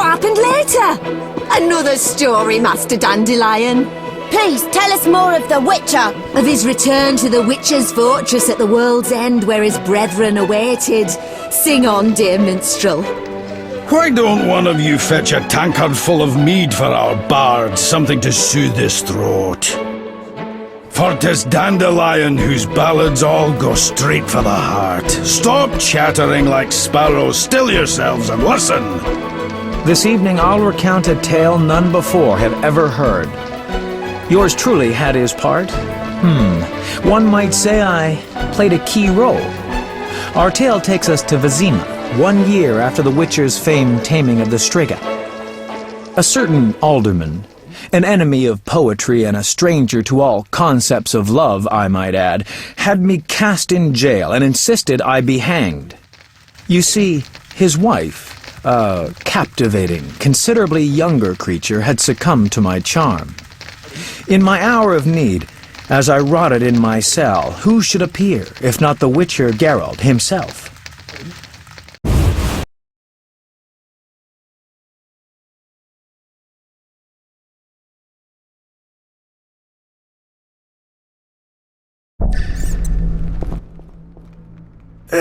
happened later? Another story, Master Dandelion. Please, tell us more of the Witcher. Of his return to the Witcher's fortress at the world's end where his brethren awaited. Sing on, dear minstrel. Why don't one of you fetch a tankard full of mead for our bard, something to soothe his throat? For 'tis Dandelion whose ballads all go straight for the heart. Stop chattering like sparrows, still yourselves and listen. This evening I'll recount a tale none before have ever heard. Yours truly had his part. One might say I played a key role. Our tale takes us to Vizima, 1 year after the Witcher's famed taming of the Striga. A certain alderman, an enemy of poetry and a stranger to all concepts of love, I might add, had me cast in jail and insisted I be hanged. You see, his wife, a captivating, considerably younger creature, had succumbed to my charm. In my hour of need, as I rotted in my cell, who should appear, if not the Witcher Geralt himself?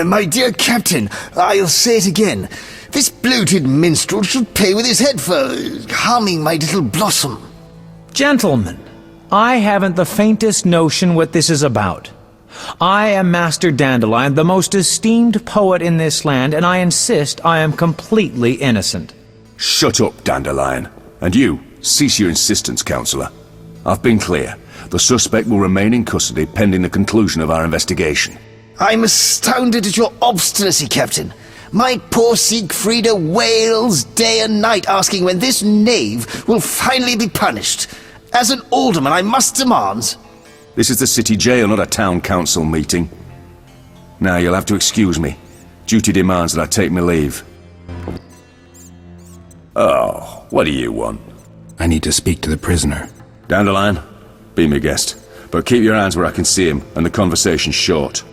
My dear Captain, I'll say it again. This bloated minstrel should pay with his head for harming my little blossom. Gentlemen, I haven't the faintest notion what this is about. I am Master Dandelion, the most esteemed poet in this land, and I insist I am completely innocent. Shut up, Dandelion. And you, cease your insistence, Counselor. I've been clear. The suspect will remain in custody pending the conclusion of our investigation. I'm astounded at your obstinacy, Captain. My poor Siegfrieda wails day and night asking when this knave will finally be punished. As an alderman, I must demand... This is the city jail, not a town council meeting. Now, you'll have to excuse me. Duty demands that I take my leave. Oh, what do you want? I need to speak to the prisoner. Dandelion, be my guest. But keep your hands where I can see him, and the conversation short.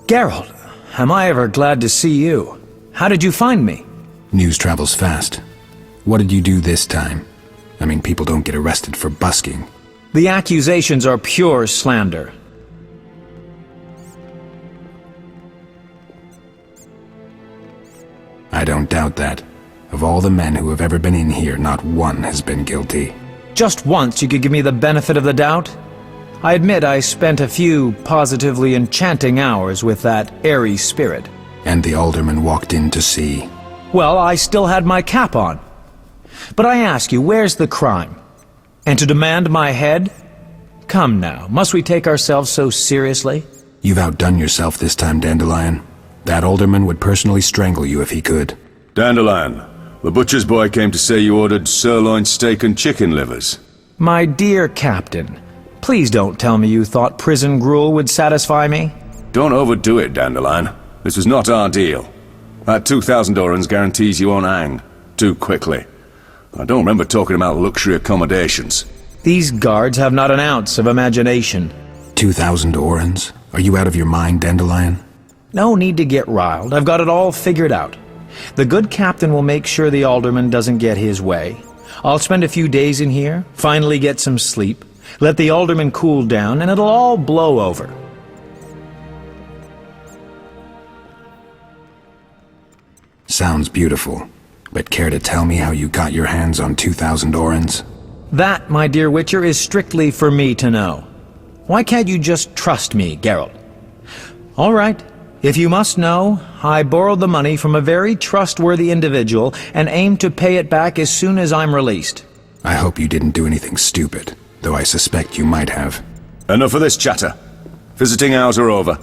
Geralt, am I ever glad to see you. How did you find me? News travels fast. What did you do this time? I mean, people don't get arrested for busking. The accusations are pure slander. I don't doubt that. Of all the men who have ever been in here, not one has been guilty. Just once you could give me the benefit of the doubt? I admit I spent a few positively enchanting hours with that airy spirit. And the alderman walked in to see. Well, I still had my cap on. But I ask you, where's the crime? And to demand my head? Come now, must we take ourselves so seriously? You've outdone yourself this time, Dandelion. That alderman would personally strangle you if he could. Dandelion, the butcher's boy came to say you ordered sirloin steak and chicken livers. My dear Captain, please don't tell me you thought prison gruel would satisfy me. Don't overdo it, Dandelion. This was not our deal. That 2,000 orens guarantees you won't hang too quickly. I don't remember talking about luxury accommodations. These guards have not an ounce of imagination. 2,000 orens? Are you out of your mind, Dandelion? No need to get riled. I've got it all figured out. The good captain will make sure the alderman doesn't get his way. I'll spend a few days in here, finally get some sleep, let the alderman cool down, and it'll all blow over. Sounds beautiful. But care to tell me how you got your hands on 2,000 orens? That, my dear Witcher, is strictly for me to know. Why can't you just trust me, Geralt? All right. If you must know, I borrowed the money from a very trustworthy individual and aim to pay it back as soon as I'm released. I hope you didn't do anything stupid, though I suspect you might have. Enough of this chatter. Visiting hours are over.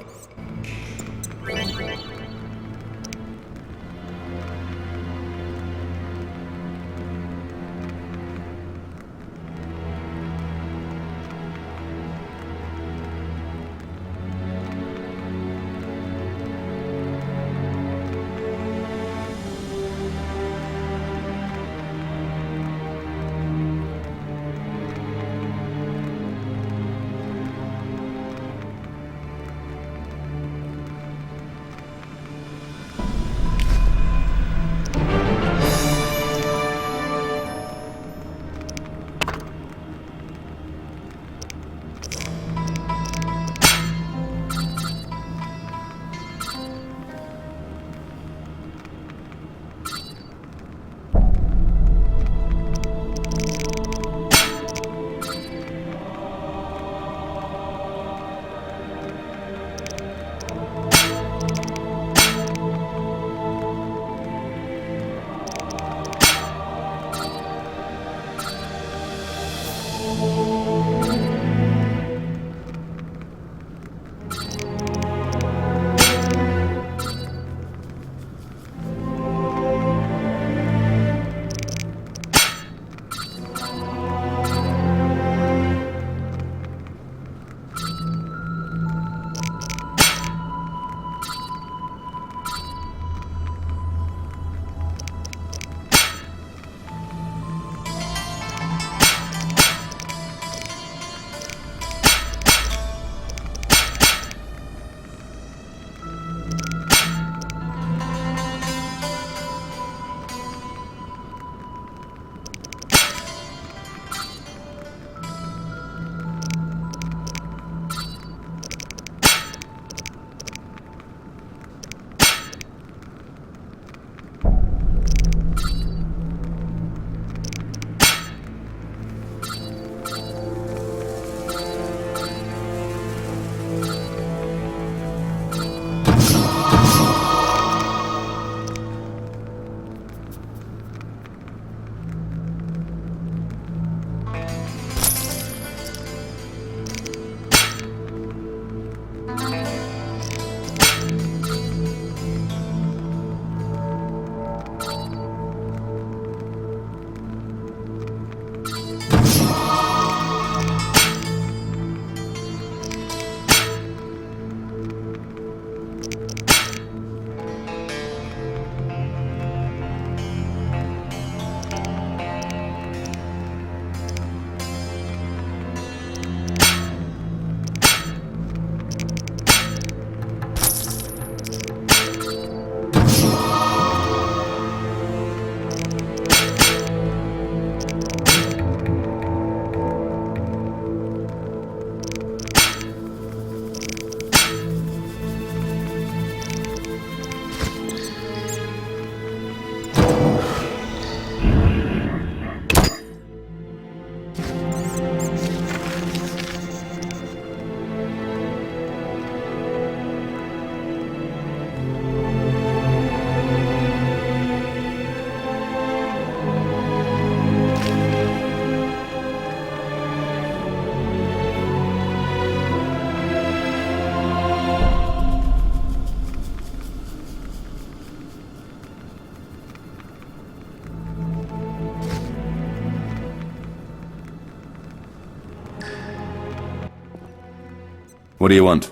What do you want?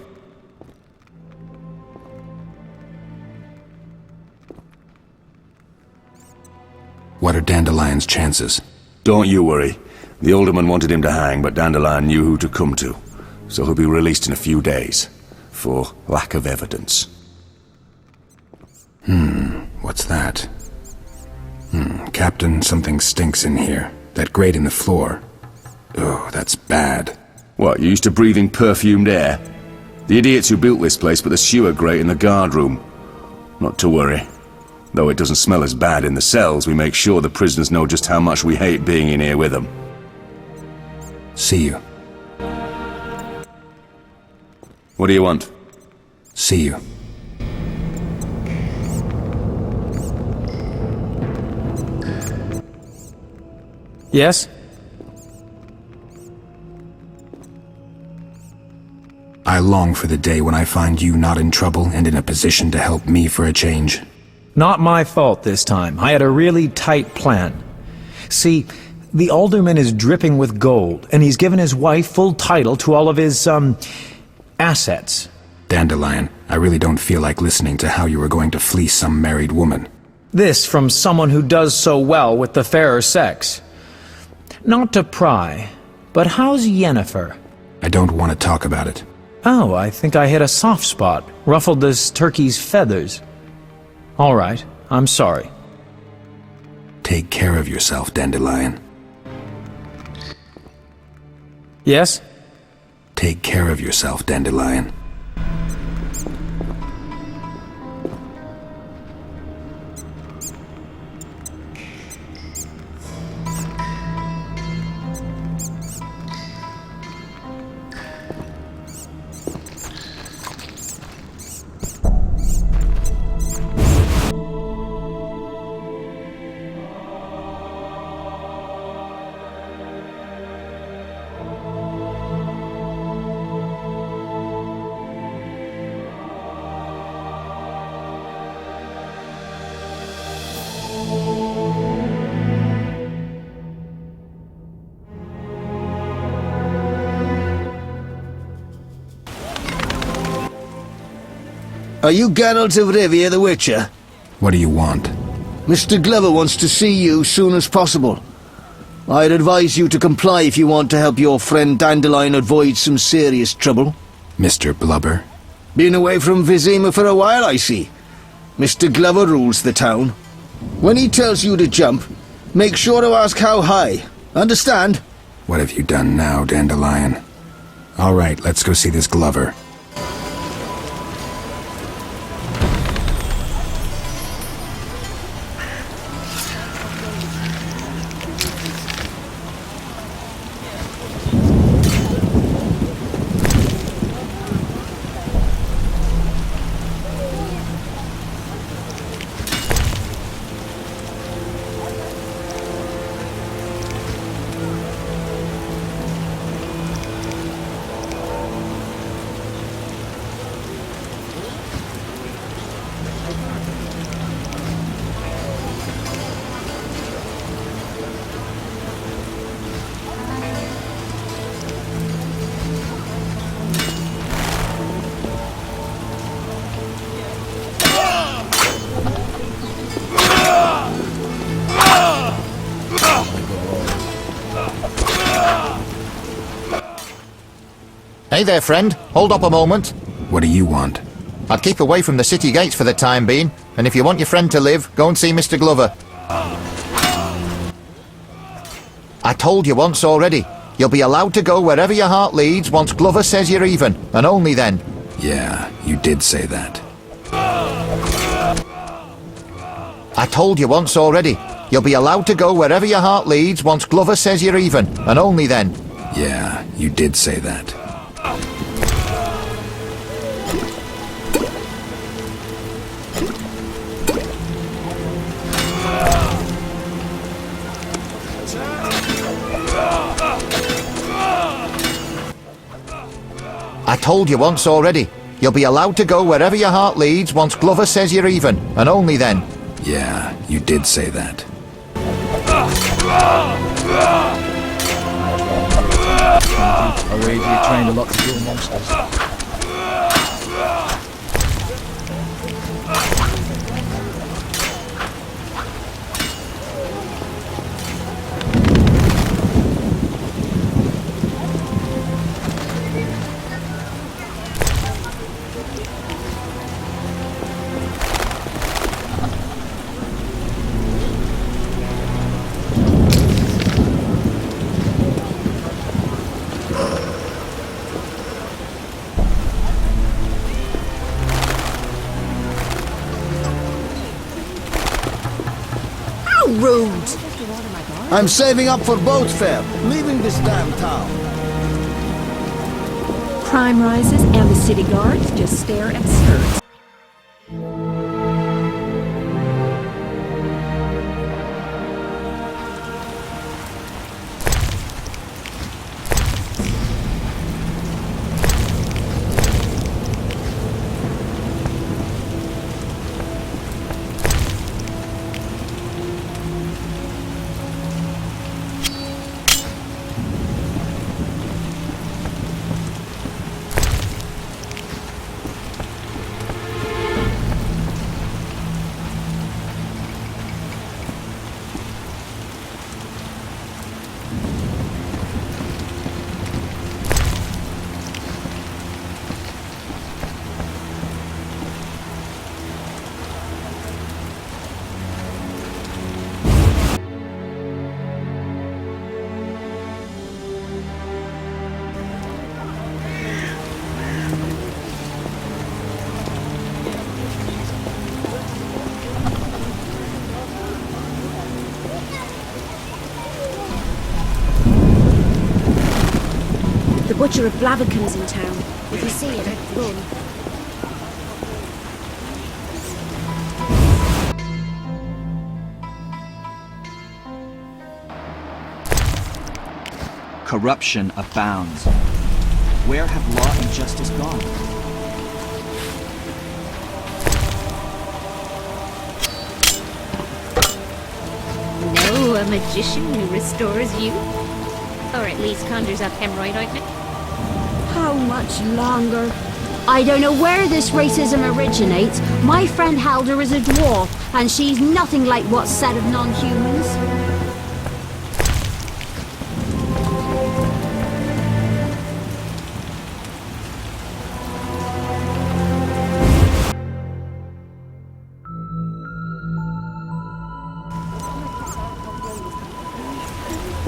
What are Dandelion's chances? Don't you worry. The alderman wanted him to hang, but Dandelion knew who to come to. So he'll be released in a few days. For lack of evidence. What's that? Captain, something stinks in here. That grate in the floor. Oh, that's bad. What, you used to breathing perfumed air? The idiots who built this place put the sewer grate in the guard room. Not to worry. Though it doesn't smell as bad in the cells, we make sure the prisoners know just how much we hate being in here with them. See you. What do you want? See you. Yes? I long for the day when I find you not in trouble and in a position to help me for a change. Not my fault this time. I had a really tight plan. See, the alderman is dripping with gold, and he's given his wife full title to all of his, assets. Dandelion, I really don't feel like listening to how you were going to fleece some married woman. This from someone who does so well with the fairer sex. Not to pry, but how's Yennefer? I don't want to talk about it. Oh, I think I hit a soft spot, ruffled this turkey's feathers. All right, I'm sorry. Take care of yourself, Dandelion. Yes? Take care of yourself, Dandelion. Are you Geralt of Rivia the Witcher? What do you want? Mr. Glover wants to see you soon as possible. I'd advise you to comply if you want to help your friend Dandelion avoid some serious trouble. Mr. Blubber? Been away from Vizima for a while, I see. Mr. Glover rules the town. When he tells you to jump, make sure to ask how high. Understand? What have you done now, Dandelion? All right, let's go see this Glover. Hey there, friend. Hold up a moment. What do you want? I'd keep away from the city gates for the time being, and if you want your friend to live, go and see Mr. Glover. I told you once already. You'll be allowed to go wherever your heart leads once Glover says you're even, and only then. Yeah, you did say that. I told you once already. You'll be allowed to go wherever your heart leads once Glover says you're even, and only then. Yeah, you did say that. I told you once already. You'll be allowed to go wherever your heart leads once Glover says you're even, and only then. Yeah, you did say that. Already trained a lot of dual monsters. rude. I'm saving up for boat fare, leaving this damn town. Crime rises and the city guards just stare absurd. The Butcher of Blaviken's in town. If you see him, run. Corruption abounds. Where have law and justice gone? No, a magician who restores youth? Or at least conjures up hemorrhoid ointment? How much longer? I don't know where this racism originates. My friend Halder is a dwarf, and she's nothing like what's said of non-humans.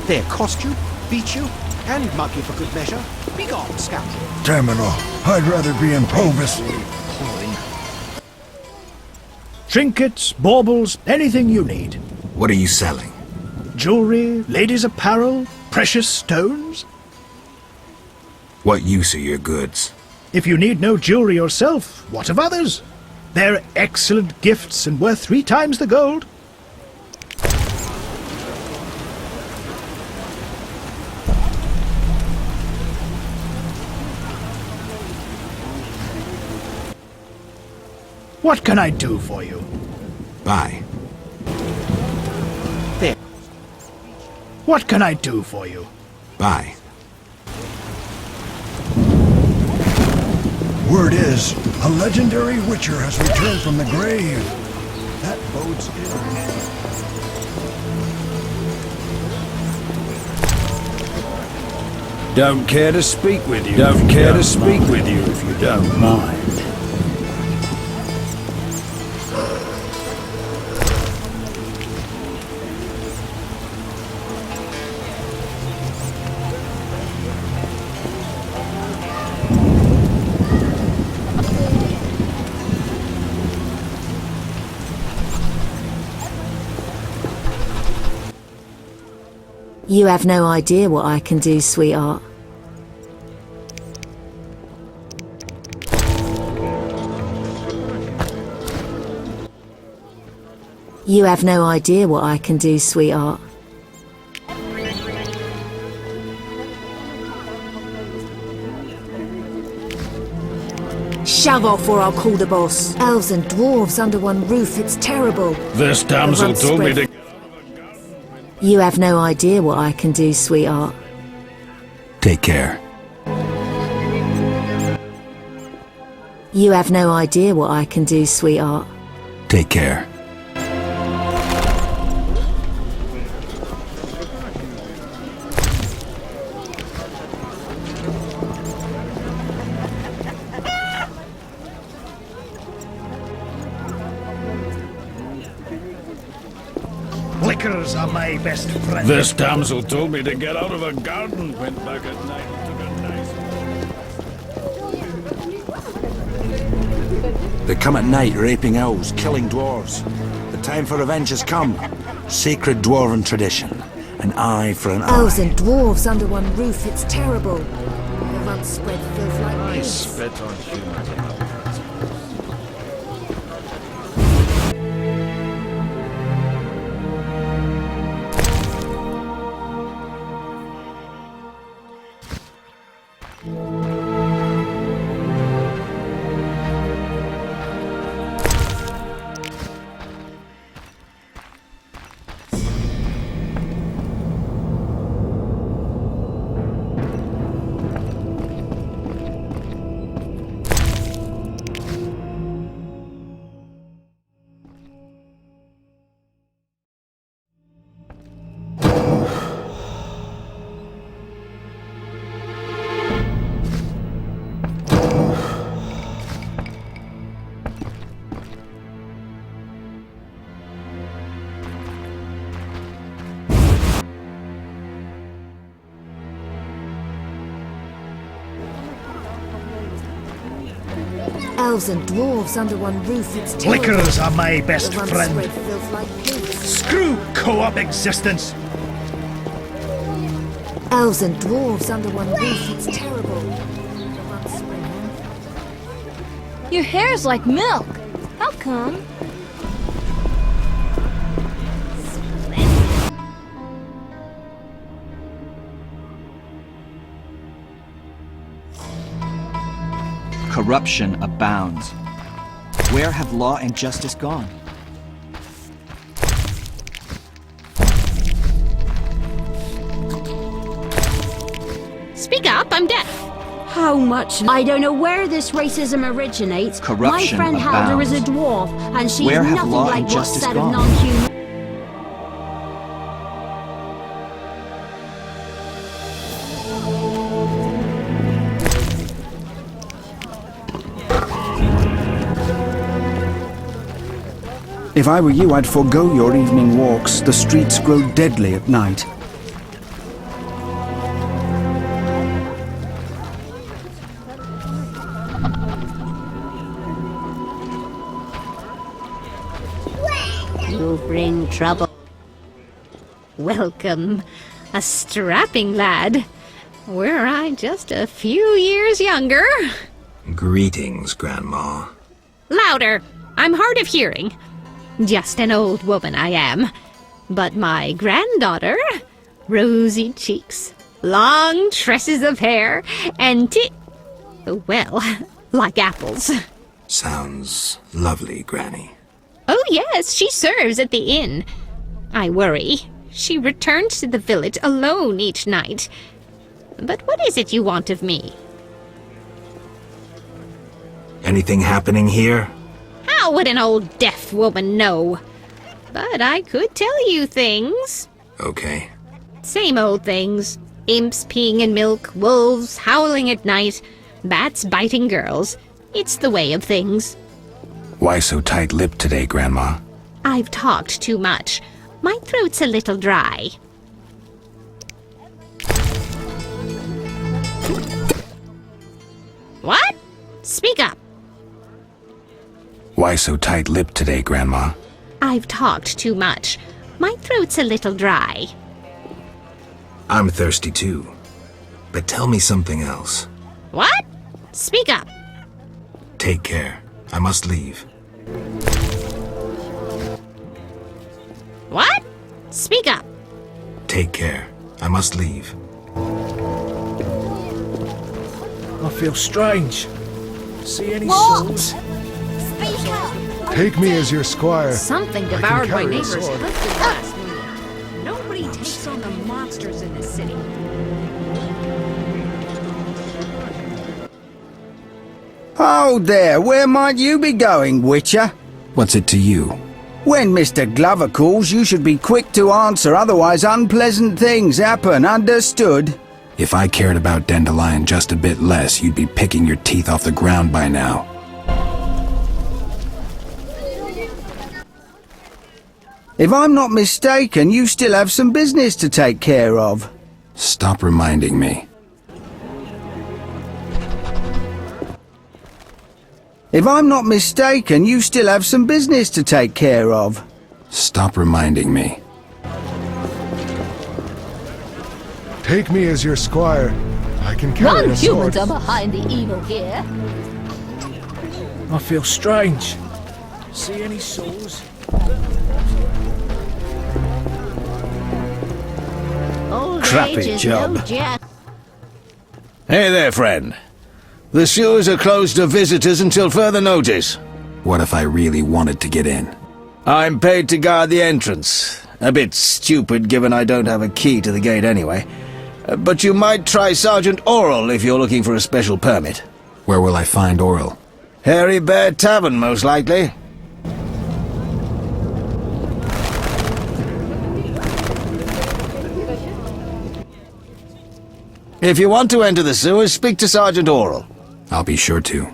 They accost you, beat you, and mug you for good measure. Begone, scoundrel. Terminal, I'd rather be in Provis. Trinkets, baubles, anything you need. What are you selling? Jewelry, ladies' apparel, precious stones. What use are your goods? If you need no jewelry yourself, what of others? They're excellent gifts and worth 3 times the gold. What can I do for you? Buy. There. What can I do for you? Buy. Word is, a legendary witcher has returned from the grave. That bodes ill. Don't care to speak with you. Don't care to speak with you if you don't mind. You have no idea what I can do, sweetheart. You have no idea what I can do, sweetheart. Shove off or I'll call the boss. Elves and dwarves under one roof, it's terrible. This damsel told me to... You have no idea what I can do, sweetheart. Take care. You have no idea what I can do, sweetheart. Take care. Liquors are my best friend. This damsel told me to get out of her garden, went back at night and took a nice... They come at night raping elves, killing dwarves. The time for revenge has come. Sacred dwarven tradition. An eye for an eye. Elves and dwarves under one roof, it's terrible. The runt spread filth like I pigs. spit on humans. Elves and dwarves under one roof, it's terrible. Liquors are my best The runt friend. spread filth like pigs. Screw co-op existence. Elves and dwarves under one roof, it's terrible. The runt spread. Your hair's like milk. How come? Corruption abounds. Where have law and justice gone? Speak up, I'm deaf. How much? I don't know where this racism originates. Corruption My friend Halder is a abounds. dwarf, and she's Where have nothing law like and what's justice said gone? of non-human. If I were you, I'd forego your evening walks. The streets grow deadly at night. You bring trouble. Welcome, a strapping lad. Were I just a few years younger. Greetings, Grandma. Louder! I'm hard of hearing. Just an old woman I am. But my granddaughter, rosy cheeks, long tresses of hair, and well, like apples. Sounds lovely, Granny. Oh yes, she serves at the inn. I worry. She returns to the village alone each night. But what is it you want of me? Anything happening here? How would an old deaf woman know? But I could tell you things. Okay. Same old things. Imps peeing in milk, wolves howling at night, bats biting girls. It's the way of things. Why so tight-lipped today, Grandma? I've talked too much. My throat's a little dry. What? Speak up. Why so tight-lipped today, Grandma? I've talked too much. My throat's a little dry. I'm thirsty too. But tell me something else. What? Speak up. Take care. I must leave. What? Speak up. Take care. I must leave. I feel strange. See any What? souls? Speak up! Take me as your squire. Something I can devoured my carry a neighbor's sword. clifton last winter. Nobody takes on the monsters in this city. Oh there, where might you be going, Witcher? What's it to you? When Mr. Glover calls, you should be quick to answer, otherwise unpleasant things happen, understood? If I cared about Dandelion just a bit less, you'd be picking your teeth off the ground by now. If I'm not mistaken, you still have some business to take care of. Stop reminding me. If I'm not mistaken, you still have some business to take care of. Stop reminding me. Take me as your squire. I can carry a sword. Non-humans are behind the evil here. I feel strange. See any souls? Old Crappy age is job. no jest. Hey there, friend. The sewers are closed to visitors until further notice. What if I really wanted to get in? I'm paid to guard the entrance. A bit stupid given I don't have a key to the gate anyway. But you might try Sergeant Oral if you're looking for a special permit. Where will I find Oral? Hairy Bear Tavern, most likely. If you want to enter the sewers, speak to Sergeant Oral. I'll be sure to.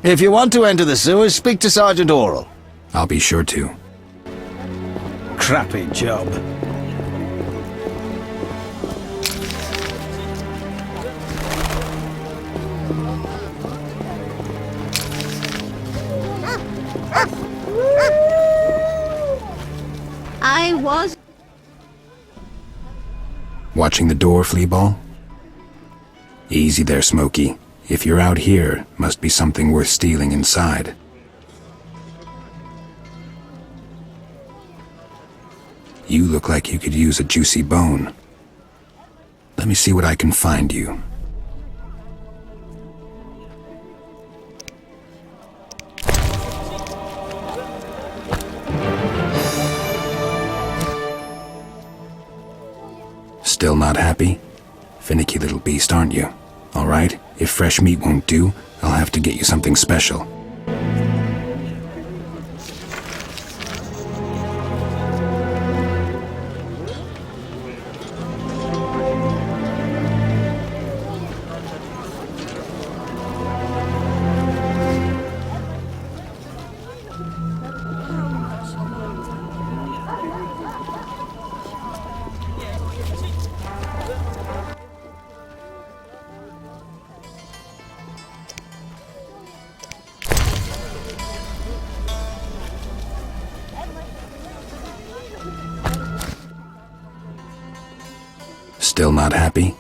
If you want to enter the sewers, speak to Sergeant Oral. I'll be sure to. Crappy job. I was... Watching the door, Fleaball? Easy there, Smokey. If you're out here, must be something worth stealing inside. You look like you could use a juicy bone. Let me see what I can find you. Still not happy? Finicky little beast, aren't you? All right, if fresh meat won't do, I'll have to get you something special. Still not happy?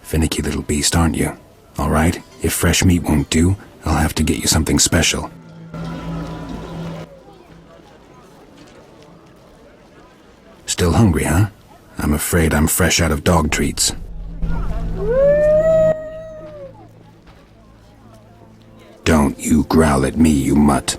Finicky little beast, aren't you? All right, if fresh meat won't do, I'll have to get you something special. Still hungry, huh? I'm afraid I'm fresh out of dog treats. Don't you growl at me, you mutt.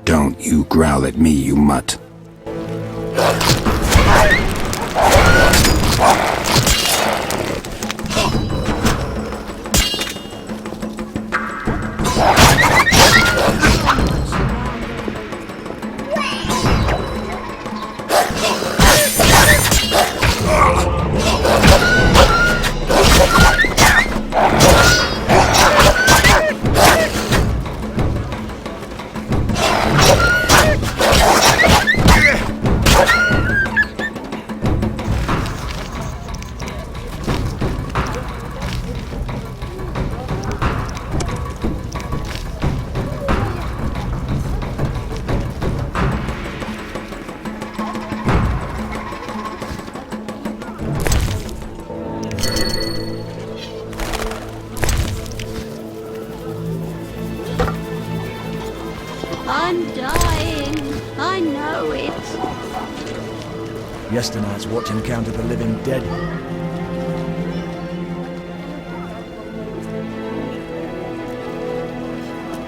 Don't you growl at me, you mutt. Yesternight's watch encountered the living dead.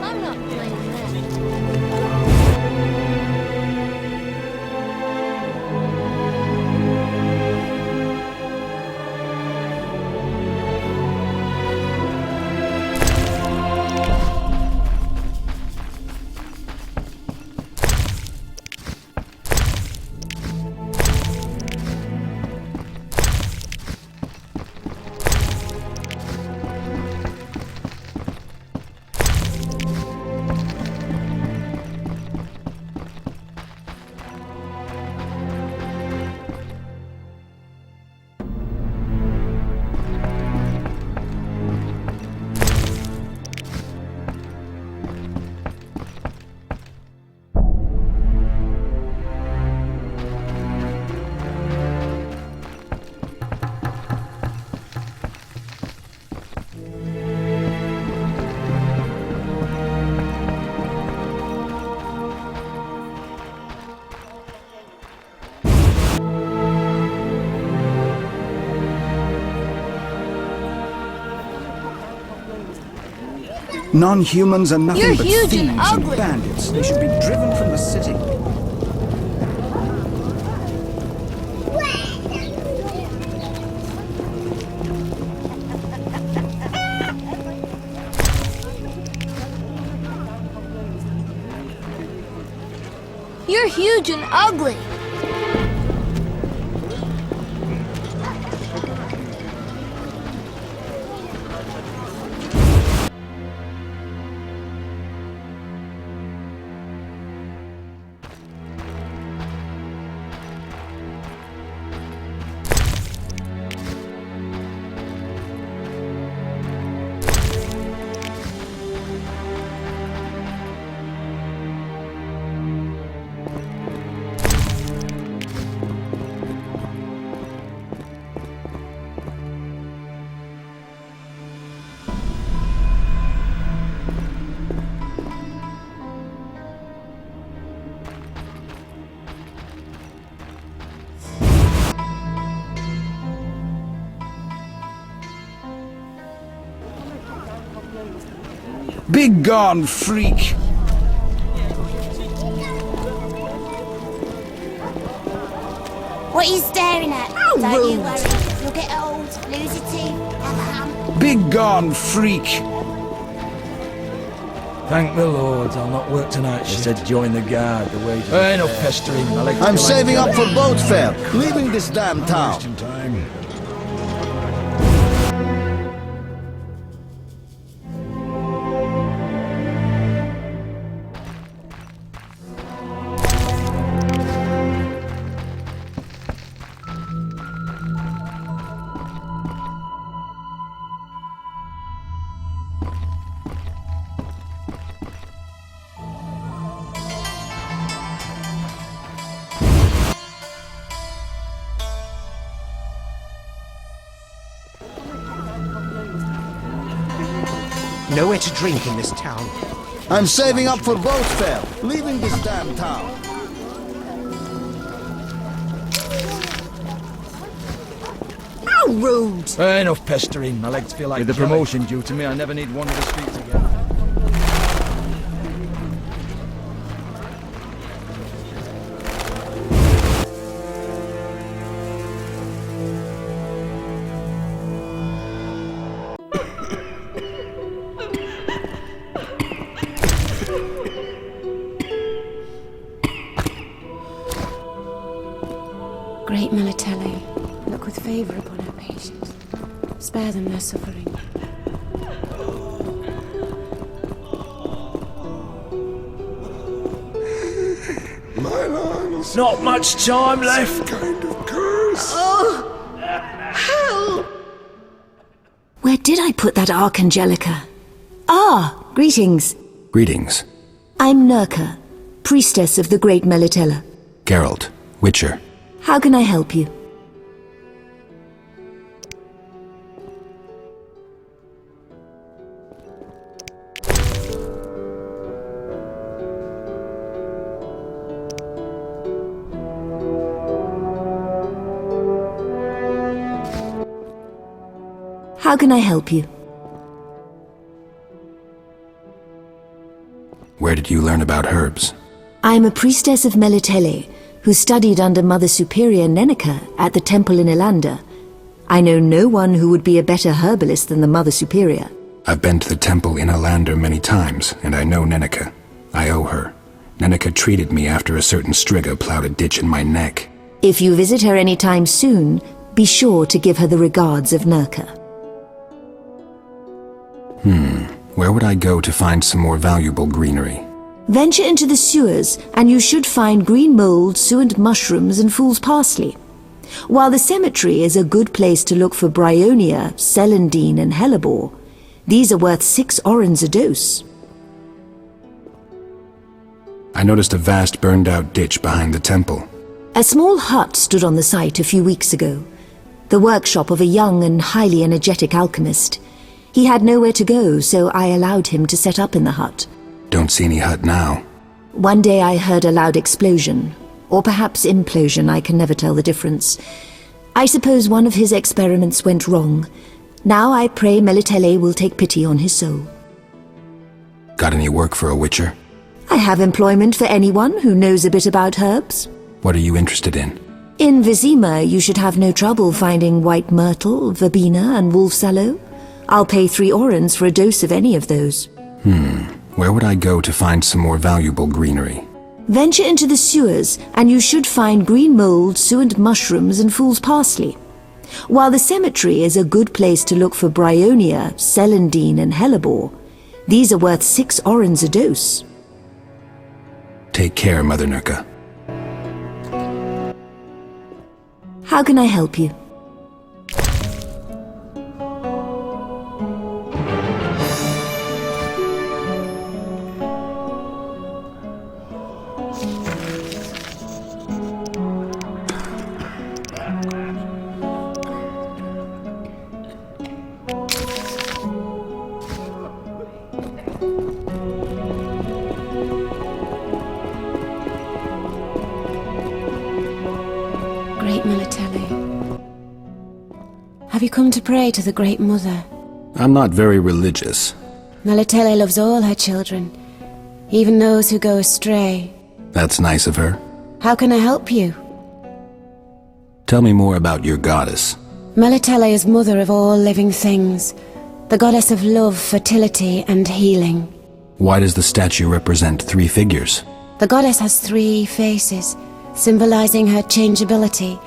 I'm not playing that. Non-humans are nothing You're but huge thieves and ugly. bandits. They should be driven from the city. You're huge and ugly. Begone, freak! What are you staring at? Don't you worry. You'll get old, lose your teeth, have a hump. Begone, freak! Thank the Lord, I'll not work tonight. They said join the guard, the wages. No pestering. I like to I'm go saving out. up for boat fare, leaving this damn town. Wasting time. Nowhere to drink in this town. I'm saving up for boat fare, leaving this damn town. How rude! Enough pestering. My legs feel like with the promotion due to me, I never need wander the streets again. Great Militelli, look with favour upon our patients. Spare them their suffering. My lungs. Not much time left. Some kind of curse. Oh! Hell! Where did I put that Archangelica? Ah, greetings. Greetings. I'm Nurka, priestess of the Great Melitella. Geralt, Witcher. How can I help you? How can I help you? Where did you learn about herbs? I'm a priestess of Melitele, who studied under Mother Superior Neneka at the temple in Ilanda. I know no one who would be a better herbalist than the Mother Superior. I've been to the temple in Alander many times, and I know Neneka. I owe her. Neneka treated me after a certain Striga plowed a ditch in my neck. If you visit her any time soon, be sure to give her the regards of Nurka. Where would I go to find some more valuable greenery? Venture into the sewers, and you should find green mold, suent mushrooms, and fool's parsley. While the cemetery is a good place to look for bryonia, celandine, and hellebore, these are worth 6 orens a dose. I noticed a vast burned-out ditch behind the temple. A small hut stood on the site a few weeks ago, the workshop of a young and highly energetic alchemist. He had nowhere to go, so I allowed him to set up in the hut. Don't see any hut now. One day I heard a loud explosion, or perhaps implosion, I can never tell the difference. I suppose one of his experiments went wrong. Now I pray Melitele will take pity on his soul. Got any work for a witcher? I have employment for anyone who knows a bit about herbs. What are you interested in? In Vizima, you should have no trouble finding white myrtle, verbena, and wolf's aloe. I'll pay 3 orens for a dose of any of those. Where would I go to find some more valuable greenery? Venture into the sewers, and you should find green mold, suent mushrooms, and fool's parsley. While the cemetery is a good place to look for bryonia, celandine, and hellebore, these are worth 6 orens a dose. Take care, Mother Nurka. How can I help you? Great Melitele. Have you come to pray to the Great Mother? I'm not very religious. Melitele loves all her children, even those who go astray. That's nice of her. How can I help you? Tell me more about your goddess. Melitele is mother of all living things, the goddess of love, fertility, and healing. Why does the statue represent 3 figures? The goddess has 3 faces, symbolizing her changeability,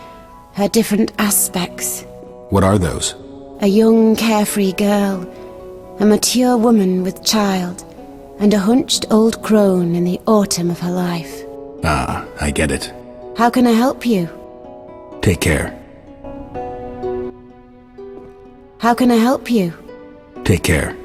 her different aspects. What are those? A young, carefree girl, a mature woman with child, and a hunched old crone in the autumn of her life. Ah, I get it. How can I help you? Take care. How can I help you? Take care.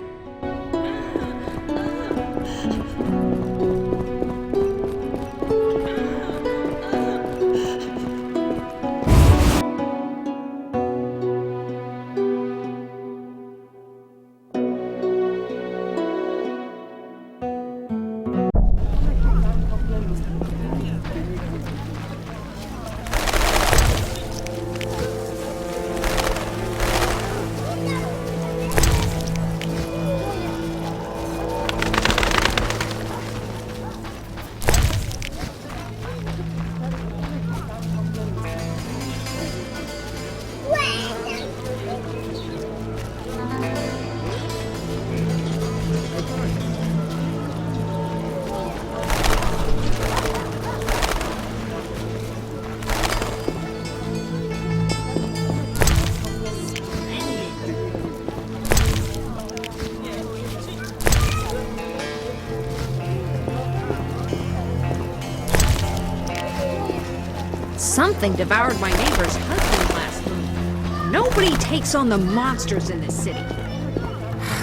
Something devoured my neighbor's husband last moon. Nobody takes on the monsters in this city.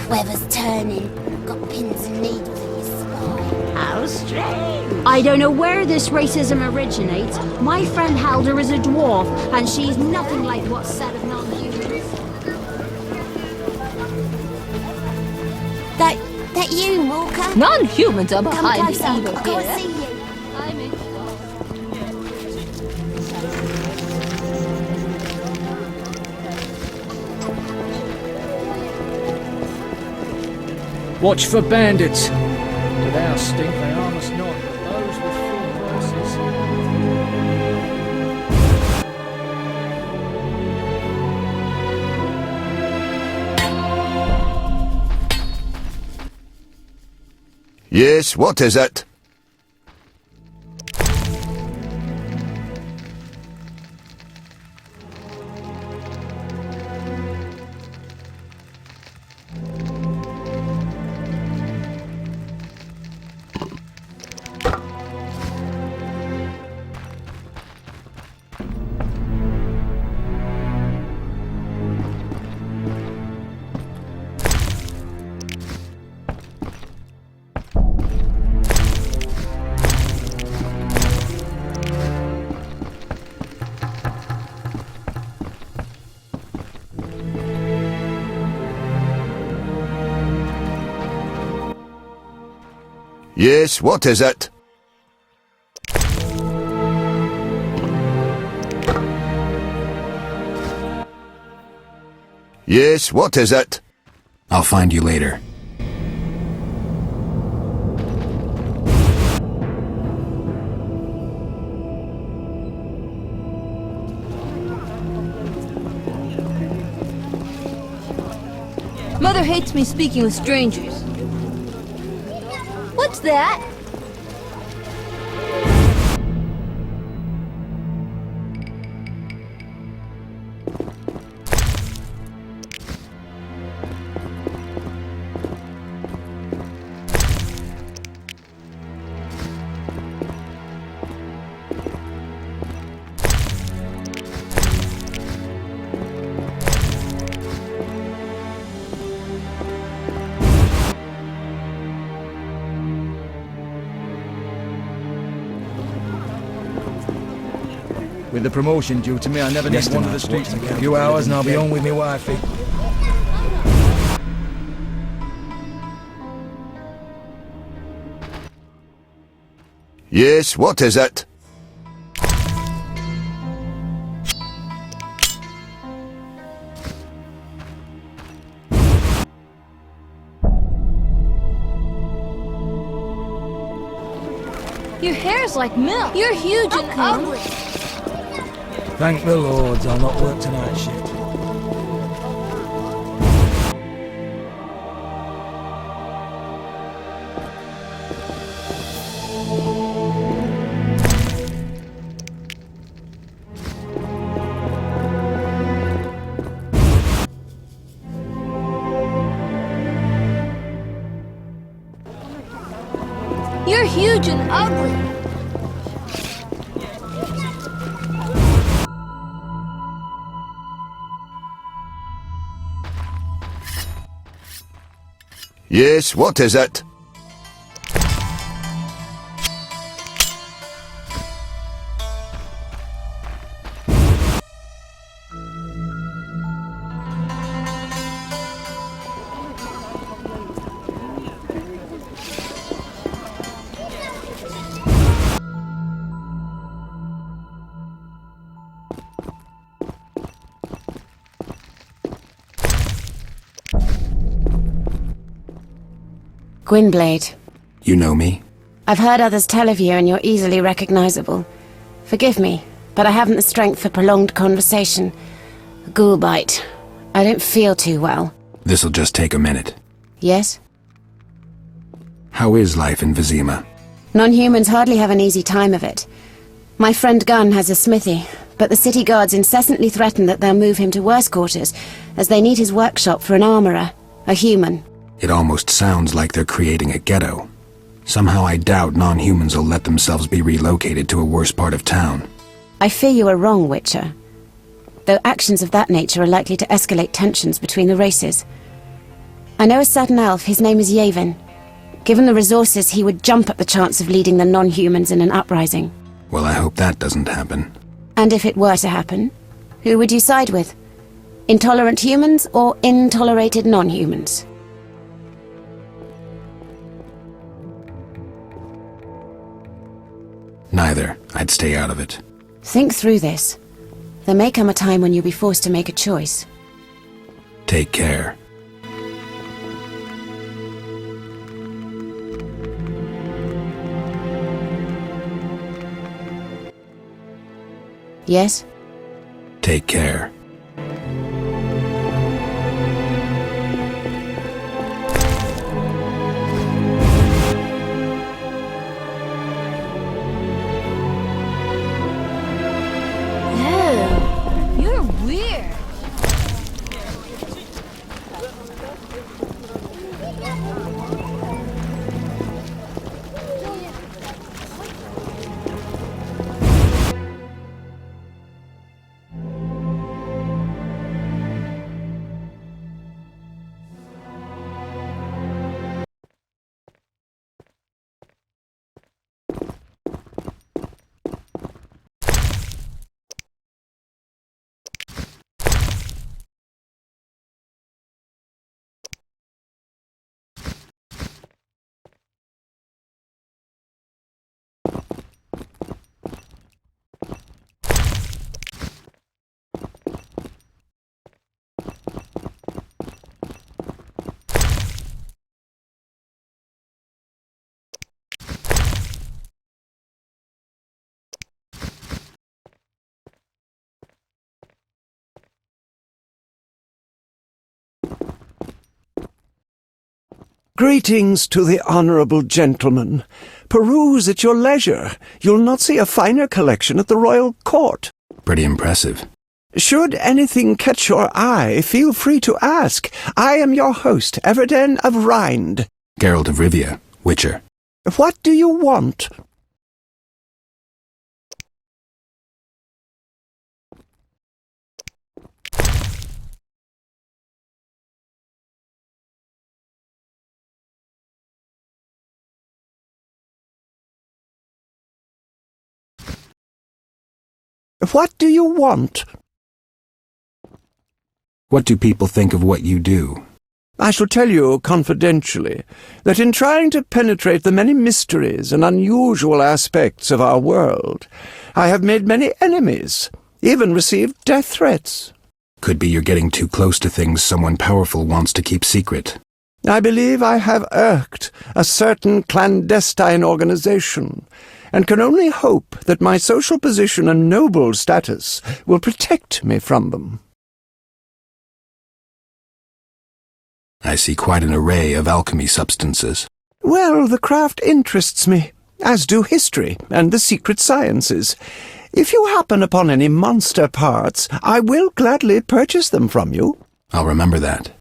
Weather's turning. Got pins and needles in your spine. How strange. I don't know where this racism originates. My friend Halder is a dwarf, and she's nothing like what's said of non-humans. That you, Morka? Non-humans are Come behind closer. the evil I can't here. see you. Watch for bandits. With our stink, they harm us not, but those with full purses. Yes, what is it? Yes, what is it? Yes, what is it? I'll find you later. Mother hates me speaking with strangers. What's that? With the promotion due to me, I never need to wander the streets again. A few hours and I'll be home with me wifey. Yes, what is it? Your hair's like milk. You're huge and ugly. Thank the Lords, I'll not work tonight shift. You're huge and ugly. Yes, what is it? Gwynblade. You know me? I've heard others tell of you and you're easily recognizable. Forgive me, but I haven't the strength for prolonged conversation. A ghoul bite. I don't feel too well. This'll just take a minute. Yes? How is life in Vizima? Non-humans hardly have an easy time of it. My friend Gunn has a smithy, but the city guards incessantly threaten that they'll move him to worse quarters, as they need his workshop for an armorer, a human. It almost sounds like they're creating a ghetto. Somehow I doubt non-humans will let themselves be relocated to a worse part of town. I fear you are wrong, Witcher. Though actions of that nature are likely to escalate tensions between the races. I know a certain elf, his name is Yavin. Given the resources, he would jump at the chance of leading the non-humans in an uprising. Well, I hope that doesn't happen. And if it were to happen, who would you side with? Intolerant humans or intolerated non-humans? Neither. I'd stay out of it. Think through this. There may come a time when you'll be forced to make a choice. Take care. Yes? Take care. Ew, you're weird. Greetings to the honourable gentleman. Peruse at your leisure. You'll not see a finer collection at the royal court. Pretty impressive. Should anything catch your eye, feel free to ask. I am your host, Everden of Rind. Geralt of Rivia, Witcher. What do you want? What do you want? What do people think of what you do? I shall tell you confidentially that in trying to penetrate the many mysteries and unusual aspects of our world, I have made many enemies, even received death threats. Could be you're getting too close to things someone powerful wants to keep secret. I believe I have irked a certain clandestine organization, and can only hope that my social position and noble status will protect me from them. I see quite an array of alchemy substances. Well, the craft interests me, as do history and the secret sciences. If you happen upon any monster parts, I will gladly purchase them from you. I'll remember that.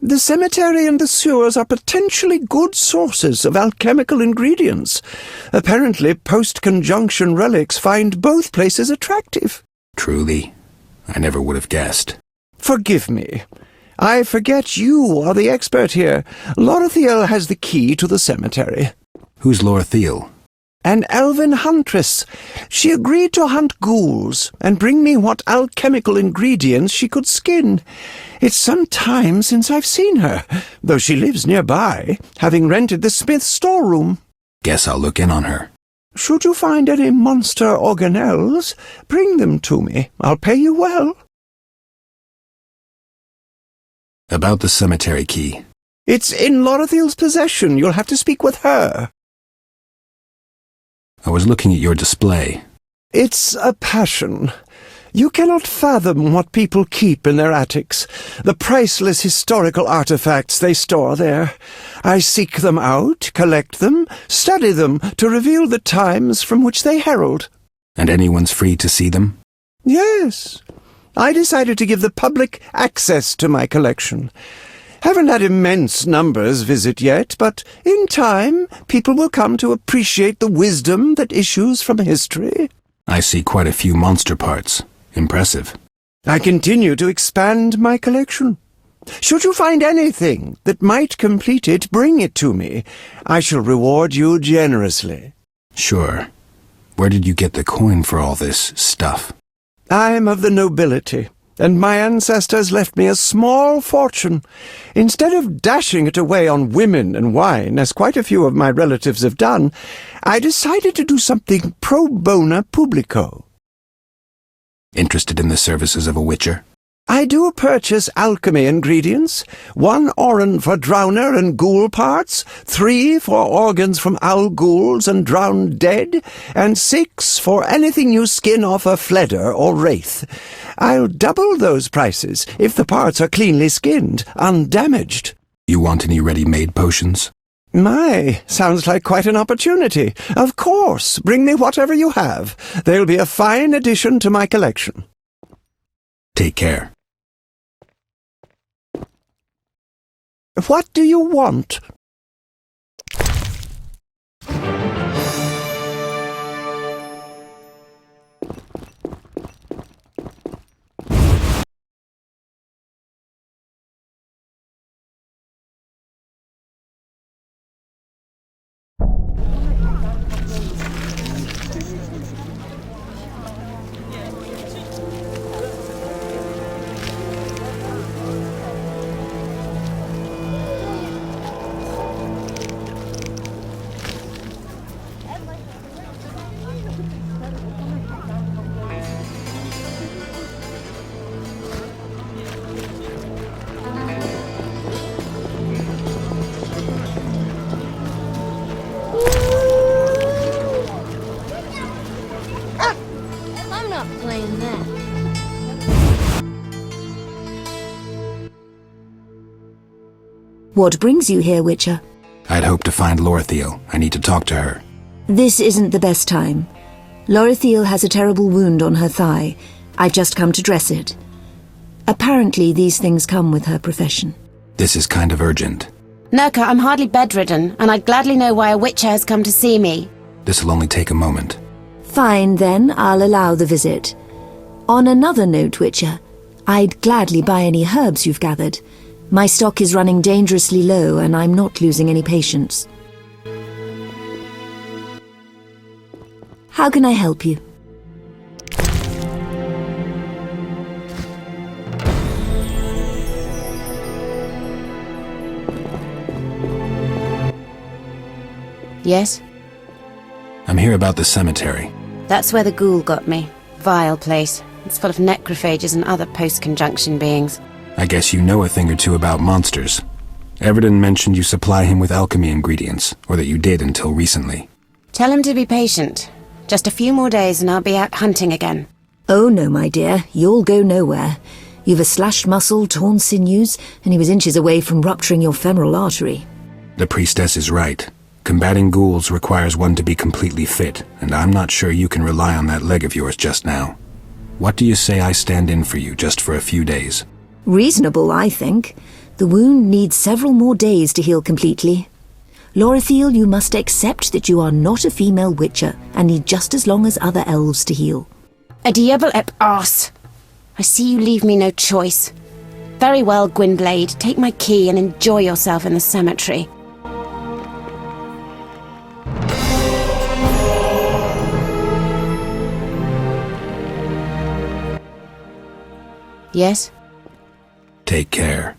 The cemetery and the sewers are potentially good sources of alchemical ingredients. Apparently, post-conjunction relics find both places attractive. Truly, I never would have guessed. Forgive me. I forget you are the expert here. Lorothiel has the key to the cemetery. Who's Lorothiel? An elven huntress. She agreed to hunt ghouls and bring me what alchemical ingredients she could skin. It's some time since I've seen her, though she lives nearby, having rented the smith's storeroom. Guess I'll look in on her. Should you find any monster organelles, bring them to me. I'll pay you well. About the cemetery key. It's in Lorothiel's possession. You'll have to speak with her. I was looking at your display. It's a passion. You cannot fathom what people keep in their attics, the priceless historical artifacts they store there. I seek them out, collect them, study them to reveal the times from which they herald. And anyone's free to see them? Yes. I decided to give the public access to my collection. Haven't had immense numbers visit yet, but in time people will come to appreciate the wisdom that issues from history. I see quite a few monster parts. Impressive. I continue to expand my collection. Should you find anything that might complete it, bring it to me. I shall reward you generously. Sure. Where did you get the coin for all this stuff? I am of the nobility, and my ancestors left me a small fortune. Instead of dashing it away on women and wine, as quite a few of my relatives have done, I decided to do something pro bono publico. Interested in the services of a witcher? I do purchase alchemy ingredients. 1 oren for drowner and ghoul parts, 3 for organs from owl ghouls and drowned dead, and 6 for anything you skin off a fledder or wraith. I'll double those prices if the parts are cleanly skinned, undamaged. You want any ready-made potions? My, sounds like quite an opportunity. Of course, bring me whatever you have. They'll be a fine addition to my collection. Take care. What do you want? I'm not playing that. What brings you here, Witcher? I'd hoped to find Lorthiel. I need to talk to her. This isn't the best time. Lorthiel has a terrible wound on her thigh. I've just come to dress it. Apparently these things come with her profession. This is kind of urgent. Nurka, I'm hardly bedridden, and I'd gladly know why a witcher has come to see me. This'll only take a moment. Fine, then, I'll allow the visit. On another note, Witcher, I'd gladly buy any herbs you've gathered. My stock is running dangerously low, and I'm not losing any patience. How can I help you? Yes? I'm here about the cemetery. That's where the ghoul got me. Vile place. It's full of necrophages and other post-conjunction beings. I guess you know a thing or two about monsters. Everton mentioned you supply him with alchemy ingredients, or that you did until recently. Tell him to be patient. Just a few more days and I'll be out hunting again. Oh no, my dear, you'll go nowhere. You've a slashed muscle, torn sinews, and he was inches away from rupturing your femoral artery. The priestess is right. Combating ghouls requires one to be completely fit, and I'm not sure you can rely on that leg of yours just now. What do you say I stand in for you just for a few days? Reasonable, I think. The wound needs several more days to heal completely. Lorthiel, you must accept that you are not a female witcher and need just as long as other elves to heal. A diable ep arse. I see you leave me no choice. Very well, Gwynblade, take my key and enjoy yourself in the cemetery. Yes? Take care.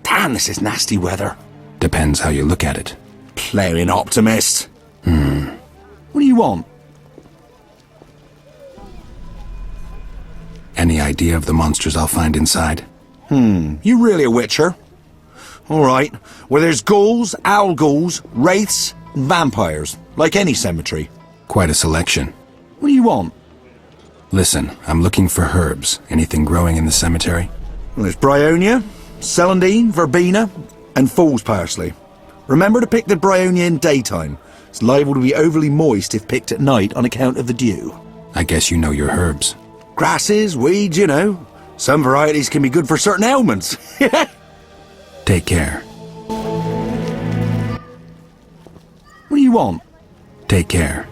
Damn, this is nasty weather. Depends how you look at it. Playing optimist. What do you want? Any idea of the monsters I'll find inside? You really a witcher? Alright, well there's ghouls, owl ghouls, wraiths, and vampires, like any cemetery. Quite a selection. What do you want? Listen, I'm looking for herbs. Anything growing in the cemetery? Well, there's Bryonia, celandine, verbena, and fool's parsley. Remember to pick the Bryonia in daytime. It's liable to be overly moist if picked at night on account of the dew. I guess you know your herbs. Grasses, weeds, you know. Some varieties can be good for certain ailments. Take care. What do you want? Take care.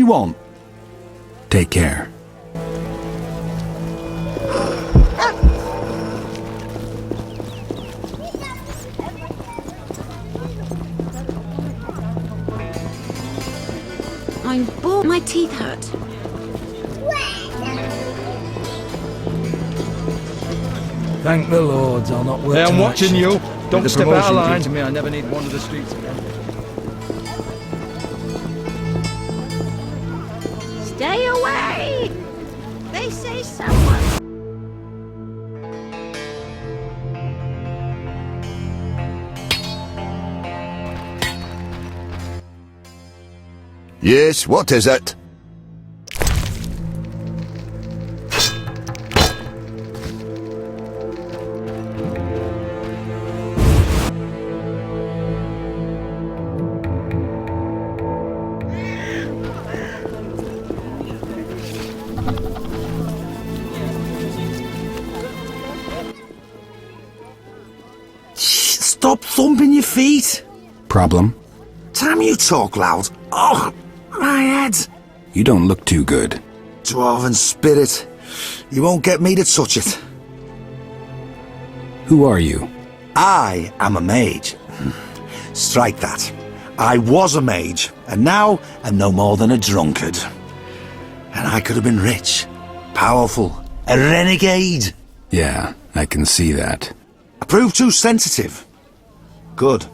you want. Take care. I'm bored. My teeth hurt. Thank the Lords, I'll not work Hey, I'm tonight. watching you. Don't With the step out of promotion line. due to me, I never need wander the streets again. Stay away! They say someone. Yes, what is it? Stop thumping your feet. Problem? Time you talk loud. Oh, my head. You don't look too good. Dwarven spirit. You won't get me to touch it. Who are you? I am a mage. Strike that. I was a mage, and now I'm no more than a drunkard. And I could have been rich, powerful, a renegade. Yeah, I can see that. I proved too sensitive. Good.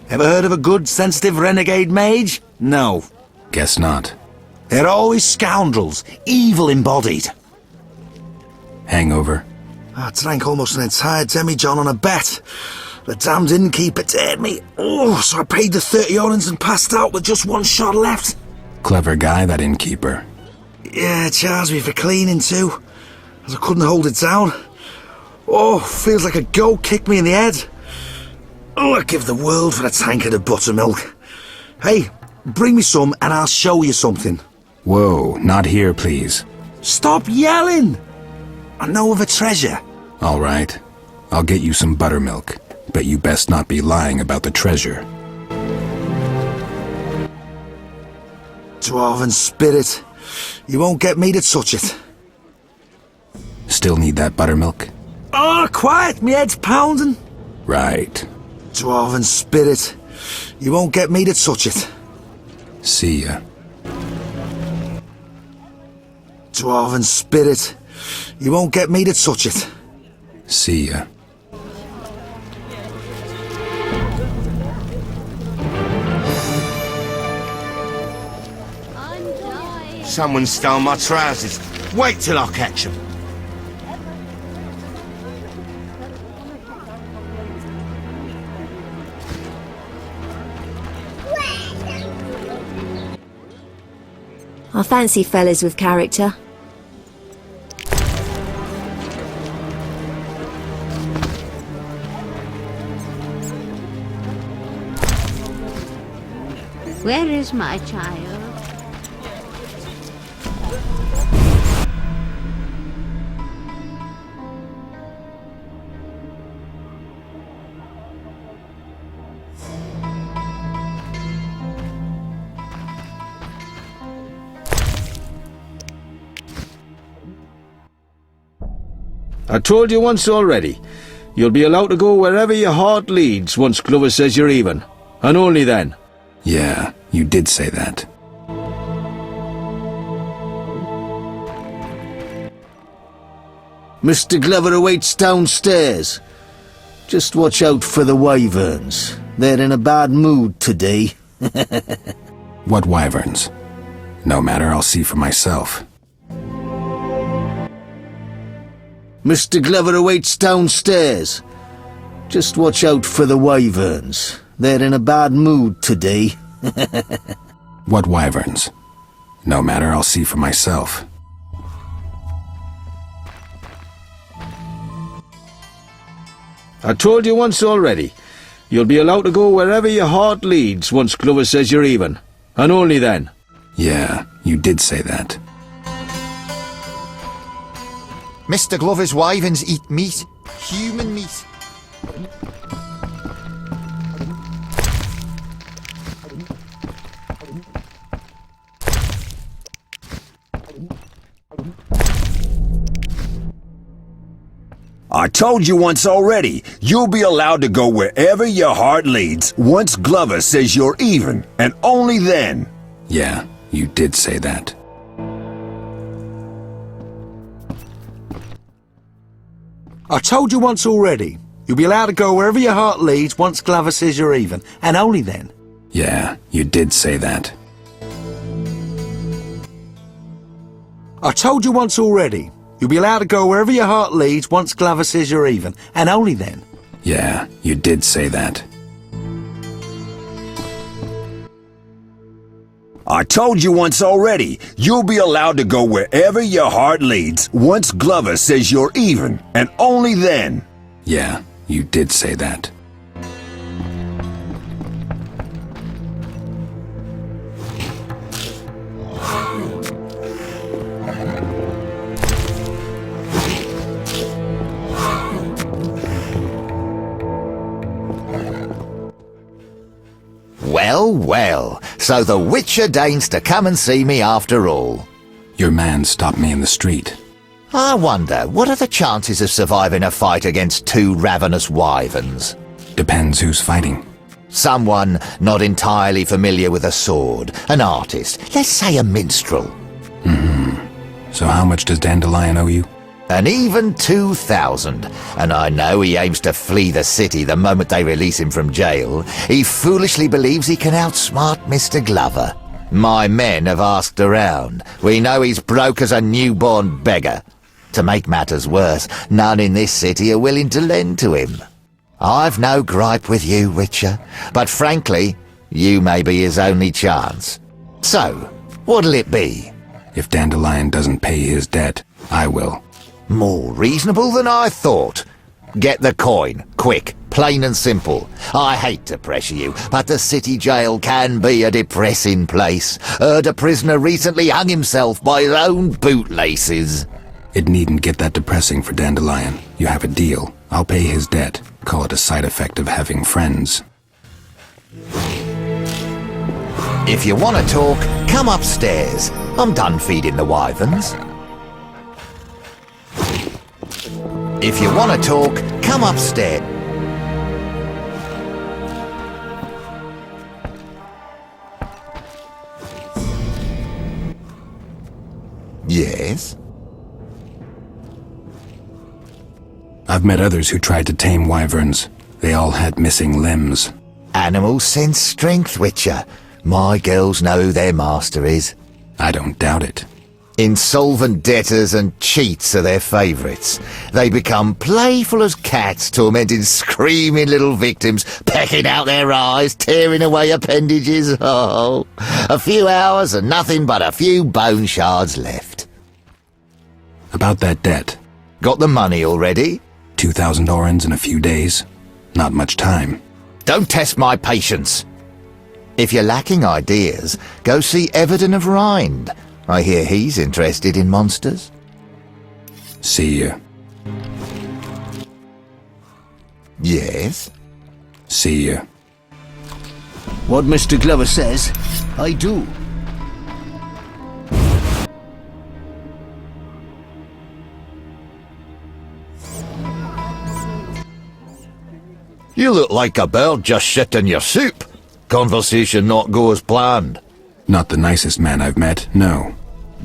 Ever heard of a good, sensitive renegade mage? No. Guess not. They're always scoundrels, evil embodied. Hangover? I drank almost an entire demijohn on a bet. The damned innkeeper dared me. Oh, so I paid the 30 orens and passed out with just one shot left. Clever guy, that innkeeper. Yeah, charged me for cleaning too, as I couldn't hold it down. Oh, feels like a goat kicked me in the head. Oh, I'd give the world for a tankard of buttermilk. Hey, bring me some and I'll show you something. Whoa, not here, please. Stop yelling! I know of a treasure. All right. I'll get you some buttermilk, but you best not be lying about the treasure. Dwarven spirit. You won't get me to touch it. Still need that buttermilk? Oh, quiet, me head's pounding. Right. Dwarven spirit. You won't get me to touch it. See ya. Dwarven spirit. You won't get me to touch it. See ya. Someone stole my trousers. Wait till I catch them. I fancy fellas with character. Where is my child? I told you once already. You'll be allowed to go wherever your heart leads once Glover says you're even. And only then. Yeah, you did say that. Mr. Glover awaits downstairs. Just watch out for the wyverns. They're in a bad mood today. What wyverns? No matter, I'll see for myself. Mr. Glover awaits downstairs. Just watch out for the wyverns. They're in a bad mood today. What wyverns? No matter, I'll see for myself. I told you once already. You'll be allowed to go wherever your heart leads once Glover says you're even. And only then. Yeah, you did say that. Mr. Glover's wyverns eat meat. Human meat. I told you once already, you'll be allowed to go wherever your heart leads once Glover says you're even, and only then. Yeah, you did say that. I told you once already. You'll be allowed to go wherever your heart leads once Glover says you're even, and only then. Yeah, you did say that. I told you once already. You'll be allowed to go wherever your heart leads once Glover says you're even, and only then. Yeah, you did say that. I told you once already, you'll be allowed to go wherever your heart leads once Glover says you're even, and only then. Yeah, you did say that. Well, well, so the Witcher deigns to come and see me after all. Your man stopped me in the street. I wonder, what are the chances of surviving a fight against two ravenous wyverns? Depends who's fighting. Someone not entirely familiar with a sword, an artist, let's say a minstrel. So how much does Dandelion owe you? An even 2,000, and I know he aims to flee the city the moment they release him from jail. He foolishly believes he can outsmart Mr. Glover. My men have asked around. We know he's broke as a newborn beggar. To make matters worse, none in this city are willing to lend to him. I've no gripe with you, Witcher, but frankly, you may be his only chance. So, what'll it be? If Dandelion doesn't pay his debt, I will. More reasonable than I thought. Get the coin, quick, plain and simple. I hate to pressure you, but the city jail can be a depressing place. Heard a prisoner recently hung himself by his own bootlaces. It needn't get that depressing for Dandelion. You have a deal. I'll pay his debt. Call it a side effect of having friends. If you want to talk, come upstairs. I'm done feeding the wyverns. If you want to talk, come upstairs. Yes? I've met others who tried to tame wyverns. They all had missing limbs. Animals sense strength, Witcher. My girls know who their master is. I don't doubt it. Insolvent debtors and cheats are their favourites. They become playful as cats, tormenting screaming little victims, pecking out their eyes, tearing away appendages. Oh, a few hours and nothing but a few bone shards left. About that debt. Got the money already? 2,000 orens in a few days. Not much time. Don't test my patience. If you're lacking ideas, go see Everton of Rind. I hear he's interested in monsters. See you. Yes? See you. What Mr. Glover says, I do. You look like a bird just shit in your soup. Conversation not go as planned. Not the nicest man I've met, no.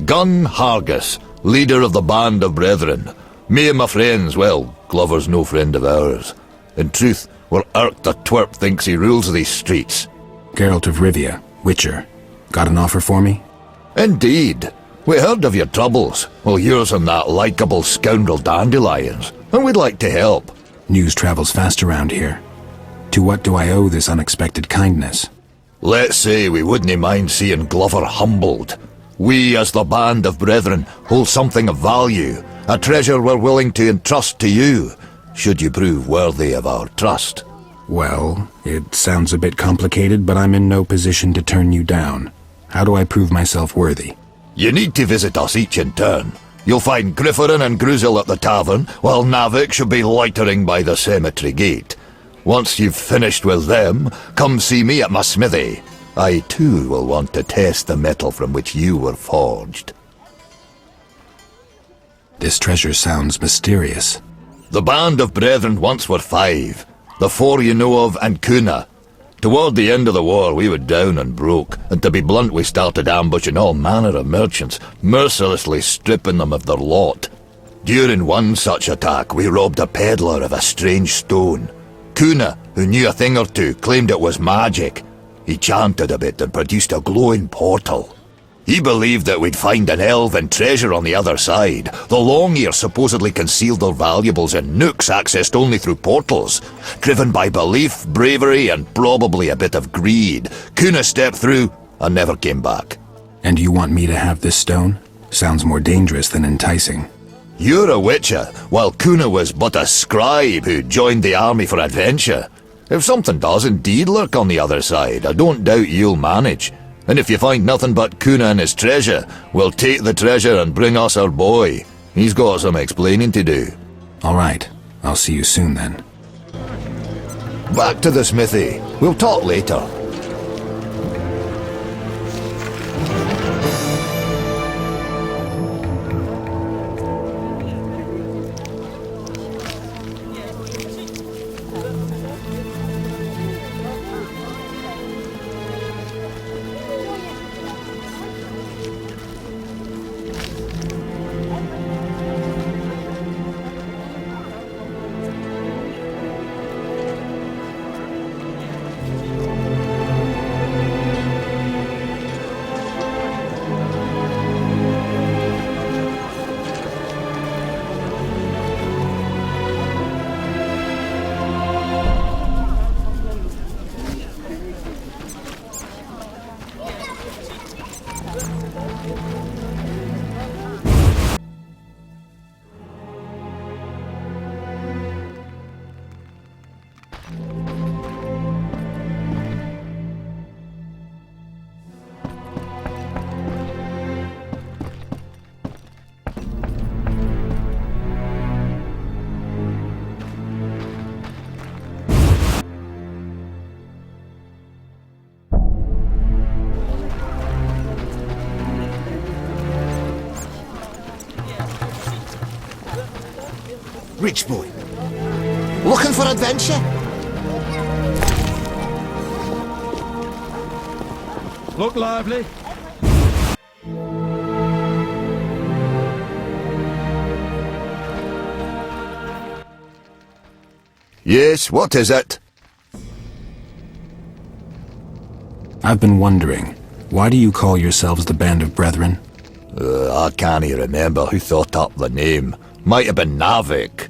Gun Hargus, leader of the Band of Brethren. Me and my friends, well, Glover's no friend of ours. In truth, we're irked the twerp thinks he rules these streets. Geralt of Rivia, Witcher. Got an offer for me? Indeed. We heard of your troubles. Well, yours and that likeable scoundrel Dandelion's, and we'd like to help. News travels fast around here. To what do I owe this unexpected kindness? Let's say we wouldn't mind seeing Glover humbled. We, as the Band of Brethren, hold something of value, a treasure we're willing to entrust to you, should you prove worthy of our trust. Well, it sounds a bit complicated, but I'm in no position to turn you down. How do I prove myself worthy? You need to visit us each in turn. You'll find Grifferin and Gruzel at the tavern, while Navik should be loitering by the cemetery gate. Once you've finished with them, come see me at my smithy. I too will want to test the metal from which you were forged. This treasure sounds mysterious. The band of brethren once were 5. The 4 you know of, and Kuna. Toward the end of the war, we were down and broke, and to be blunt, we started ambushing all manner of merchants, mercilessly stripping them of their lot. During one such attack, we robbed a peddler of a strange stone. Kuna, who knew a thing or two, claimed it was magic. He chanted a bit and produced a glowing portal. He believed that we'd find an elven treasure on the other side. The Long-Ear supposedly concealed their valuables in nooks accessed only through portals. Driven by belief, bravery, and probably a bit of greed, Kuna stepped through and never came back. And you want me to have this stone? Sounds more dangerous than enticing. You're a witcher, while Kuna was but a scribe who joined the army for adventure. If something does indeed lurk on the other side, I don't doubt you'll manage. And if you find nothing but Kuna and his treasure, we'll take the treasure and bring us our boy. He's got some explaining to do. All right. I'll see you soon then. Back to the smithy. We'll talk later. Rich boy. Looking for adventure? Look lively. Yes, what is it? I've been wondering, why do you call yourselves the Band of Brethren? I can't remember who thought up the name. Might have been Navik.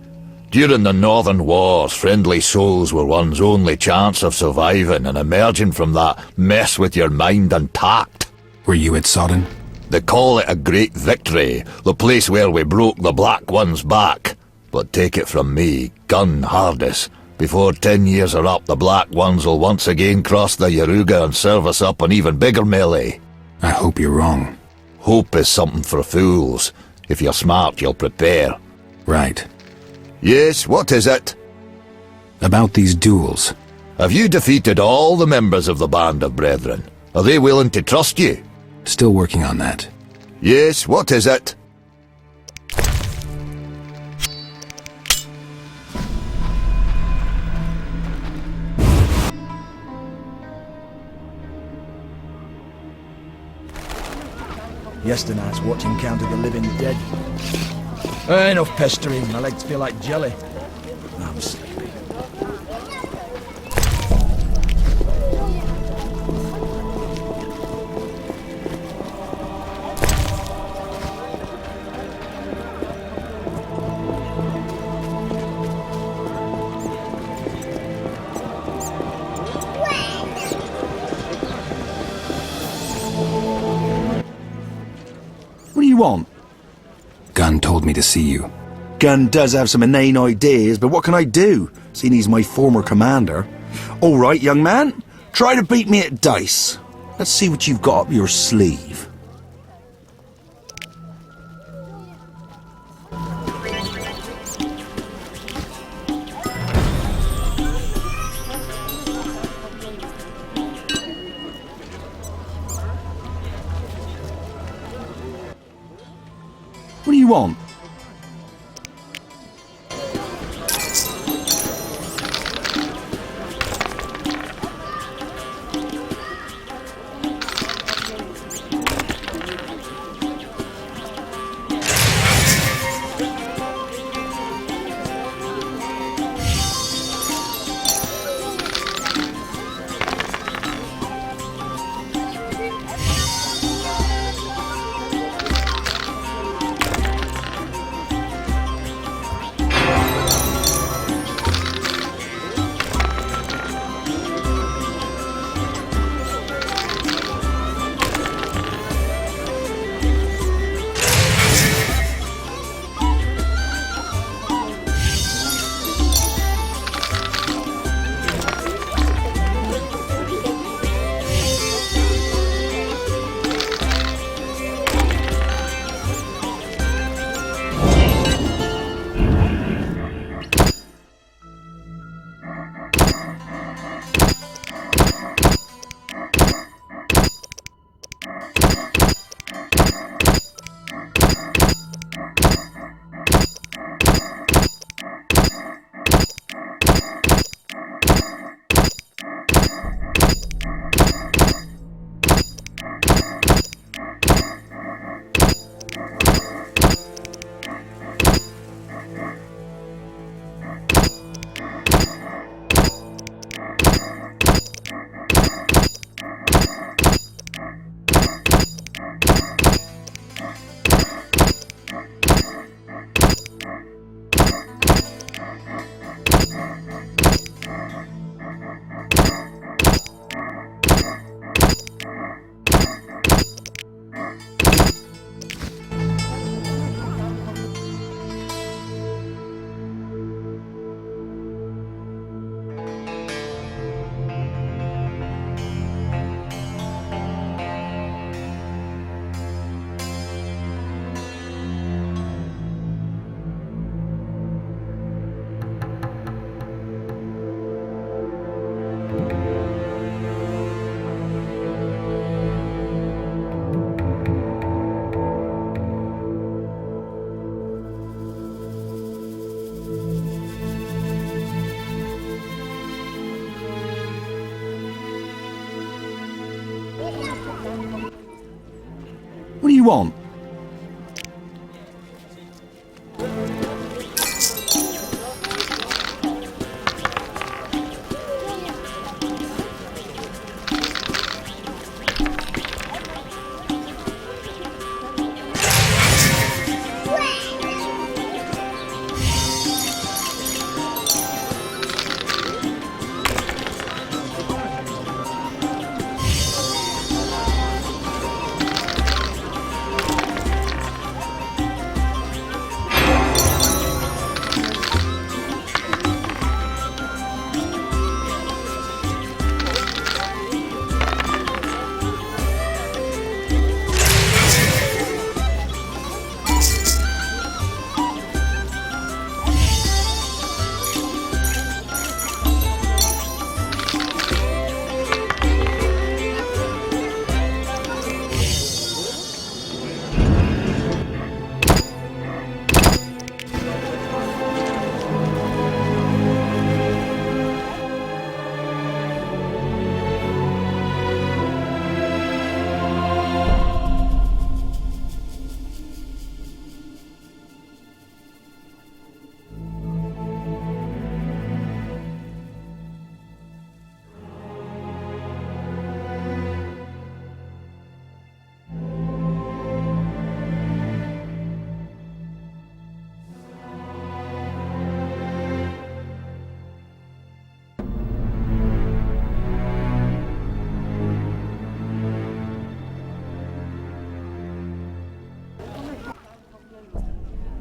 During the Northern Wars, friendly souls were one's only chance of surviving and emerging from that mess with your mind intact. Were you at Sodden? They call it a great victory, the place where we broke the Black One's back. But take it from me, gun hardest. Before 10 years are up, the Black Ones will once again cross the Yaruga and serve us up an even bigger melee. I hope you're wrong. Hope is something for fools. If you're smart, you'll prepare. Right. Yes, what is it? About these duels. Have you defeated all the members of the Band of Brethren? Are they willing to trust you? Still working on that. Yes, what is it? Yesternight's watching Count of the Living Dead. Enough pestering, my legs feel like jelly. I'm sleepy. What do you want? Gunn told me to see you. Gunn does have some inane ideas, but what can I do, seeing he's my former commander? All right, young man, try to beat me at dice. Let's see what you've got up your sleeve. What do you want? you want?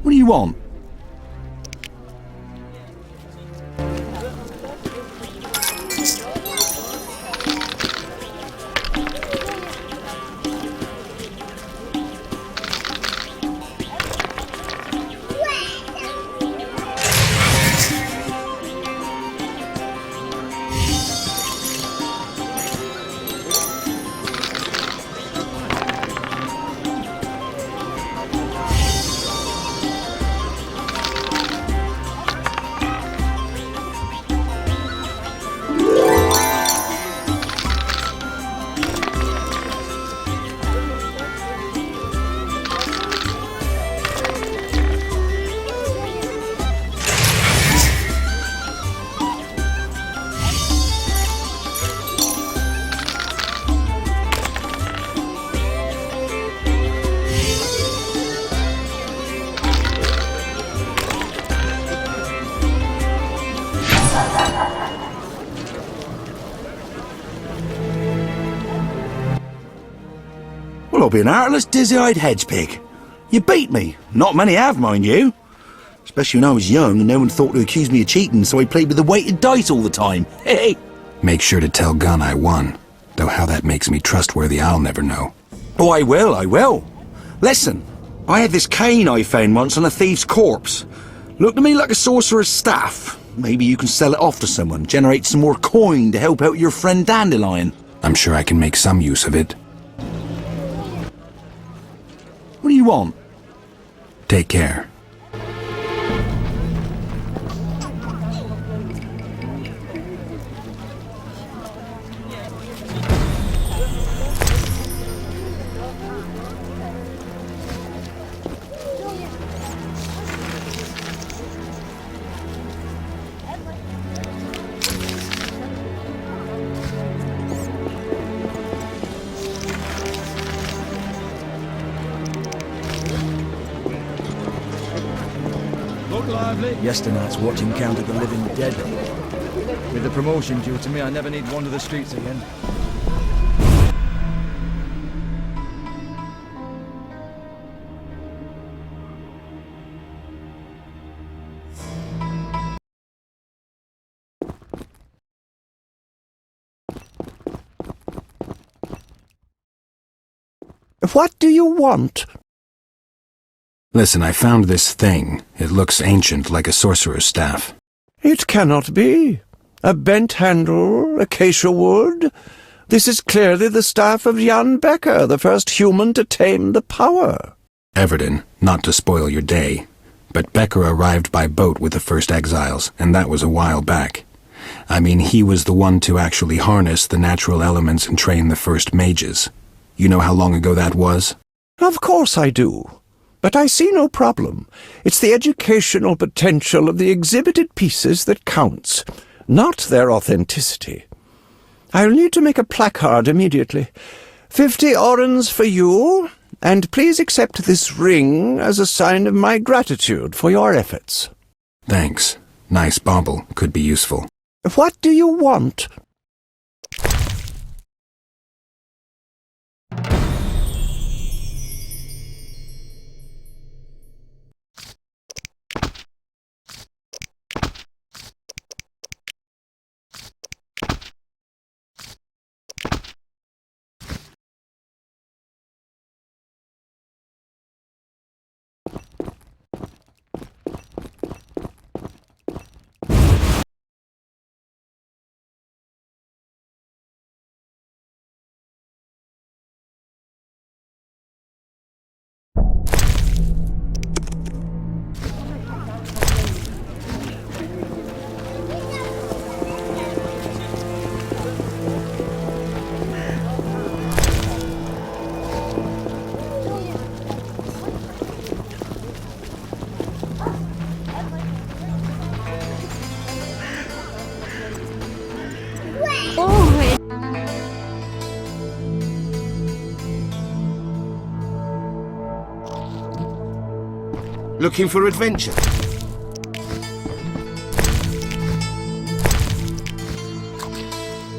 What do you want? Well, I'll be an heartless, dizzy-eyed hedge pig. You beat me. Not many have, mind you. Especially when I was young and no one thought to accuse me of cheating, so I played with the weighted dice all the time. Hey! Make sure to tell Gunn I won. Though how that makes me trustworthy, I'll never know. Oh, I will. Listen, I had this cane I found once on a thief's corpse. Looked to me like a sorcerer's staff. Maybe you can sell it off to someone, generate some more coin to help out your friend Dandelion. I'm sure I can make some use of it. What do you want? Take care. Yesternight's watching Count of the Living Dead. With the promotion due to me, I never need wander the streets again. What do you want? Listen, I found this thing. It looks ancient, like a sorcerer's staff. It cannot be. A bent handle, acacia wood. This is clearly the staff of Jan Becker, the first human to tame the power. Everton, not to spoil your day, but Becker arrived by boat with the first exiles, and that was a while back. I mean, he was the one to actually harness the natural elements and train the first mages. You know how long ago that was? Of course I do. But I see no problem. It's the educational potential of the exhibited pieces that counts, not their authenticity. I'll need to make a placard immediately. 50 orens for you, and please accept this ring as a sign of my gratitude for your efforts. Thanks. Nice bauble. Could be useful. What do you want? Looking for adventure?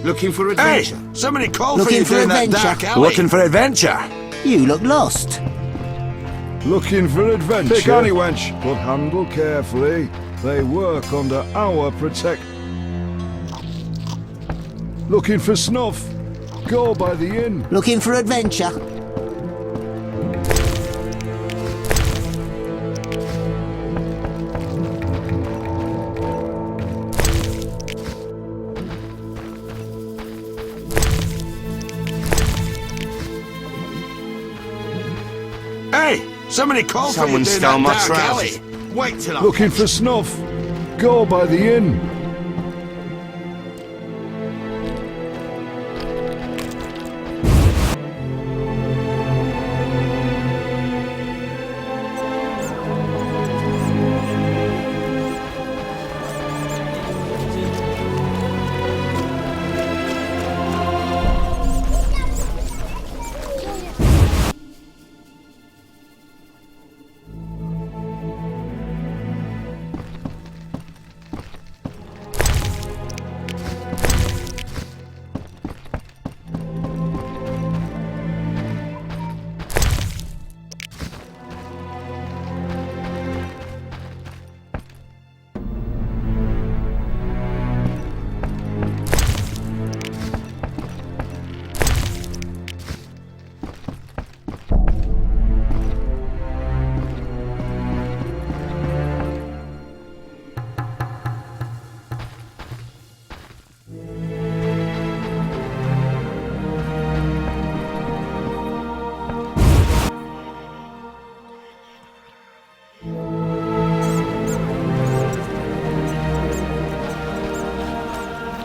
Looking for adventure? Hey! Somebody call for Looking you for in that adventure? dark alley. Looking for adventure? You look lost. Looking for adventure? Pick any wench, but handle carefully. They work under our protect. Looking for snuff? Go by the inn. Looking for adventure? Hey! Somebody call for you Someone in stole that my dark trousers. alley. Wait till I... Looking for snuff? Go by the inn.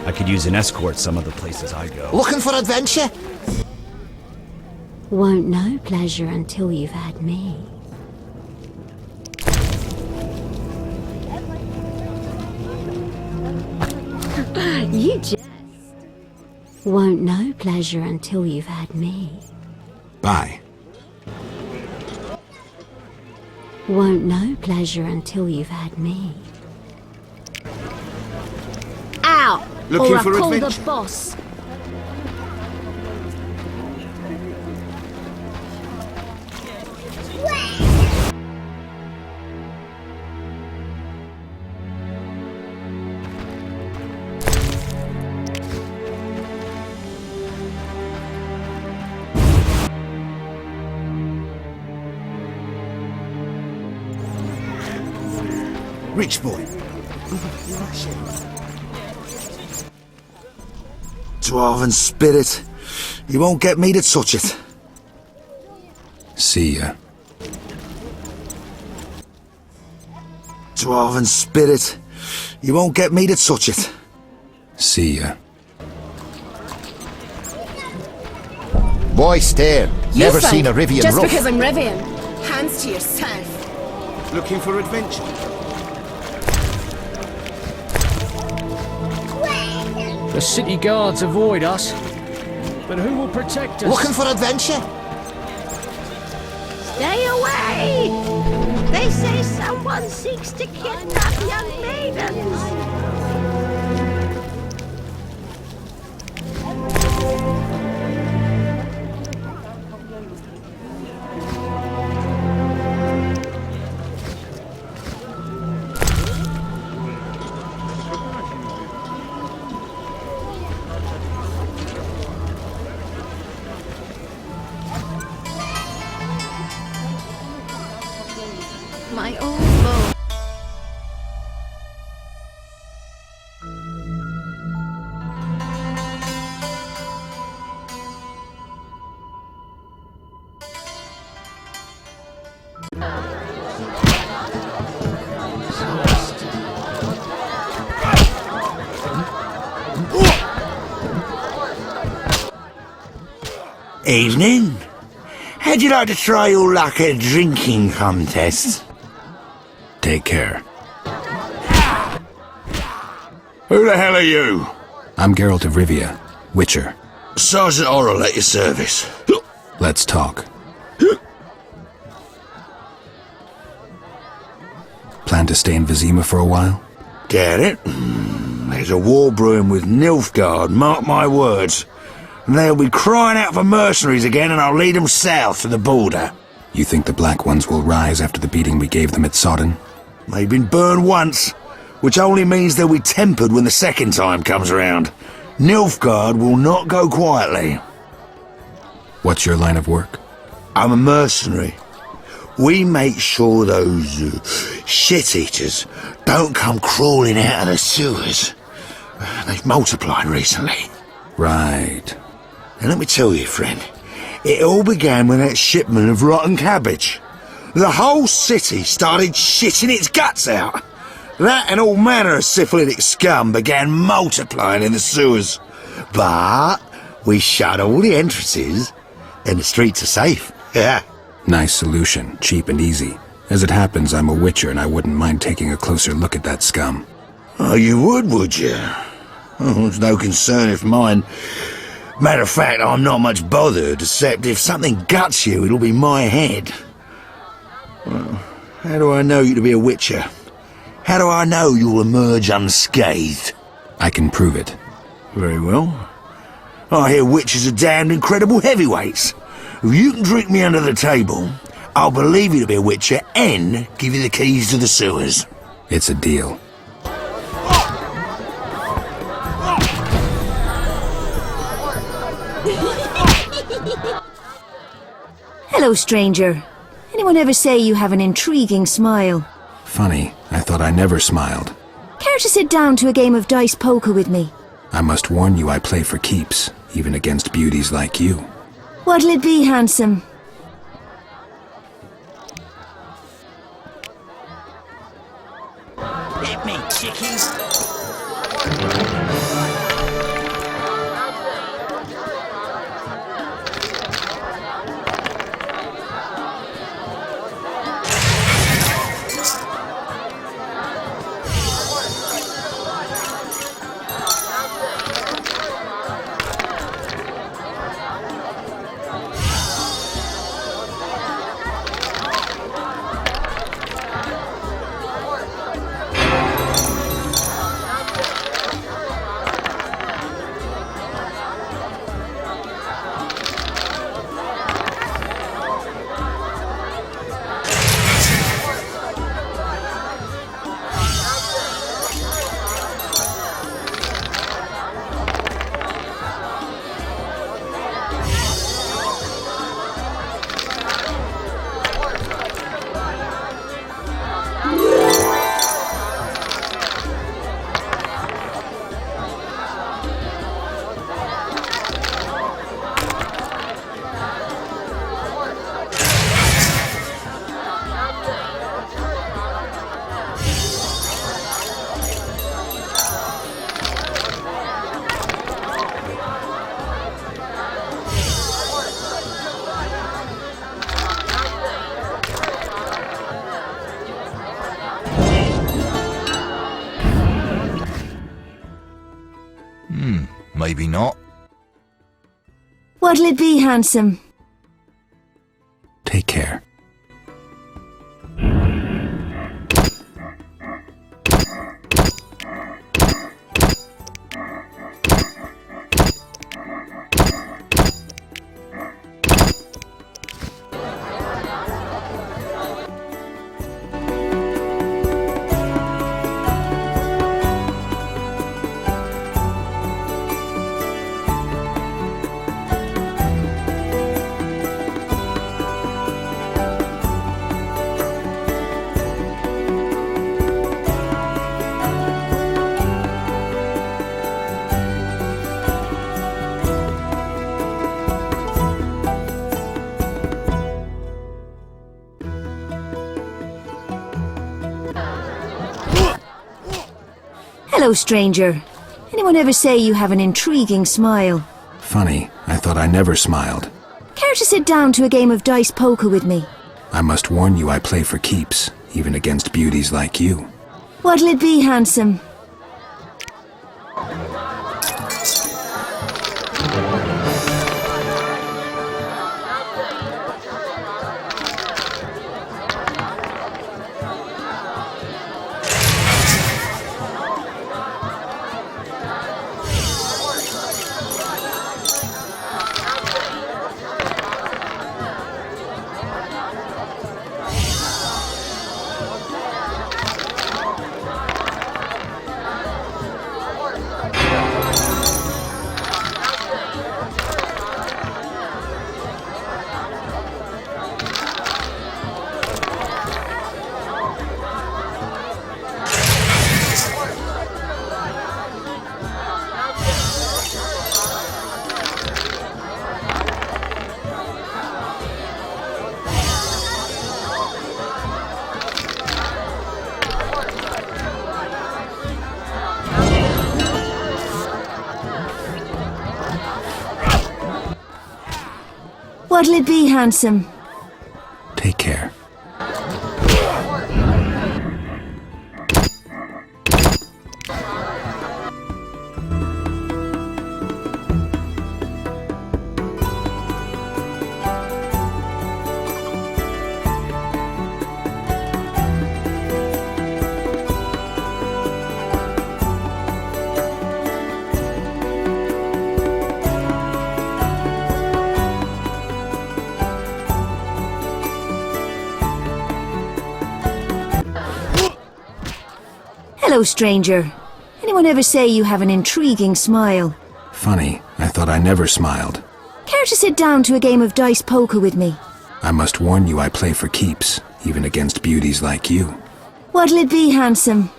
I could use an escort some of the places I go. Looking for adventure? Won't know pleasure until you've had me. You jest. Won't know pleasure until you've had me. Bye. Won't know pleasure until you've had me. Out! Looking or for I'll call adventure? the boss. Rich boy. Dwarven spirit. You won't get me to touch it. See ya. Dwarven spirit. You won't get me to touch it. See ya. Why stare? Never seen a Rivian Just rough. because I'm Rivian. Hands to yourself. Looking for adventure? The city guards avoid us. But who will protect us? Looking for adventure? Stay away! They say someone seeks to kidnap young maidens. My old bow. Evening. How'd you like to try your luck at a drinking contest? Take care. Who the hell are you? I'm Geralt of Rivia, Witcher. Sergeant Orrell at your service. Let's talk. Plan to stay in Vizima for a while? Get it? There's a war brewing with Nilfgaard, mark my words. They'll be crying out for mercenaries again, and I'll lead them south to the border. You think the Black Ones will rise after the beating we gave them at Sodden? They've been burned once, which only means they'll be tempered when the second time comes around. Nilfgaard will not go quietly. What's your line of work? I'm a mercenary. We make sure those shit-eaters don't come crawling out of the sewers. They've multiplied recently. Right. And let me tell you, friend, it all began with that shipment of rotten cabbage. The whole city started shitting its guts out. That and all manner of syphilitic scum began multiplying in the sewers. But we shut all the entrances, and the streets are safe. Yeah. Nice solution, cheap and easy. As it happens, I'm a Witcher and I wouldn't mind taking a closer look at that scum. Oh, you would you? Oh, it's no concern of mine. Matter of fact, I'm not much bothered, except if something guts you, it'll be my head. Well, how do I know you to be a Witcher? How do I know you'll emerge unscathed? I can prove it. Very well. I hear Witchers are damned incredible heavyweights. If you can drink me under the table, I'll believe you to be a Witcher and give you the keys to the sewers. It's a deal. Hello, stranger. Anyone ever say you have an intriguing smile? Funny, I thought I never smiled. Care to sit down to a game of dice poker with me? I must warn you I play for keeps, even against beauties like you. What'll it be, handsome? Hit me, chickies. maybe not. What'll it be, handsome? Take care. Hello, stranger. Anyone ever say you have an intriguing smile? Funny, I thought I never smiled. Care to sit down to a game of dice poker with me? I must warn you I play for keeps, even against beauties like you. What'll it be, handsome? What'll it be, handsome? Take care. Hello, stranger. Anyone ever say you have an intriguing smile? Funny, I thought I never smiled. Care to sit down to a game of dice poker with me? I must warn you I play for keeps, even against beauties like you. What'll it be, handsome?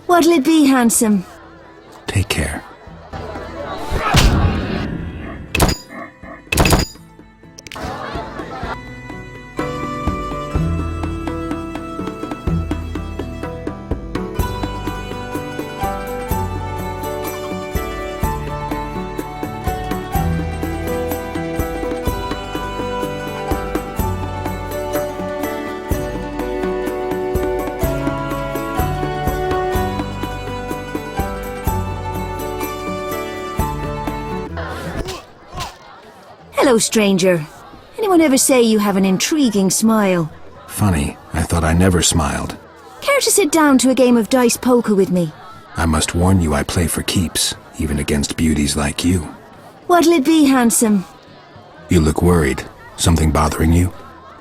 What'll it be, handsome? Take care. Hello, stranger. Anyone ever say you have an intriguing smile? Funny, I thought I never smiled. Care to sit down to a game of dice poker with me? I must warn you I play for keeps, even against beauties like you. What'll it be, handsome? You look worried. Something bothering you?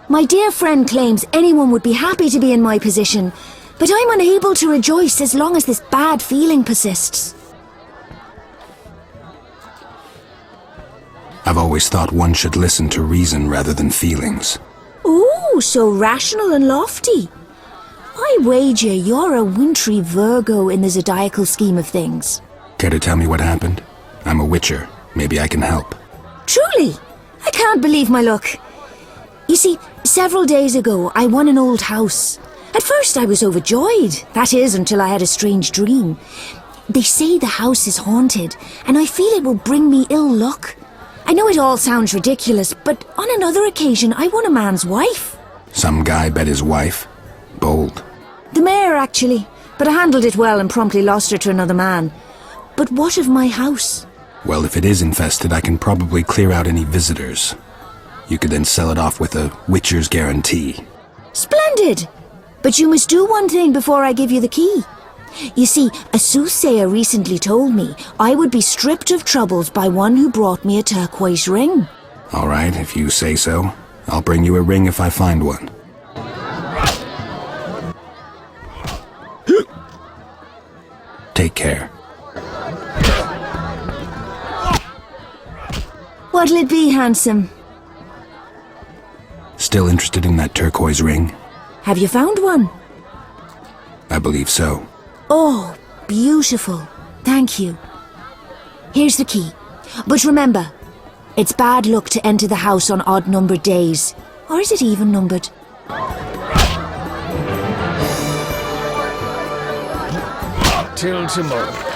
My dear friend claims anyone would be happy to be in my position, but I'm unable to rejoice as long as this bad feeling persists. I've always thought one should listen to reason rather than feelings. Ooh, so rational and lofty. I wager you're a wintry Virgo in the zodiacal scheme of things. Care to tell me what happened? I'm a witcher. Maybe I can help. Truly, I can't believe my luck. You see, several days ago I won an old house. At first I was overjoyed, that is, until I had a strange dream. They say the house is haunted, and I feel it will bring me ill luck. I know it all sounds ridiculous, but on another occasion I won a man's wife. Some guy bet his wife? Bold. The mayor, actually, but I handled it well and promptly lost her to another man. But what of my house? Well, if it is infested, I can probably clear out any visitors. You could then sell it off with a witcher's guarantee. Splendid! But you must do one thing before I give you the key. You see, a soothsayer recently told me I would be stripped of troubles by one who brought me a turquoise ring. All right, if you say so. I'll bring you a ring if I find one. Take care. What'll it be, handsome? Still interested in that turquoise ring? Have you found one? I believe so. Oh, beautiful. Thank you. Here's the key. But remember, it's bad luck to enter the house on odd-numbered days. Or is it even-numbered? Till tomorrow.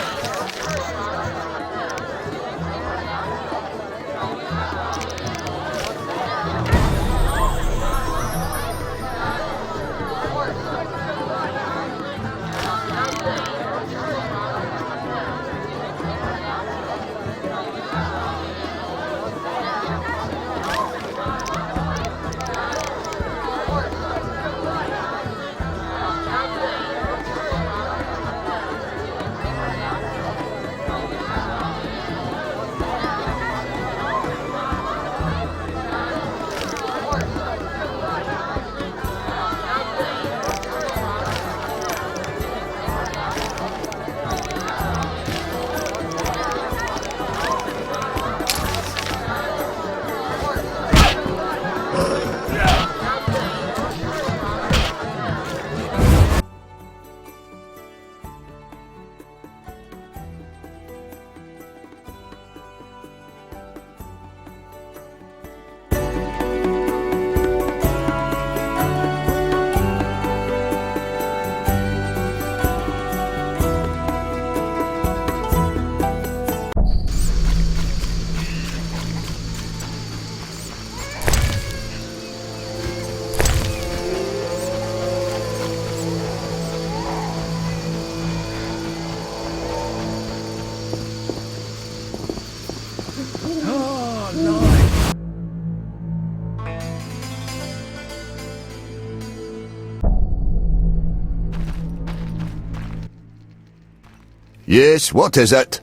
Yes, what is it?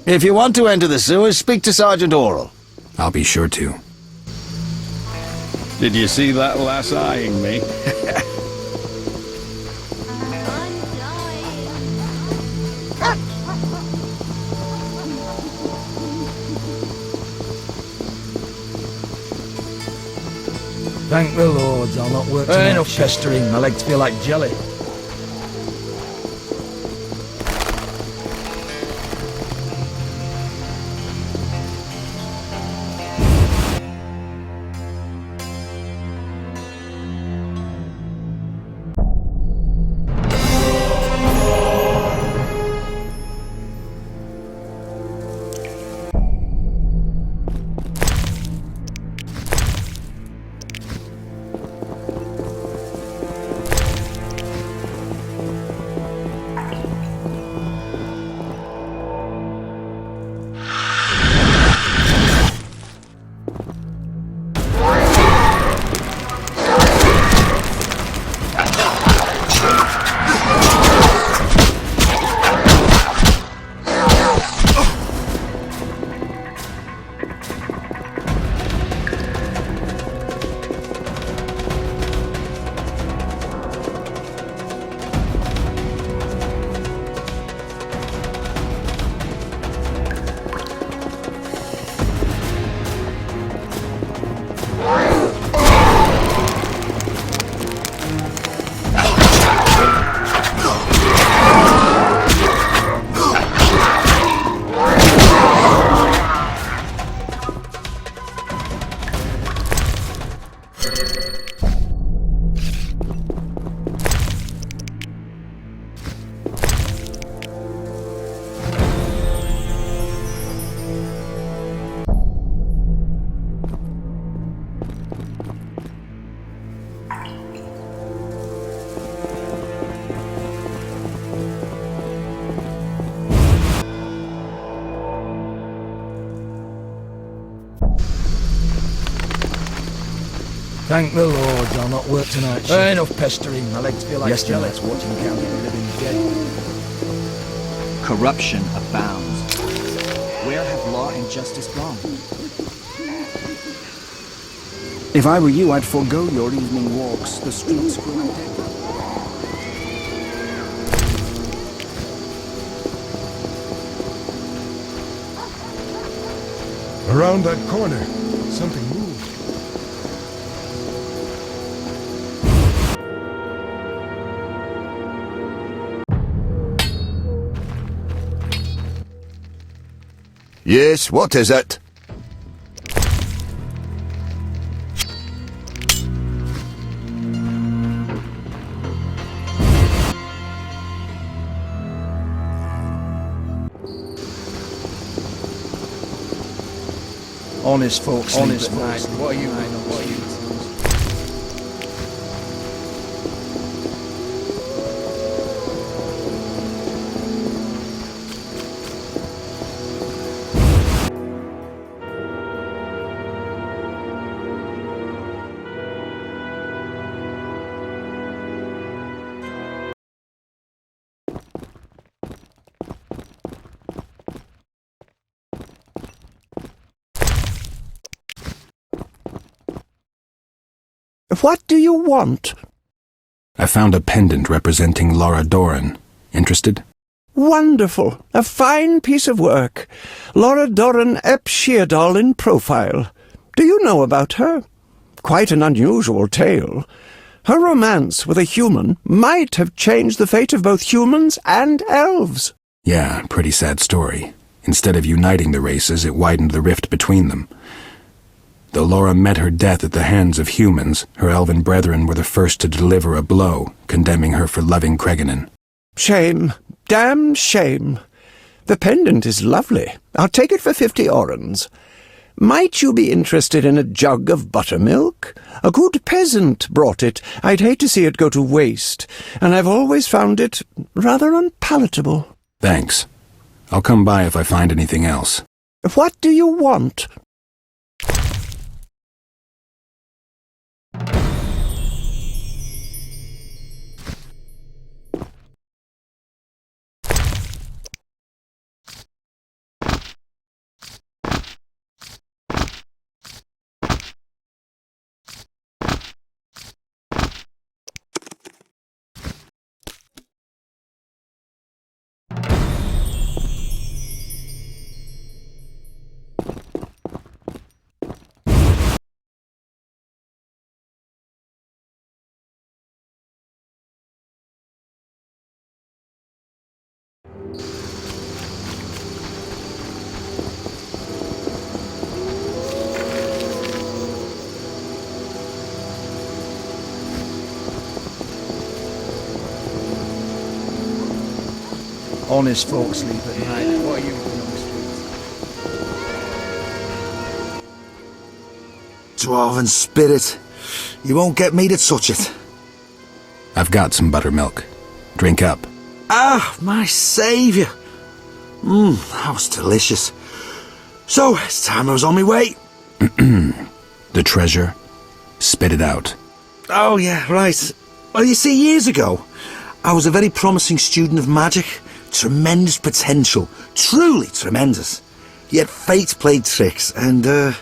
If you want to enter the sewers, speak to Sergeant Oral. I'll be sure to. Did you see that lass eyeing me? Thank the Lords, I'll not work tonight. Enough pestering, my legs feel like jelly. Thank the Lord I'll not work tonight. Enough pestering. My legs feel like jelly watching County the Living Dead. Corruption abounds. Where have law and justice gone? If I were you, I'd forego your evening walks. The streets grow dead. Around that corner, something moved. Yes, what is it? Honest folks, honest night. What are you? What are you? What do you want? I found a pendant representing Laura Doran. Interested? Wonderful. A fine piece of work. Laura Doran ep Sheardal in profile. Do you know about her? Quite an unusual tale. Her romance with a human might have changed the fate of both humans and elves. Yeah, pretty sad story. Instead of uniting the races, it widened the rift between them. Though Laura met her death at the hands of humans, her elven brethren were the first to deliver a blow, condemning her for loving Creganon. Shame. Damn shame. The pendant is lovely. I'll take it for 50 orens. Might you be interested in a jug of buttermilk? A good peasant brought it. I'd hate to see it go to waste, and I've always found it rather unpalatable. Thanks. I'll come by if I find anything else. What do you want? Honest folks sleep at night. What are you doing on the streets? Dwarven spirit. You won't get me to touch it. I've got some buttermilk. Drink up. Ah, my saviour. That was delicious. So, it's time I was on my way. The treasure? Spit it out. Oh, yeah, right. Well, you see, years ago, I was a very promising student of magic. Tremendous potential. Truly tremendous. Yet fate played tricks, and a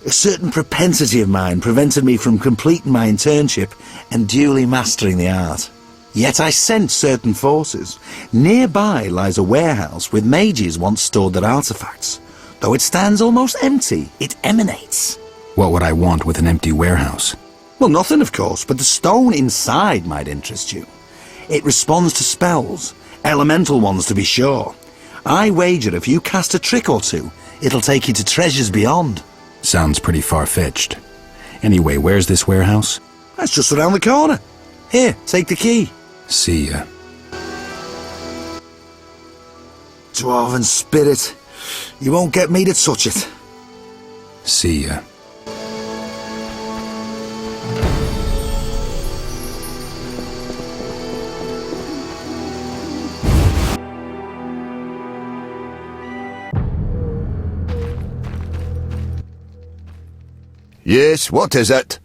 certain propensity of mine prevented me from completing my internship and duly mastering the art. Yet I sensed certain forces. Nearby lies a warehouse with mages once stored their artifacts. Though it stands almost empty, it emanates. What would I want with an empty warehouse? Well, nothing, of course, but the stone inside might interest you. It responds to spells, elemental ones to be sure. I wager if you cast a trick or two, it'll take you to treasures beyond. Sounds pretty far-fetched. Anyway, where's this warehouse? That's just around the corner. Here, take the key. See ya. Dwarven spirit. You won't get me to touch it. See ya. Yes, what is it?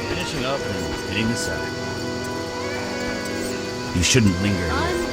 Finishing up and hitting the sack. You shouldn't linger here.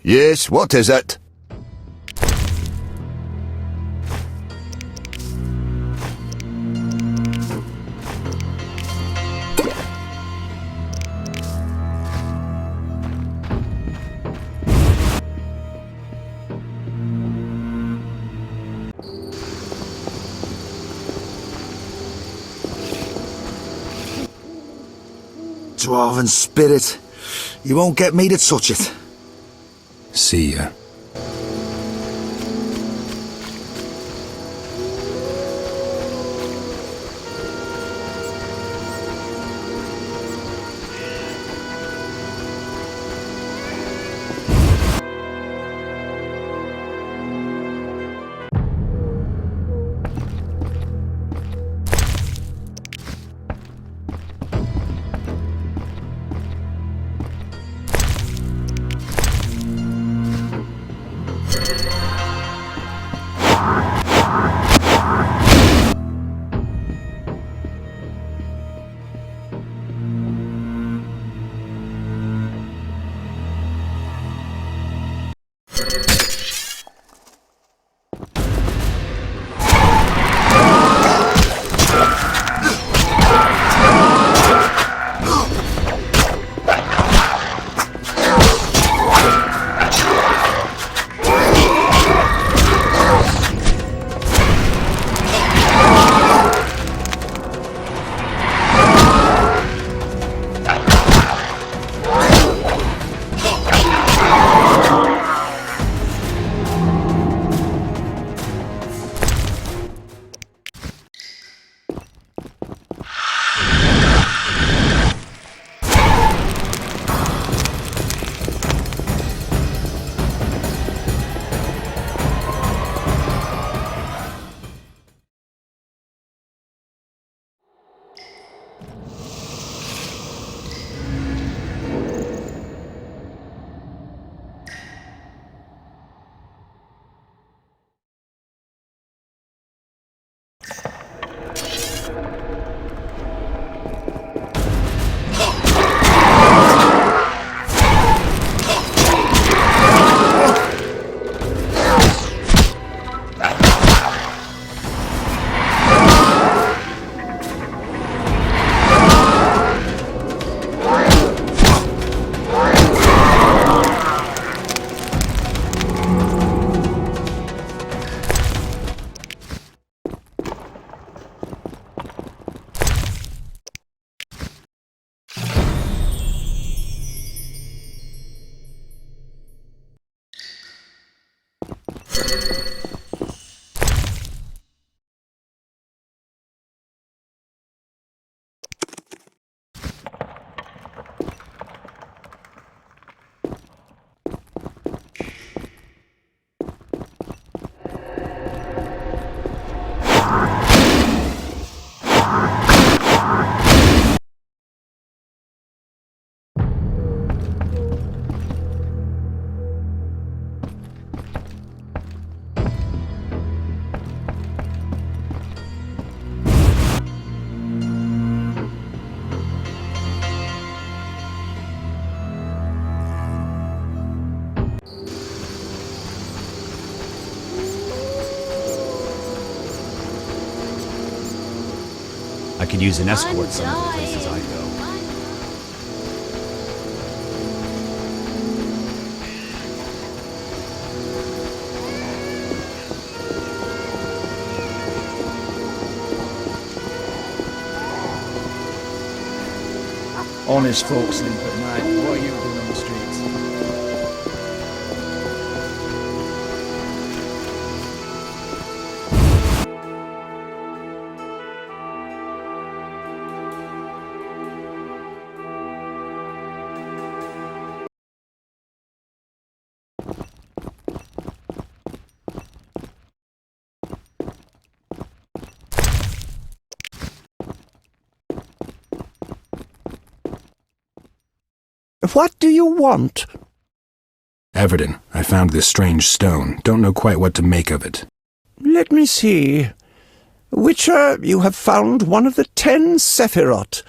Yes, what is it? Dwarven spirit. You won't get me to touch it. See ya. I could use an escort some of the places I go. Honest folks sleep at night. What are you doing on the streets? What do you want? Everton, I found this strange stone. Don't know quite what to make of it. Let me see. Witcher, you have found one of the 10 Sephiroth,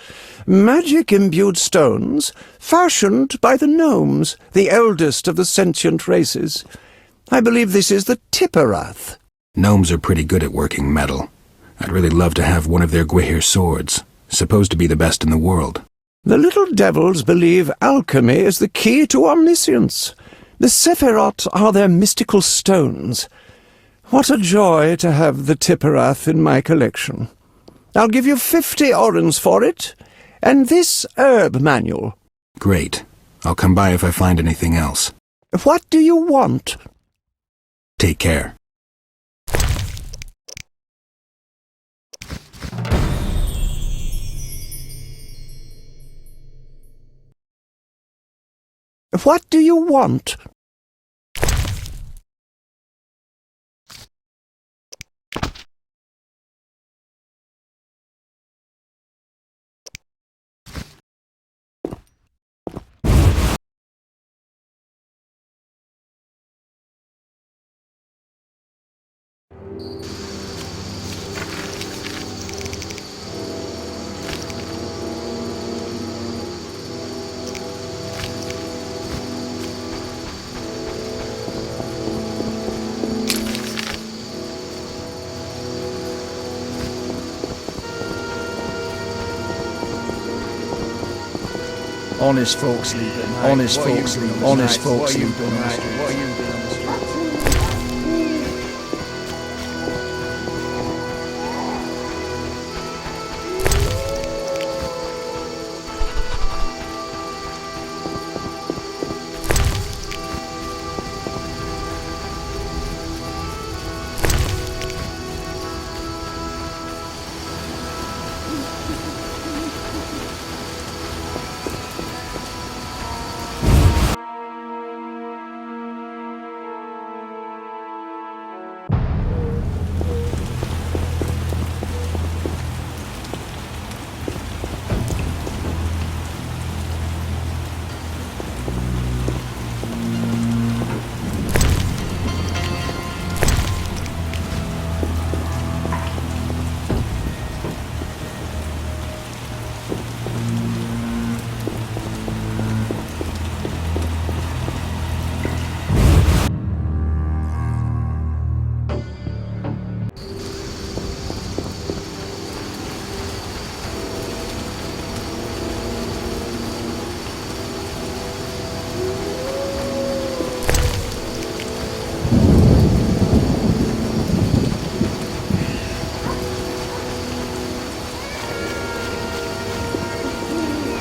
magic-imbued stones, fashioned by the gnomes, the eldest of the sentient races. I believe this is the Tipperath. Gnomes are pretty good at working metal. I'd really love to have one of their Gwihir swords, supposed to be the best in the world. The little devils believe alchemy is the key to omniscience. The Sephiroth are their mystical stones. What a joy to have the Tipperath in my collection. I'll give you 50 orens for it. And this herb manual. Great. I'll come by if I find anything else. What do you want? Take care. What do you want? Honest folks sleep at night. Honest folks sleep. Honest folks sleep at night. What are you doing on the street?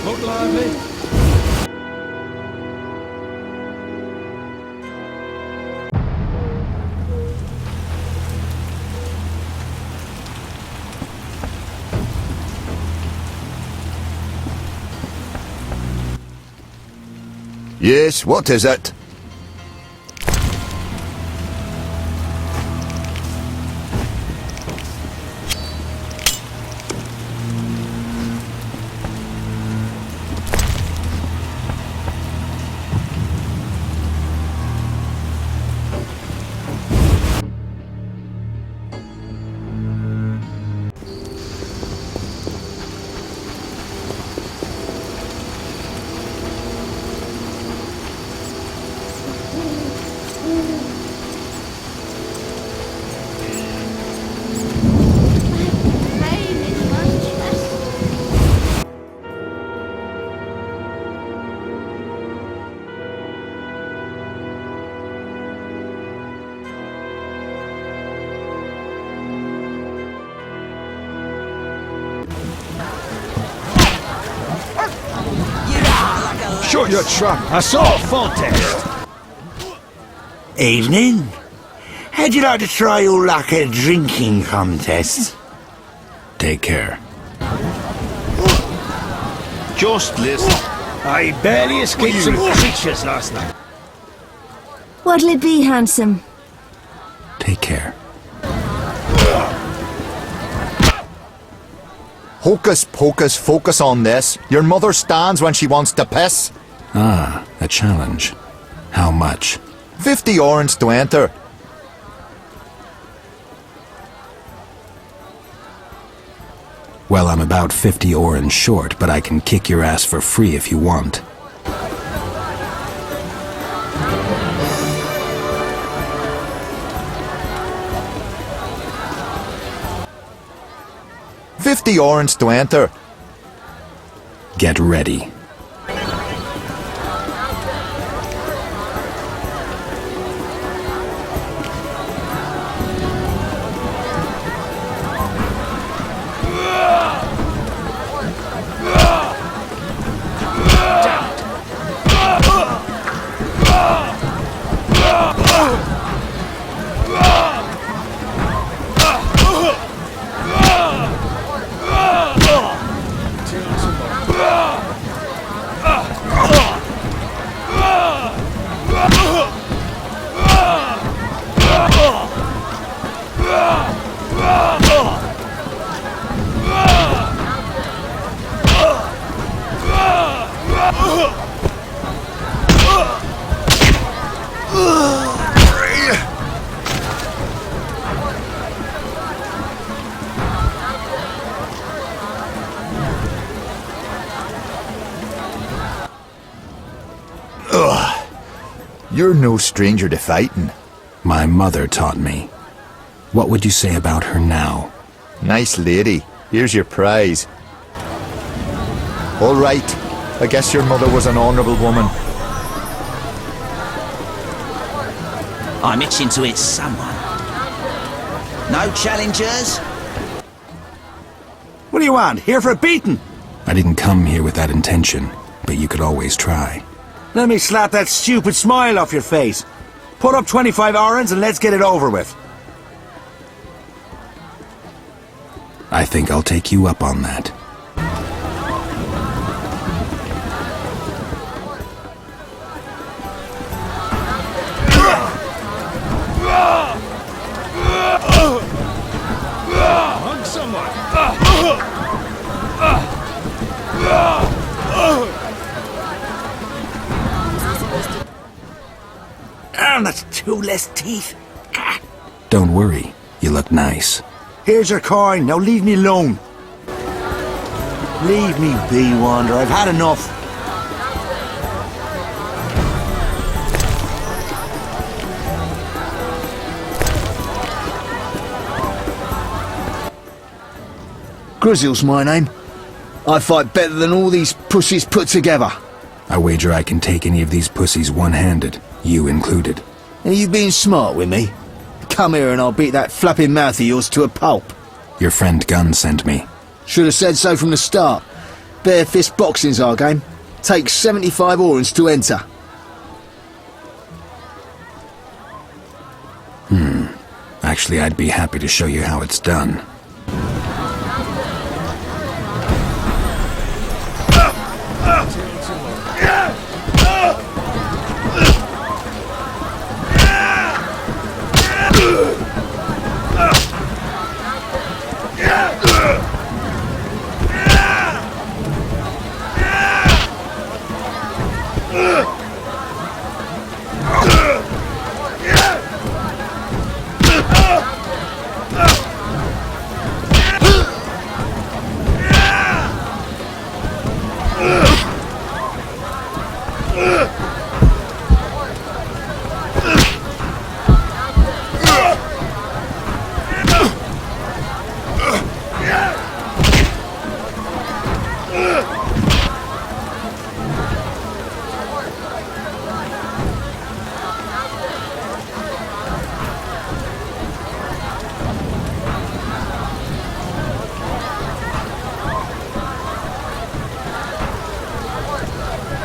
Look lively. Yes, what is it? Shut your trap. I saw a full test. Evening. How'd you like to try your luck at a drinking contest? Take care. Just listen. I barely escaped some creatures last night. What'll it be, handsome? Take care. Hocus pocus, focus on this. Your mother stands when she wants to piss. Ah, a challenge. How much? 50 orange to enter. Well, I'm about 50 orange short, but I can kick your ass for free if you want. $50 orange to enter. Get ready. Ugh. You're no stranger to fighting. My mother taught me. What would you say about her now? Nice lady. Here's your prize. All right. I guess your mother was an honourable woman. I'm itching to hit someone. No challengers? What do you want? Here for a beating? I didn't come here with that intention, but you could always try. Let me slap that stupid smile off your face. Put up 25 orens and let's get it over with. I think I'll take you up on that. Hug someone. And that's 2 less teeth. Don't worry, you look nice. Here's your coin. Now leave me alone. Leave me be, Wander. I've had enough. Grizzle's my name. I fight better than all these pussies put together. I wager I can take any of these pussies one-handed, you included. Are you being smart with me? Come here and I'll beat that flapping mouth of yours to a pulp. Your friend Gunn sent me. Should have said so from the start. Bare fist boxing's our game. Takes 75 orens to enter. Actually, I'd be happy to show you how it's done.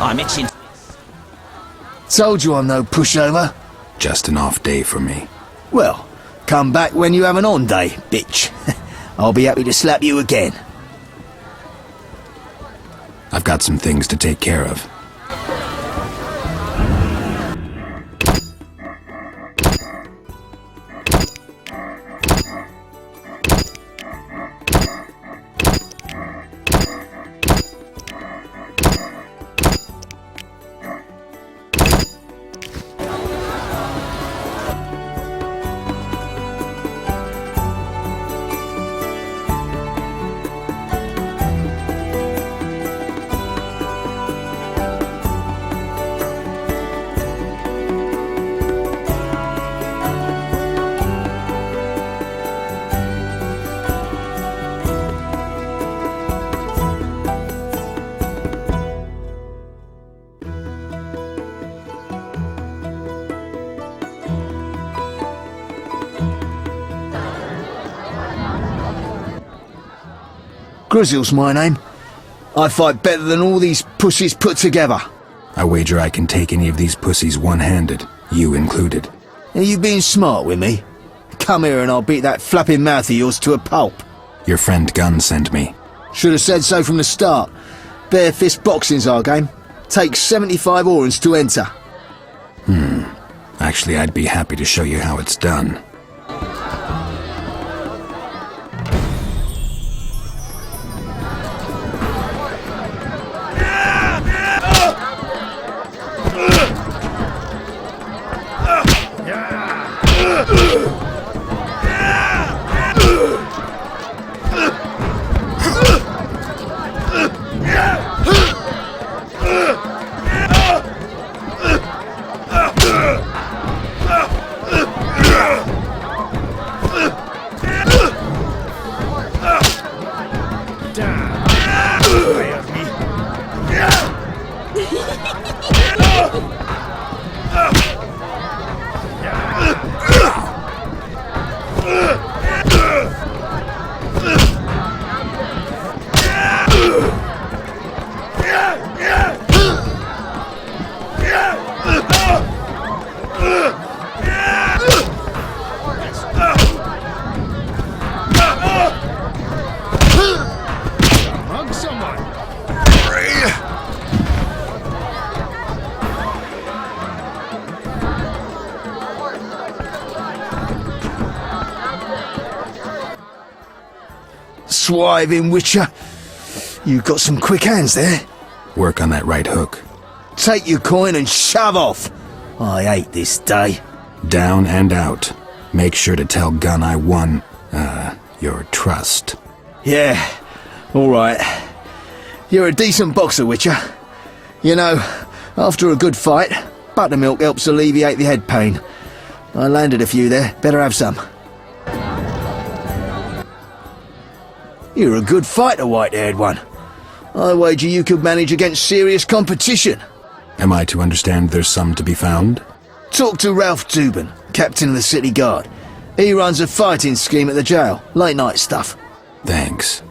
I'm itching. Told you I'm no pushover. Just an off day for me. Well, come back when you have an on day, bitch. I'll be happy to slap you again. I've got some things to take care of. Grizzle's my name. I fight better than all these pussies put together. I wager I can take any of these pussies one-handed, you included. Are you being smart with me? Come here and I'll beat that flapping mouth of yours to a pulp. Your friend Gunn sent me. Should have said so from the start. Bare fist boxing's our game. Takes 75 orens to enter. Actually, I'd be happy to show you how it's done. swiving witcher. You've got some quick hands there. Work on that right hook. Take your coin and shove off. I hate this day. Down and out. Make sure to tell Gunn I won, your trust. Yeah, all right. You're a decent boxer, Witcher. You know, after a good fight, buttermilk helps alleviate the head pain. I landed a few there. Better have some. You're a good fighter, white-haired one. I wager you could manage against serious competition. Am I to understand there's some to be found? Talk to Ralph Dubin, captain of the city guard. He runs a fighting scheme at the jail. Late-night stuff. Thanks.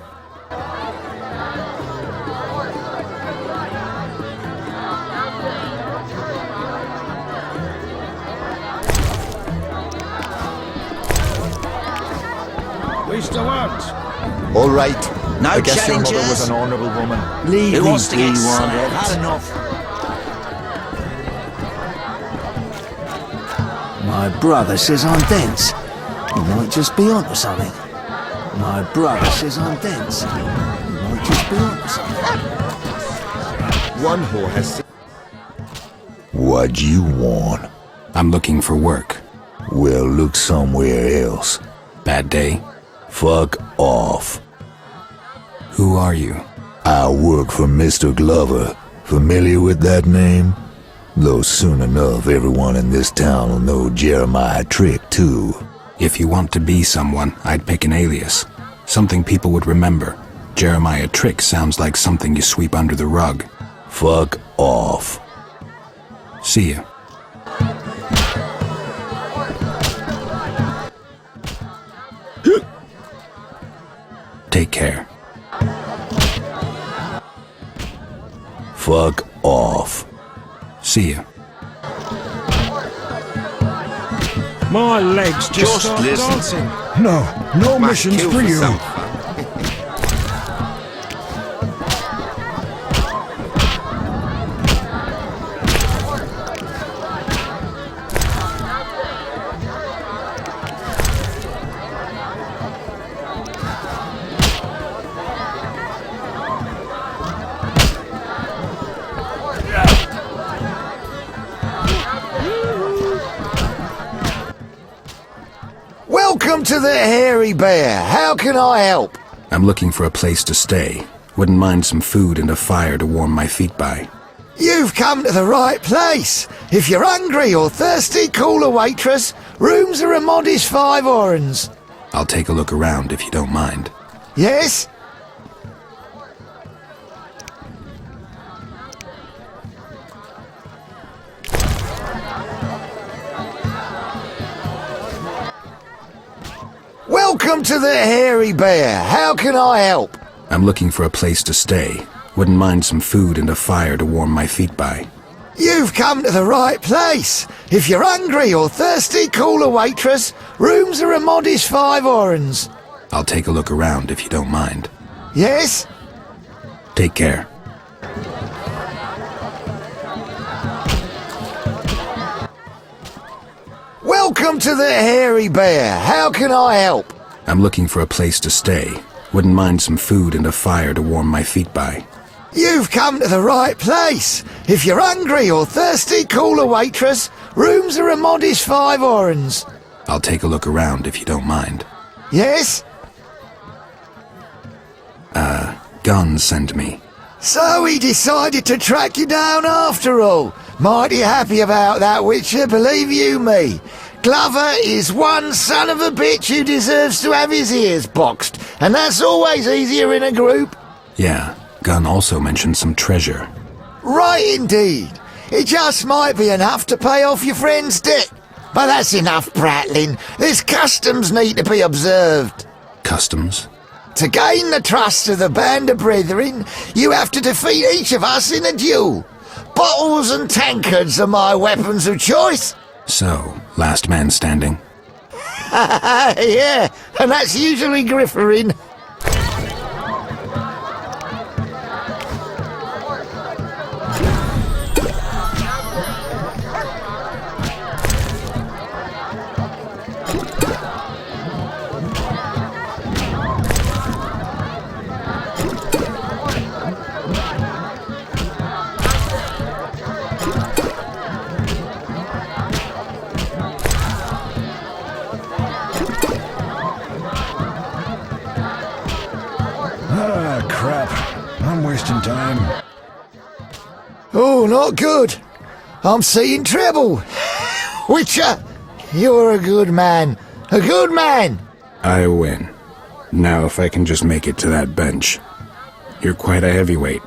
We still aren't. All right. No I guess your mother challengers. was an honourable woman. Leave Who me wants to be, get Warren. slapped? Had enough. My brother says I'm dense. He might just be onto something. My brother says I'm dense. He might just be onto something. One whore has... What do you want? I'm looking for work. Well, look somewhere else. Bad day? Fuck off. Who are you? I work for Mr. Glover. Familiar with that name? Though soon enough, everyone in this town will know Jeremiah Trick, too. If you want to be someone, I'd pick an alias. Something people would remember. Jeremiah Trick sounds like something you sweep under the rug. Fuck off. See you. Take care. Fuck off. See you. My legs just start listen. dancing. No missions for you. Welcome to the Hairy Bear. How can I help? I'm looking for a place to stay. Wouldn't mind some food and a fire to warm my feet by. You've come to the right place. If you're hungry or thirsty, call a waitress. Rooms are a modest 5 orens. I'll take a look around if you don't mind. Yes? Welcome to the Hairy Bear. How can I help? I'm looking for a place to stay. Wouldn't mind some food and a fire to warm my feet by. You've come to the right place. If you're hungry or thirsty, call a waitress. Rooms are a modest 5 orens. I'll take a look around if you don't mind. Yes? Take care. Welcome to the Hairy Bear. How can I help? I'm looking for a place to stay. Wouldn't mind some food and a fire to warm my feet by. You've come to the right place. If you're hungry or thirsty, call a waitress. Rooms are a modest 5 orens. I'll take a look around if you don't mind. Yes? Gunn sent me. So he decided to track you down after all. Mighty happy about that, Witcher, believe you me. Glover is one son of a bitch who deserves to have his ears boxed, and that's always easier in a group. Yeah, Gunn also mentioned some treasure. Right indeed. It just might be enough to pay off your friend's debt. But that's enough prattling. There's customs need to be observed. Customs? To gain the trust of the band of brethren, you have to defeat each of us in a duel. Bottles and tankards are my weapons of choice. So, last man standing? Yeah, and that's usually Grifferin. just in time. Oh, not good. I'm seeing trouble. Witcher, you're a good man. A good man. I win. Now if I can just make it to that bench. You're quite a heavyweight.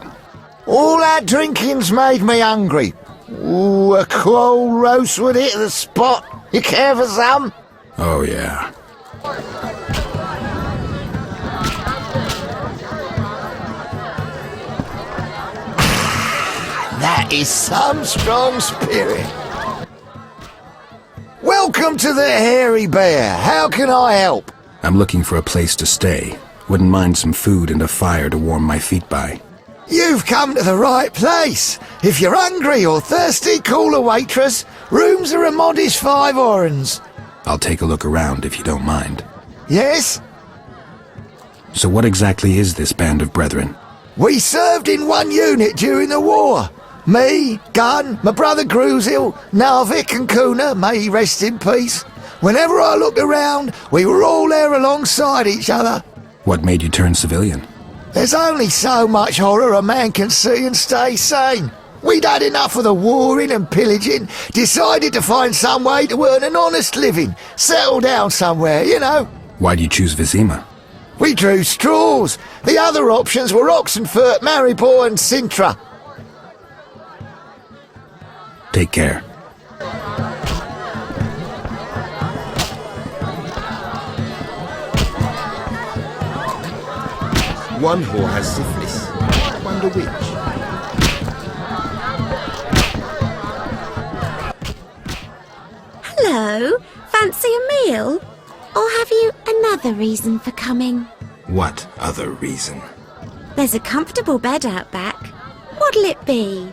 All that drinking's made me hungry. Ooh, a cold roast would hit the spot. You care for some? Oh yeah. That is some strong spirit. Welcome to the Hairy Bear. How can I help? I'm looking for a place to stay. Wouldn't mind some food and a fire to warm my feet by. You've come to the right place. If you're hungry or thirsty, call a waitress. Rooms are a modest 5 orens. I'll take a look around if you don't mind. Yes? So what exactly is this band of brethren? We served in one unit during the war. Me, Gunn, my brother Grusil, Narvik and Kuna, may he rest in peace. Whenever I looked around, we were all there alongside each other. What made you turn civilian? There's only so much horror a man can see and stay sane. We'd had enough of the warring and pillaging, decided to find some way to earn an honest living, settle down somewhere, you know. Why'd you choose Vizima? We drew straws. The other options were Oxenfurt, Maribor and Sintra. Take care. One whore has syphilis. Wonder which. Hello, fancy a meal? Or have you another reason for coming? What other reason? There's a comfortable bed out back. What'll it be?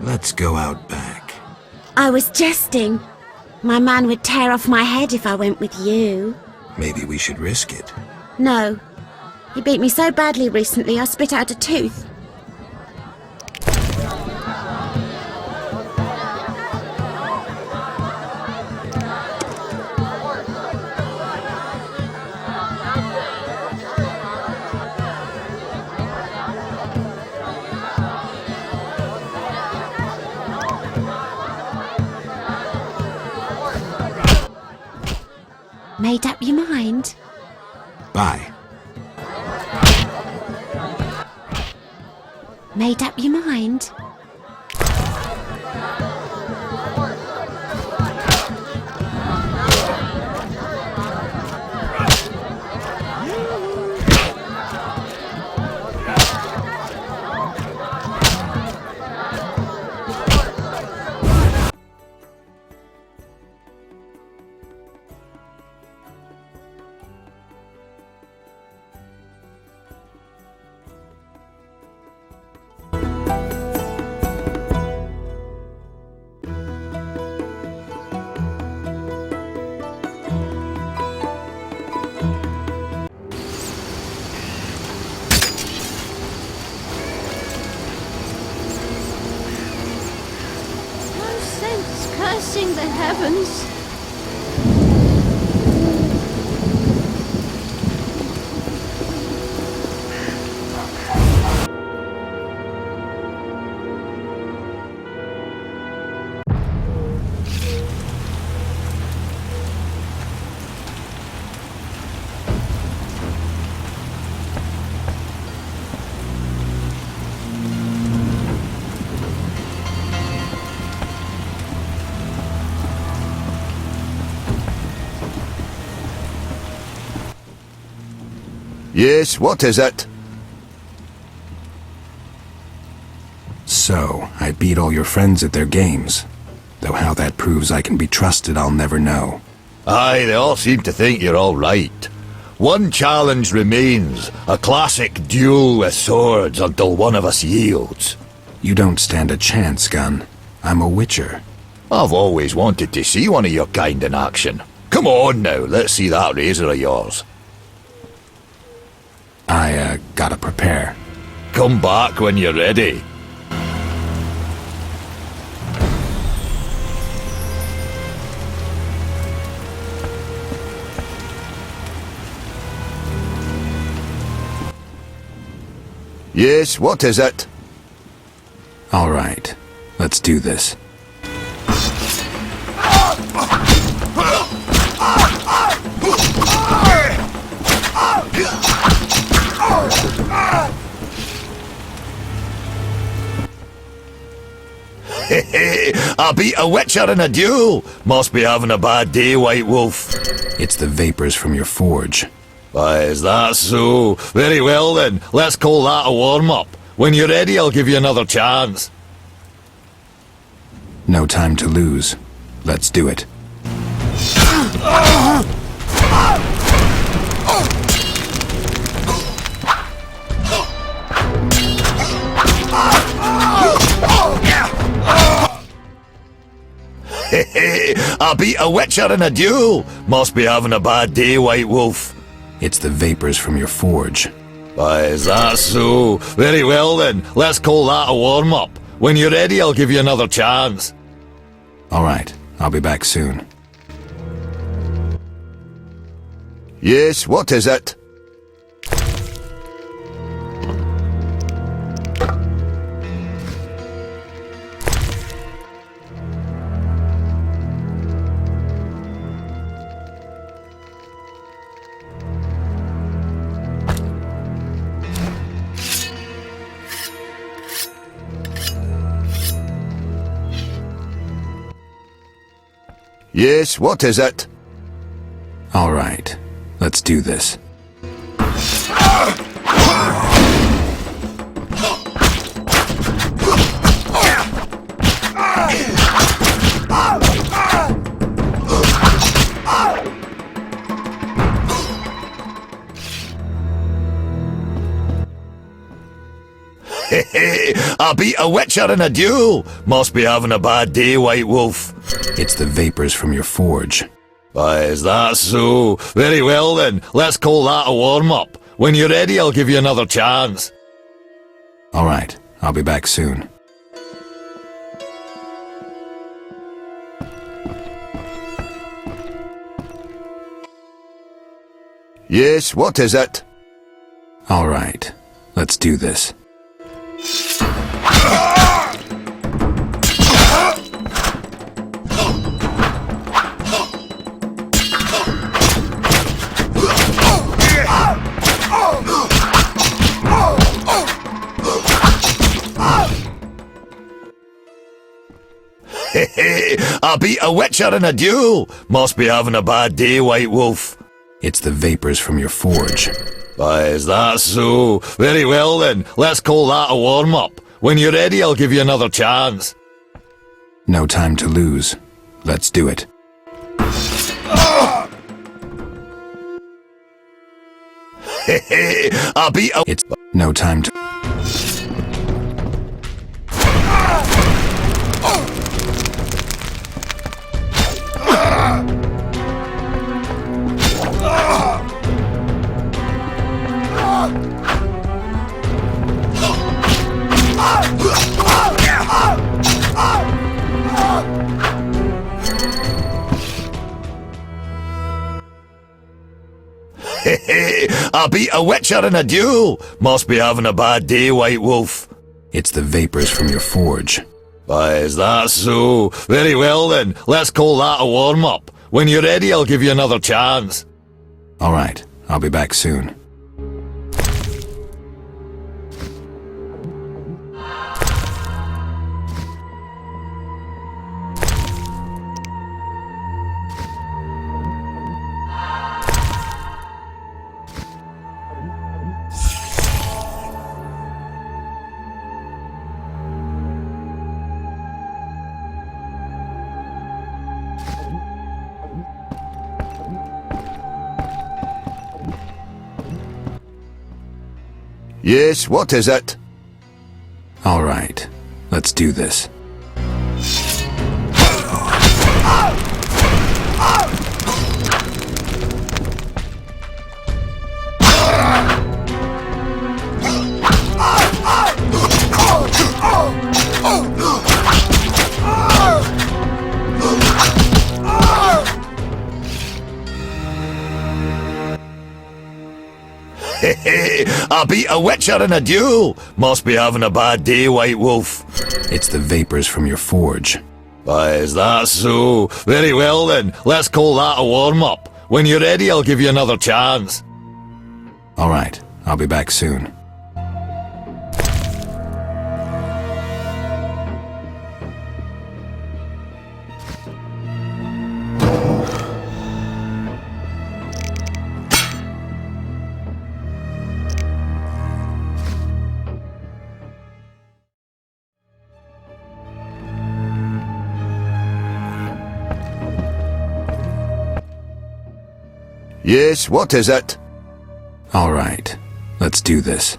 Let's go out back. I was jesting. My man would tear off my head if I went with you. Maybe we should risk it. No. He beat me so badly recently I spit out a tooth. Made up your mind? Bye. Made up your mind? Cursing the heavens. Yes, what is it? So, I beat all your friends at their games. Though how that proves I can be trusted, I'll never know. Aye, they all seem to think you're all right. One challenge remains, a classic duel with swords until one of us yields. You don't stand a chance, Gunn. I'm a witcher. I've always wanted to see one of your kind in action. Come on now, let's see that razor of yours. I, gotta prepare. Come back when you're ready. Yes, what is it? All right, let's do this. I beat a witcher in a duel. Must be having a bad day, White Wolf. It's the vapors from your forge. Why, is that so? Very well then, let's call that a warm-up. When you're ready, I'll give you another chance. No time to lose. Let's do it. I beat a witcher in a duel. Must be having a bad day, White Wolf. It's the vapors from your forge. Why, is that so? Very well then, let's call that a warm-up. When you're ready, I'll give you another chance. All right, I'll be back soon. Yes, what is it? Yes, what is it? All right, let's do this. I beat a witcher in a duel. Must be having a bad day, White Wolf. It's the vapors from your forge. Why, is that so? Very well then, let's call that a warm-up. When you're ready, I'll give you another chance. All right, I'll be back soon. Yes, what is it? All right, let's do this. I beat a witcher in a duel. Must be having a bad day, White Wolf. It's the vapors from your forge. Why, is that so? Very well then, let's call that a warm-up. When you're ready, I'll give you another chance. No time to lose. Let's do it. I beat a... It's no time to... I beat a witcher in a duel. Must be having a bad day, White Wolf. It's the vapors from your forge. Why, is that so? Very well then, let's call that a warm-up. When you're ready, I'll give you another chance. All right, I'll be back soon. Yes, what is it? All right, let's do this. I beat a witcher in a duel. Must be having a bad day, White Wolf. It's the vapors from your forge. Why, is that so? Very well then, let's call that a warm-up. When you're ready, I'll give you another chance. All right, I'll be back soon. Yes, what is it? All right, let's do this.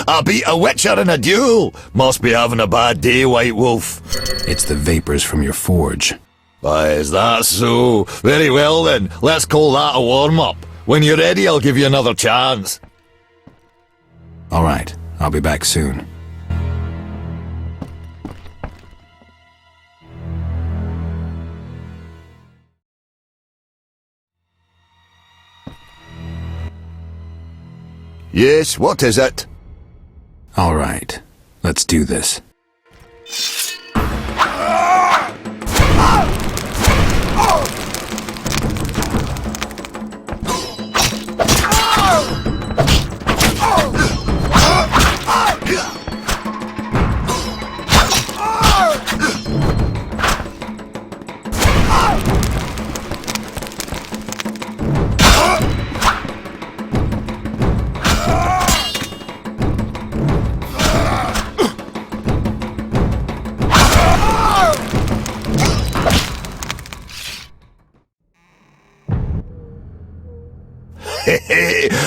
I beat a witcher in a duel. Must be having a bad day, White Wolf. It's the vapors from your forge. Why, is that so? Very well then, let's call that a warm-up. When you're ready, I'll give you another chance. All right, I'll be back soon. Yes, what is it? All right, let's do this.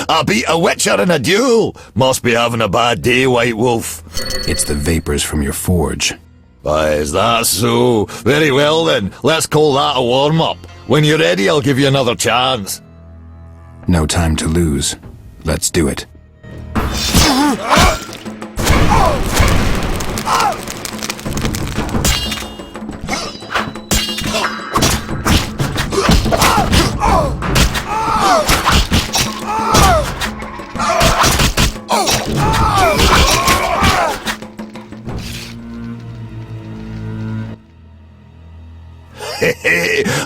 I beat a witcher in a duel. Must be having a bad day, White Wolf. It's the vapors from your forge. Why, is that so? Very well then, let's call that a warm-up. When you're ready, I'll give you another chance. No time to lose. Let's do it.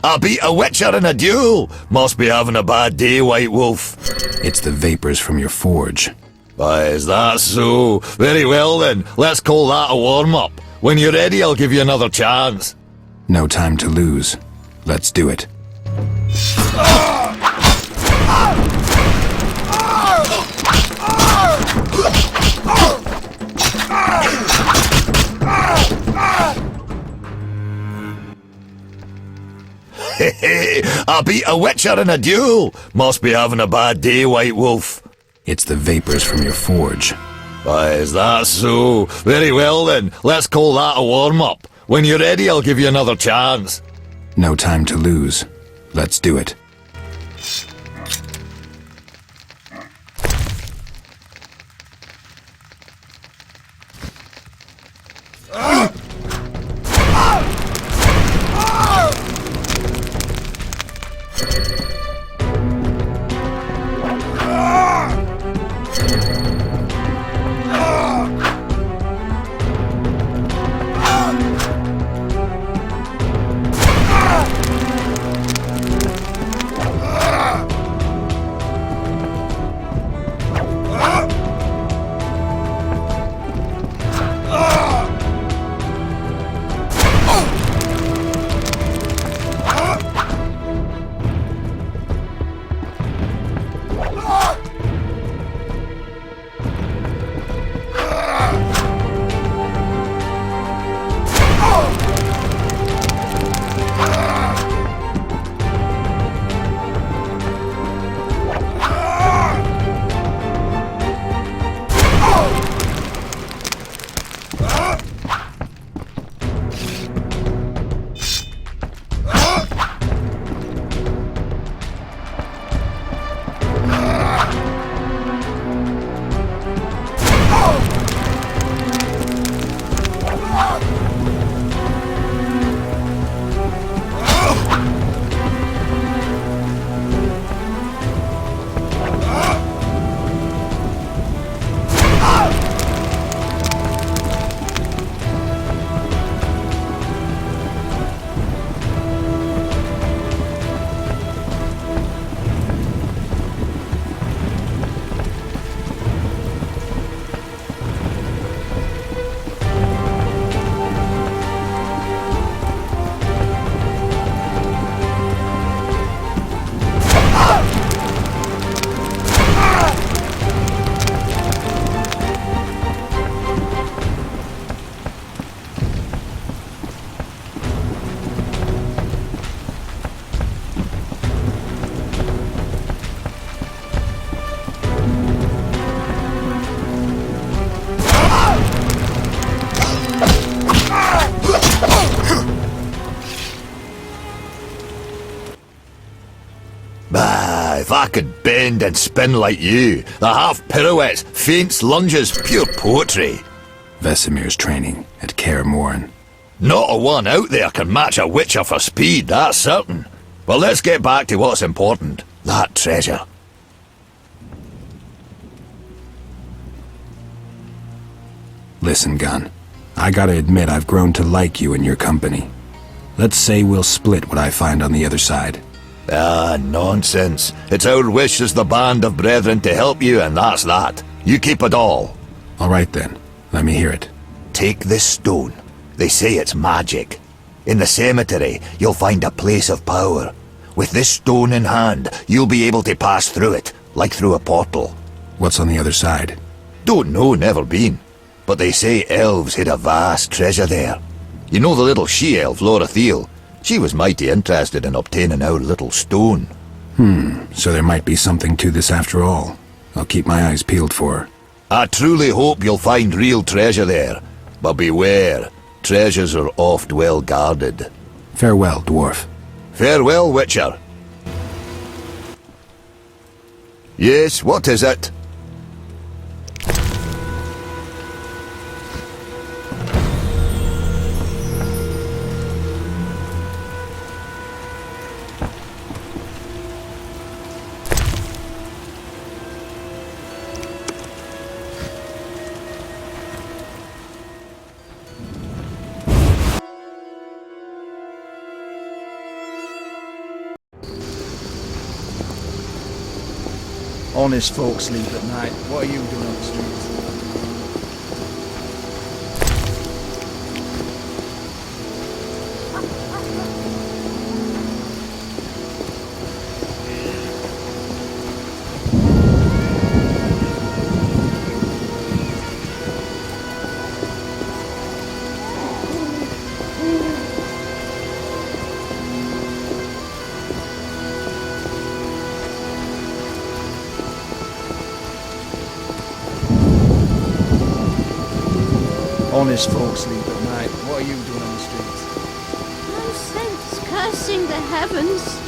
I beat a witcher in a duel. Must be having a bad day, White Wolf. It's the vapors from your forge. Why, is that so? Very well then, let's call that a warm-up. When you're ready, I'll give you another chance. No time to lose. Let's do it. I beat a witcher in a duel. Must be having a bad day, White Wolf. It's the vapors from your forge. Why, is that so? Very well then, let's call that a warm-up. When you're ready, I'll give you another chance. No time to lose. Let's do it. If I could bend and spin like you, the half pirouettes, feints, lunges, pure poetry. Vesemir's training at Kaer Morhen. Not a one out there can match a witcher for speed, that's certain. But let's get back to what's important. That treasure. Listen, Gunn. I gotta admit I've grown to like you and your company. Let's say we'll split what I find on the other side. Ah, nonsense. It's our wish as the band of brethren to help you, and that's that. You keep it all. All right then. Let me hear it. Take this stone. They say it's magic. In the cemetery, you'll find a place of power. With this stone in hand, you'll be able to pass through it, like through a portal. What's on the other side? Don't know, never been. But they say elves hid a vast treasure there. You know the little she-elf, Laura Thiel? She was mighty interested in obtaining our little stone. So there might be something to this after all. I'll keep my eyes peeled for her. I truly hope you'll find real treasure there. But beware, treasures are oft well guarded. Farewell, dwarf. Farewell, Witcher. Yes, what is it? Honest folks sleep at night. What are you doing on the streets? Honest folks sleep at night. What are you doing on the streets? No sense cursing the heavens.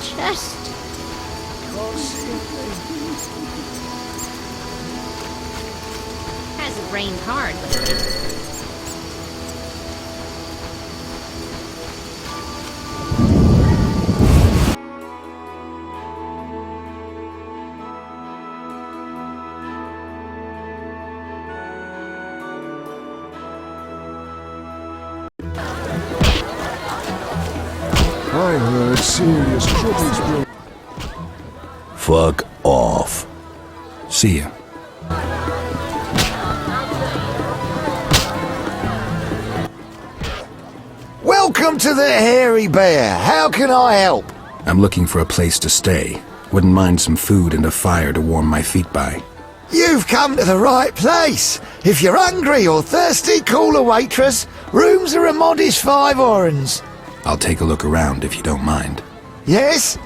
Chest. Hasn't rained hard lately. I heard serious troubles will... Fuck off. See ya. Welcome to the Hairy Bear. How can I help? I'm looking for a place to stay. Wouldn't mind some food and a fire to warm my feet by. You've come to the right place. If you're hungry or thirsty, call a waitress. Rooms are a modest 5 orens. I'll take a look around if you don't mind. Yes?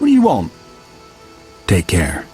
What do you want? Take care.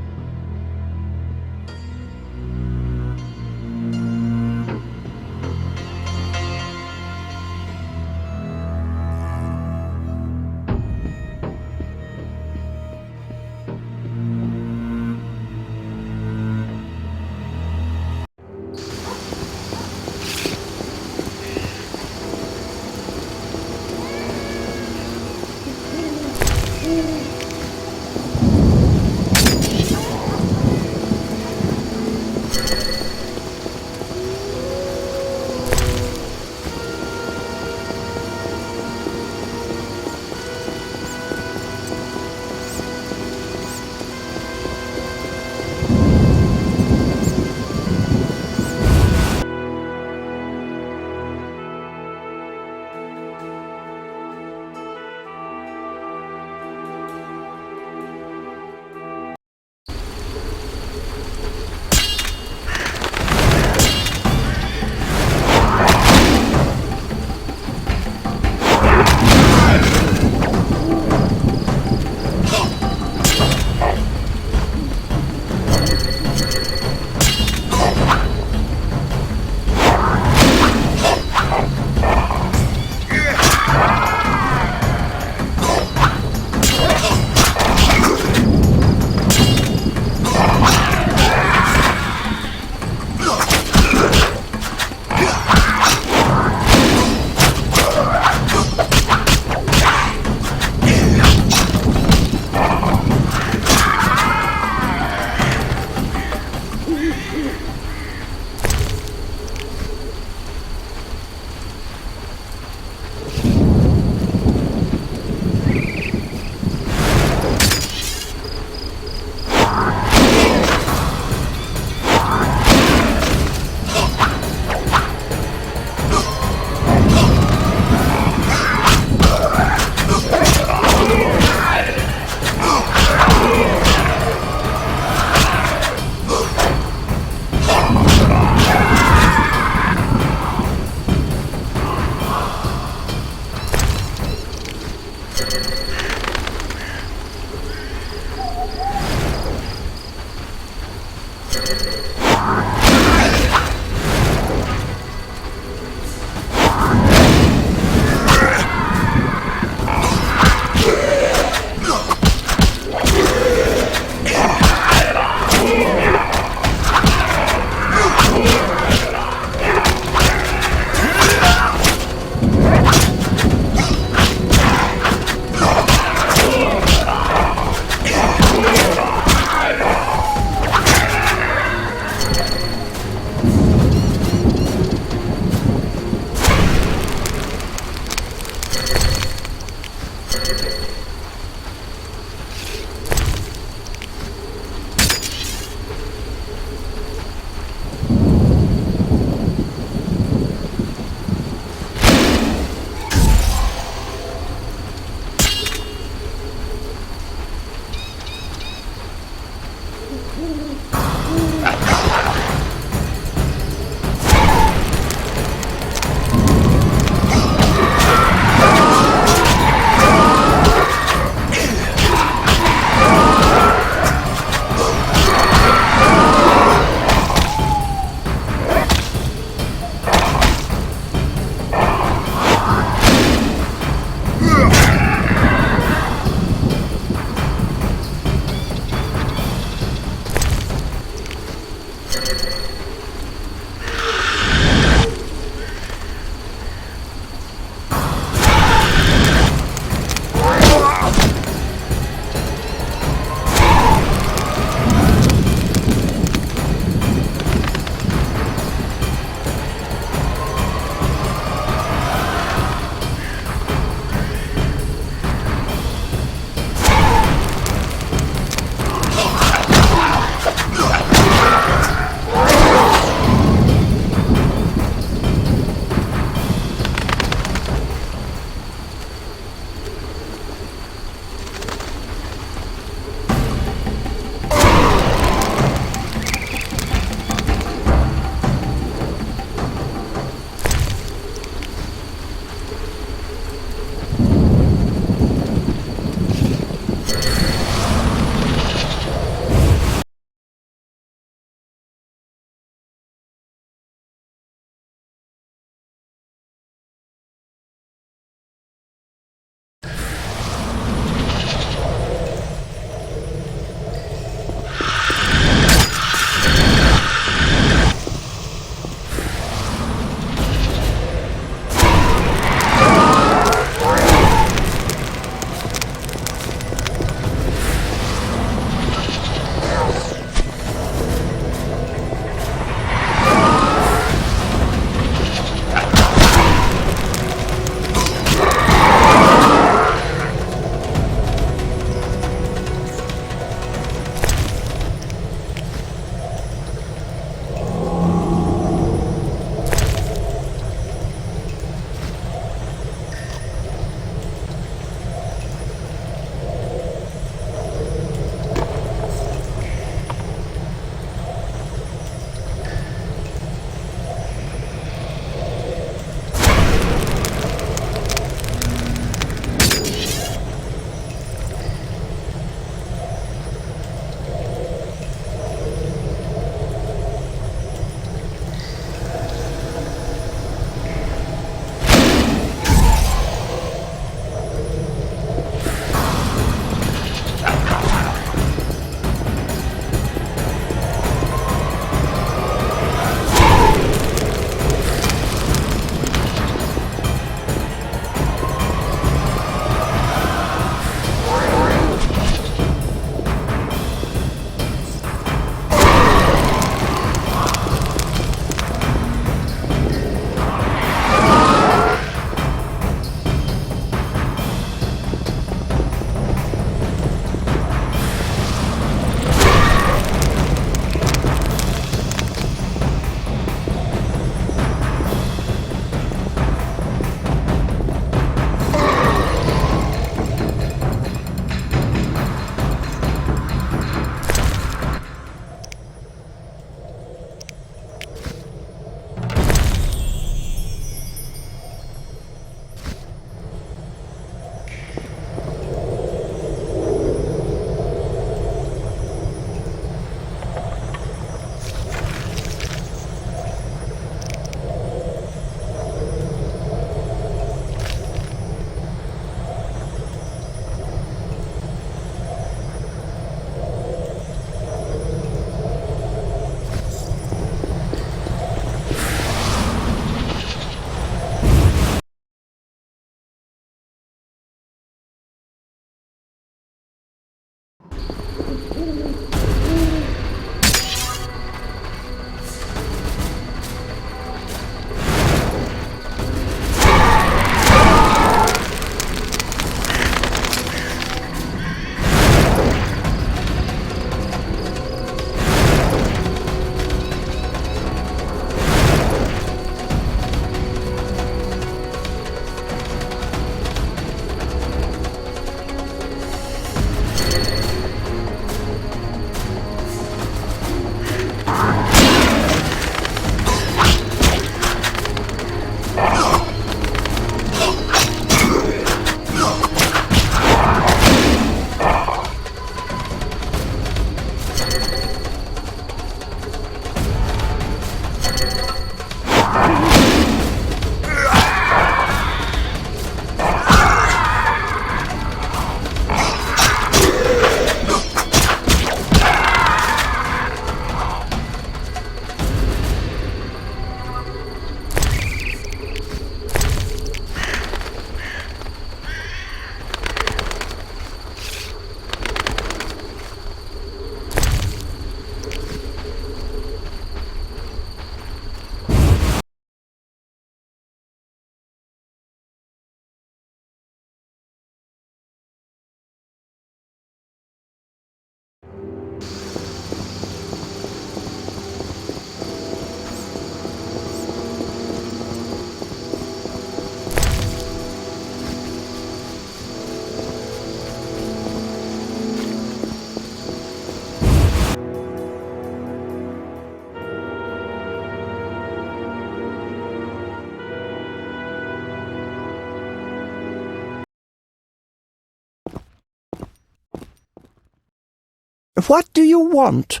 What do you want?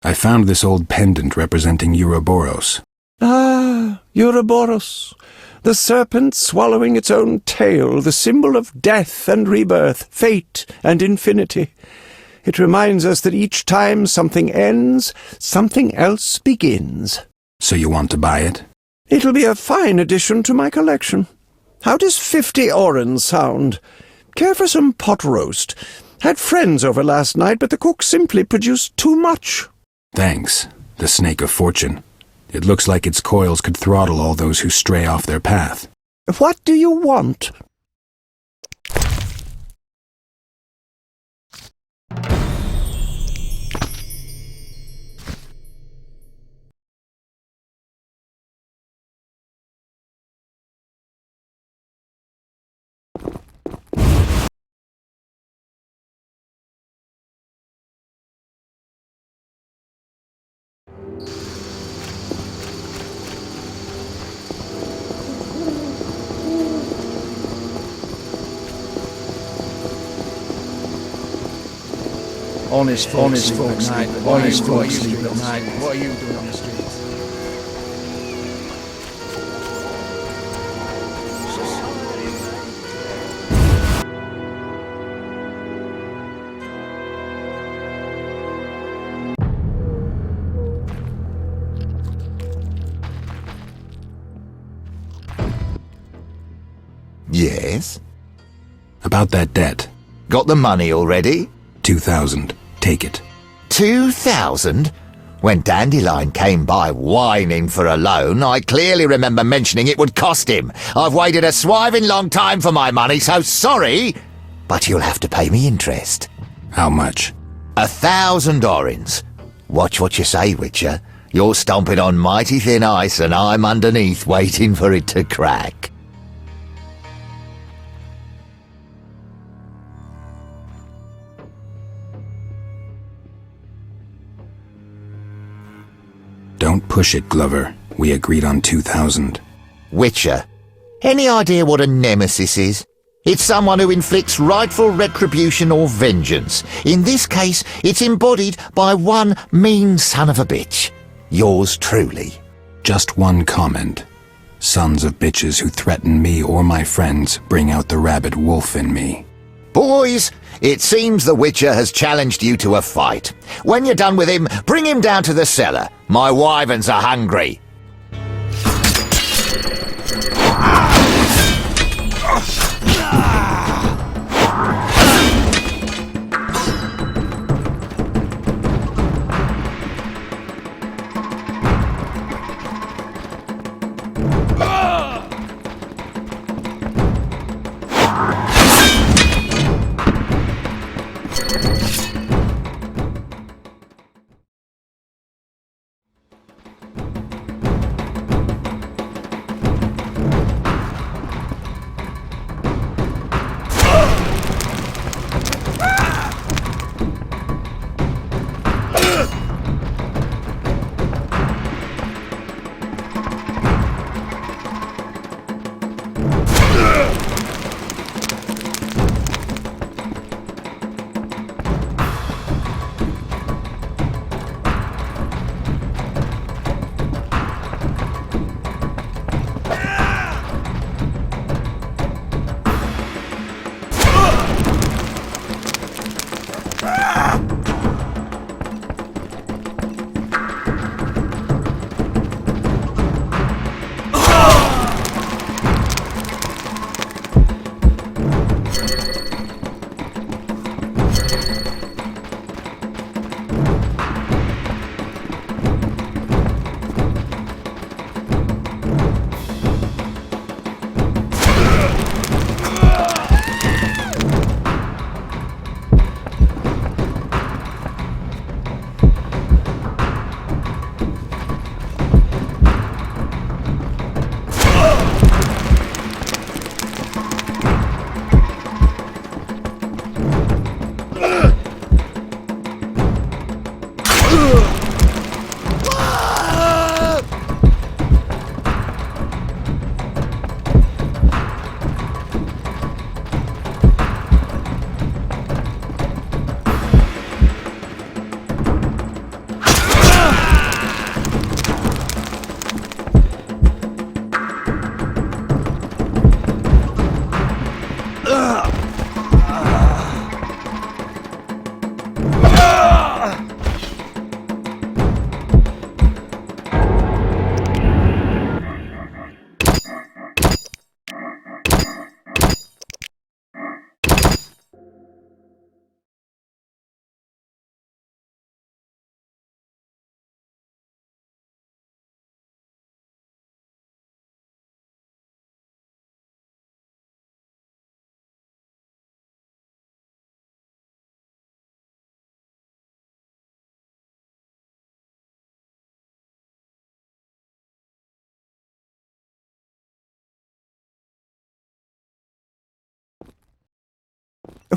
I found this old pendant representing Ouroboros. Ah, Ouroboros. The serpent swallowing its own tail, the symbol of death and rebirth, fate and infinity. It reminds us that each time something ends, something else begins. So you want to buy it? It'll be a fine addition to my collection. How does 50 orens sound? Care for some pot roast? Had friends over last night, but the cook simply produced too much. Thanks, the Snake of Fortune. It looks like its coils could throttle all those who stray off their path. What do you want? Honest folk sleep at night. Honest folk sleep at night. What are you doing on the streets? Yes? About that debt. Got the money already? 2,000. Take it. 2,000? When Dandelion came by whining for a loan, I clearly remember mentioning it would cost him. I've waited a swiving long time for my money, so sorry, but you'll have to pay me interest. How much? 1,000 orens. Watch what you say, Witcher. You're stomping on mighty thin ice and I'm underneath waiting for it to crack. Don't push it, Glover. We agreed on 2,000. Witcher, any idea what a nemesis is? It's someone who inflicts rightful retribution or vengeance. In this case, it's embodied by one mean son of a bitch. Yours truly. Just one comment. Sons of bitches who threaten me or my friends bring out the rabid wolf in me. Boys, it seems the Witcher has challenged you to a fight. When you're done with him, bring him down to the cellar. My wyverns are hungry.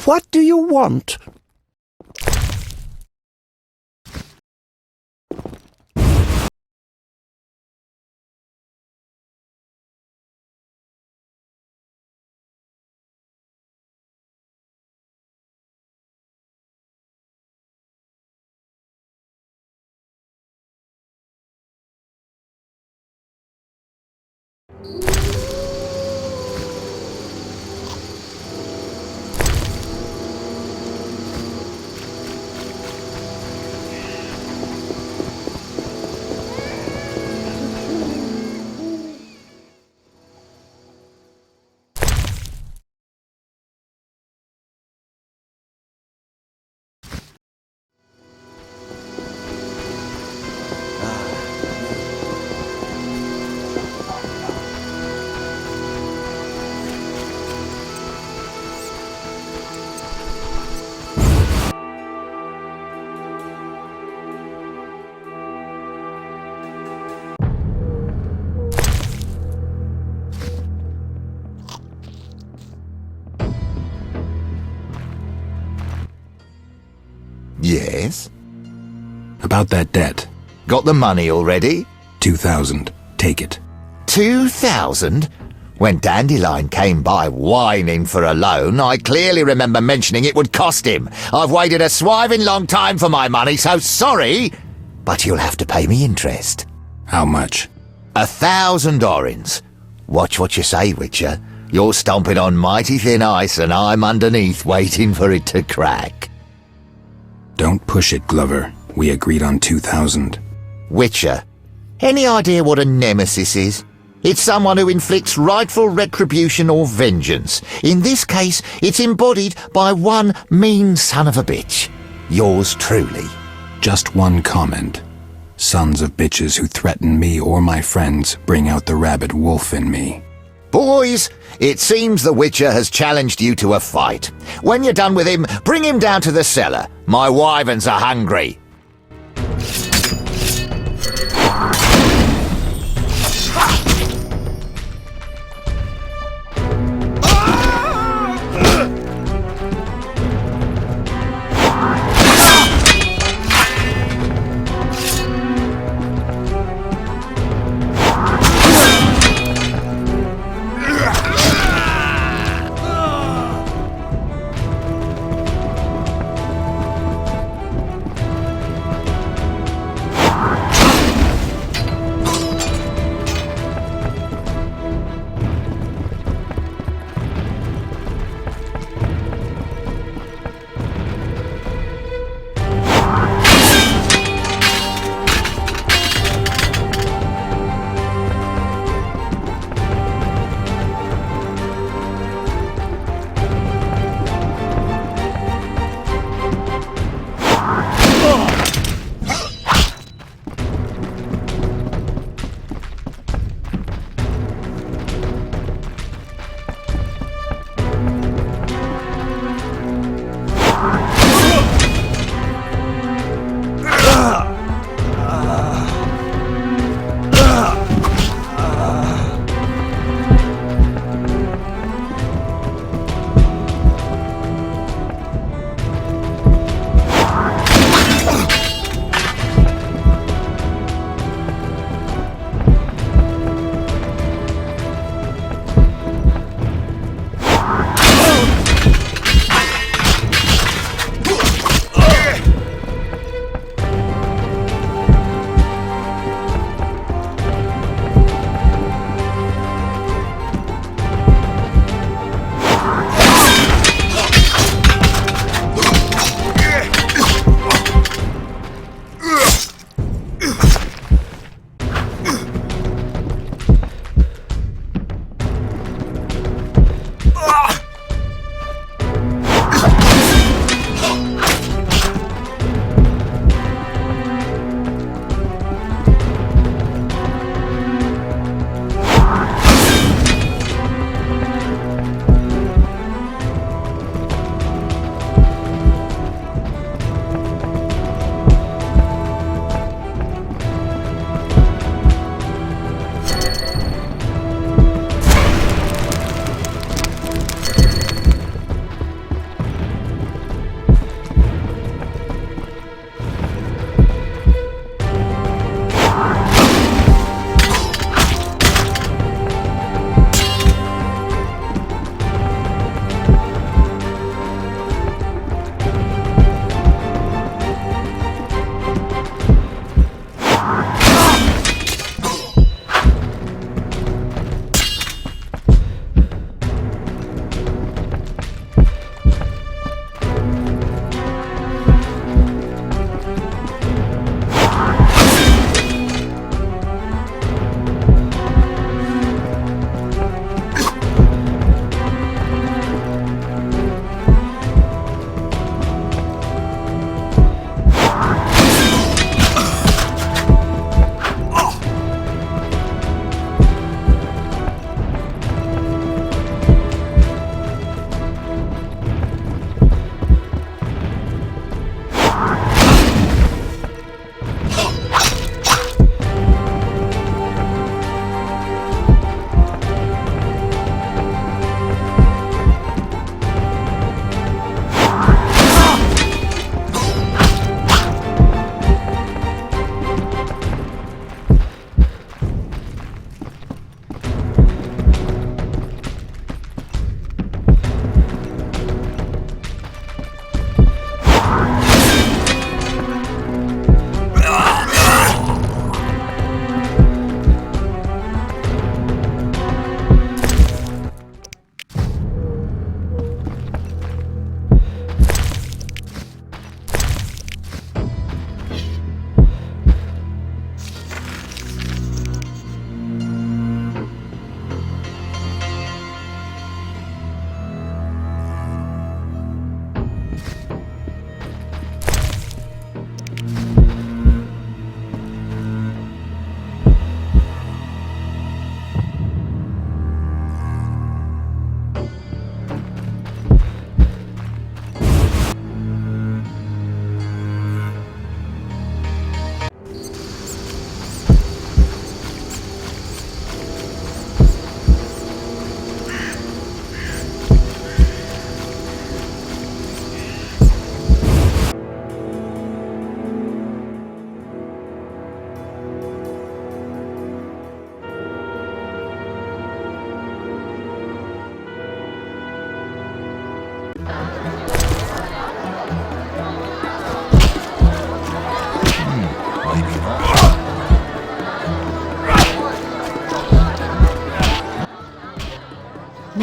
What do you want? Yes? About that debt. Got the money already? 2,000. Take it. 2,000? When Dandelion came by whining for a loan, I clearly remember mentioning it would cost him. I've waited a swiving long time for my money, so sorry, but you'll have to pay me interest. How much? 1,000 orins. Watch what you say, Witcher. You're stomping on mighty thin ice, and I'm underneath waiting for it to crack. Don't push it, Glover. We agreed on 2,000. Witcher, any idea what a nemesis is? It's someone who inflicts rightful retribution or vengeance. In this case, it's embodied by one mean son of a bitch. Yours truly. Just one comment. Sons of bitches who threaten me or my friends bring out the rabid wolf in me. Boys, it seems the Witcher has challenged you to a fight. When you're done with him, bring him down to the cellar. My wyverns are hungry.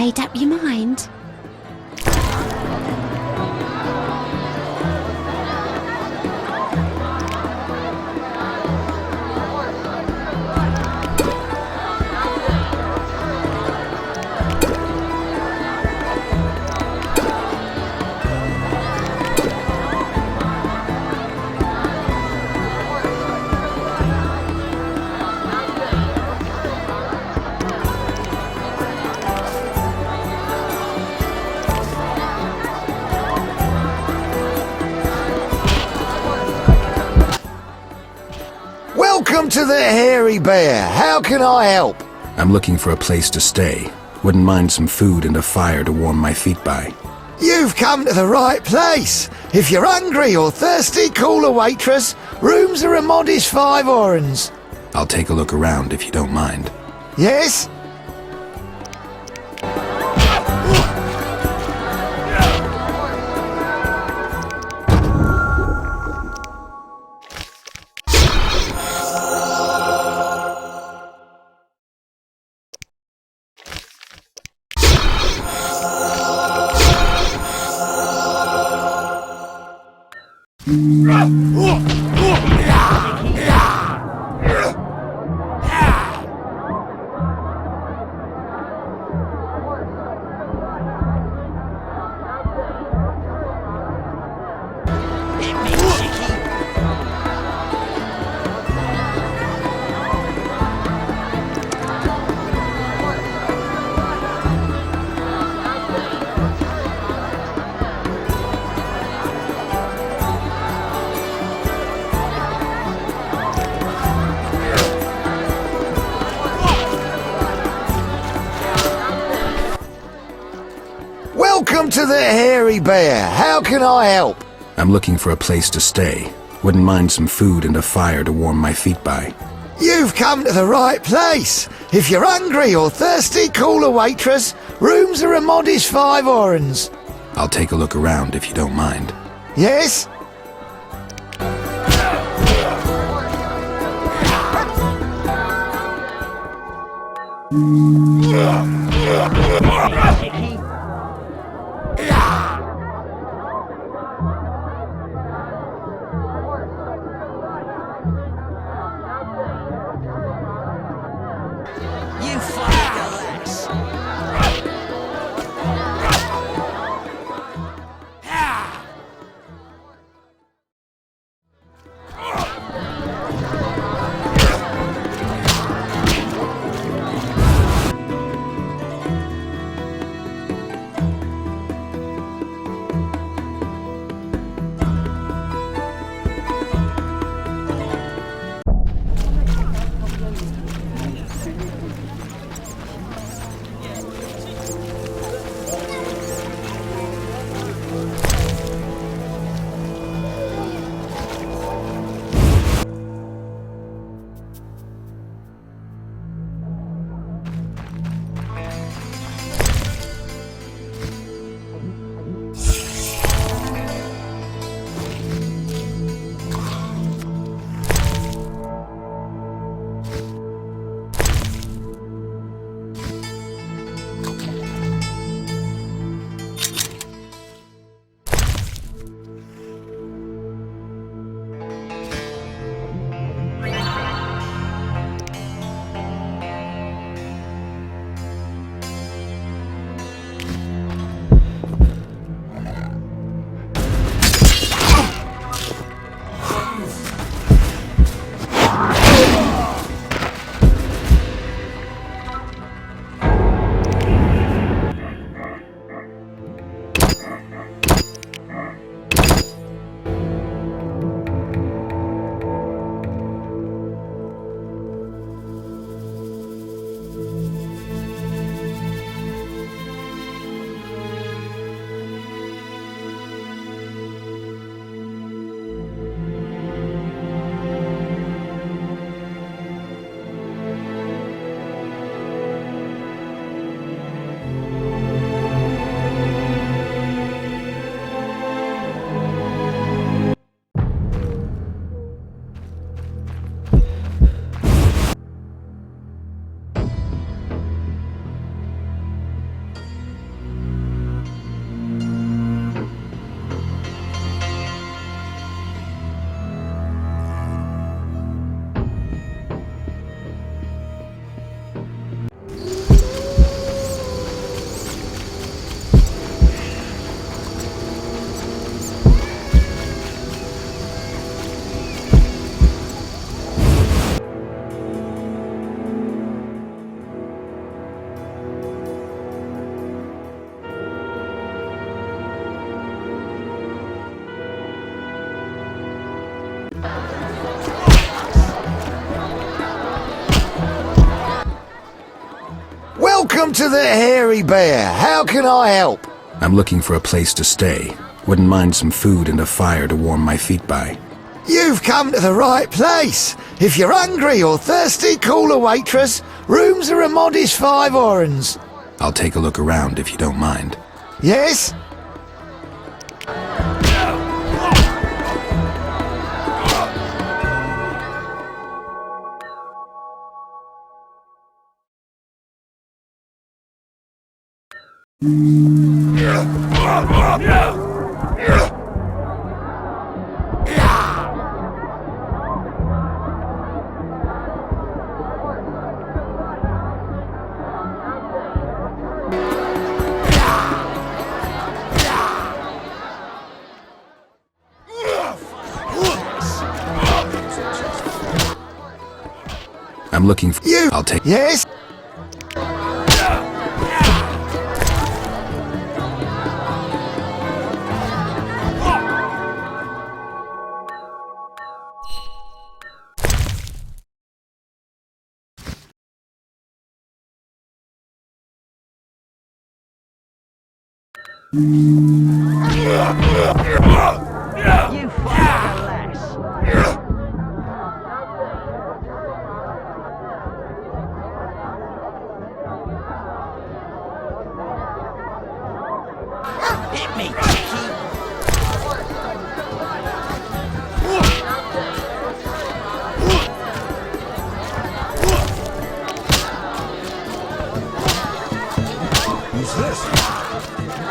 made up your mind? Welcome to the Hairy Bear. How can I help? I'm looking for a place to stay. Wouldn't mind some food and a fire to warm my feet by. You've come to the right place. If you're hungry or thirsty, call a waitress. Rooms are a modest 5 orens. I'll take a look around if you don't mind. Yes? Welcome to the Hairy Bear. How can I help? I'm looking for a place to stay. Wouldn't mind some food and a fire to warm my feet by. You've come to the right place. If you're hungry or thirsty, call a waitress. Rooms are a modest 5 orens. I'll take a look around if you don't mind. Yes? You find the lass. Welcome to the Hairy Bear. How can I help? I'm looking for a place to stay. Wouldn't mind some food and a fire to warm my feet by. You've come to the right place. If you're hungry or thirsty, call a waitress. Rooms are a modest 5 orens. I'll take a look around if you don't mind. Yes? I'm looking for you. I'll take. Yes? You fucking lass. Hit me, Who's this?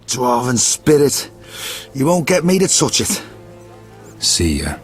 Dwarven spirit. You won't get me to touch it. See ya.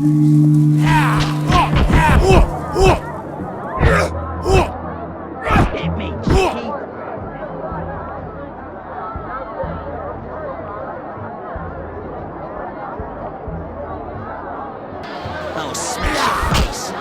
Hit me, cheeky. I'll smash your face.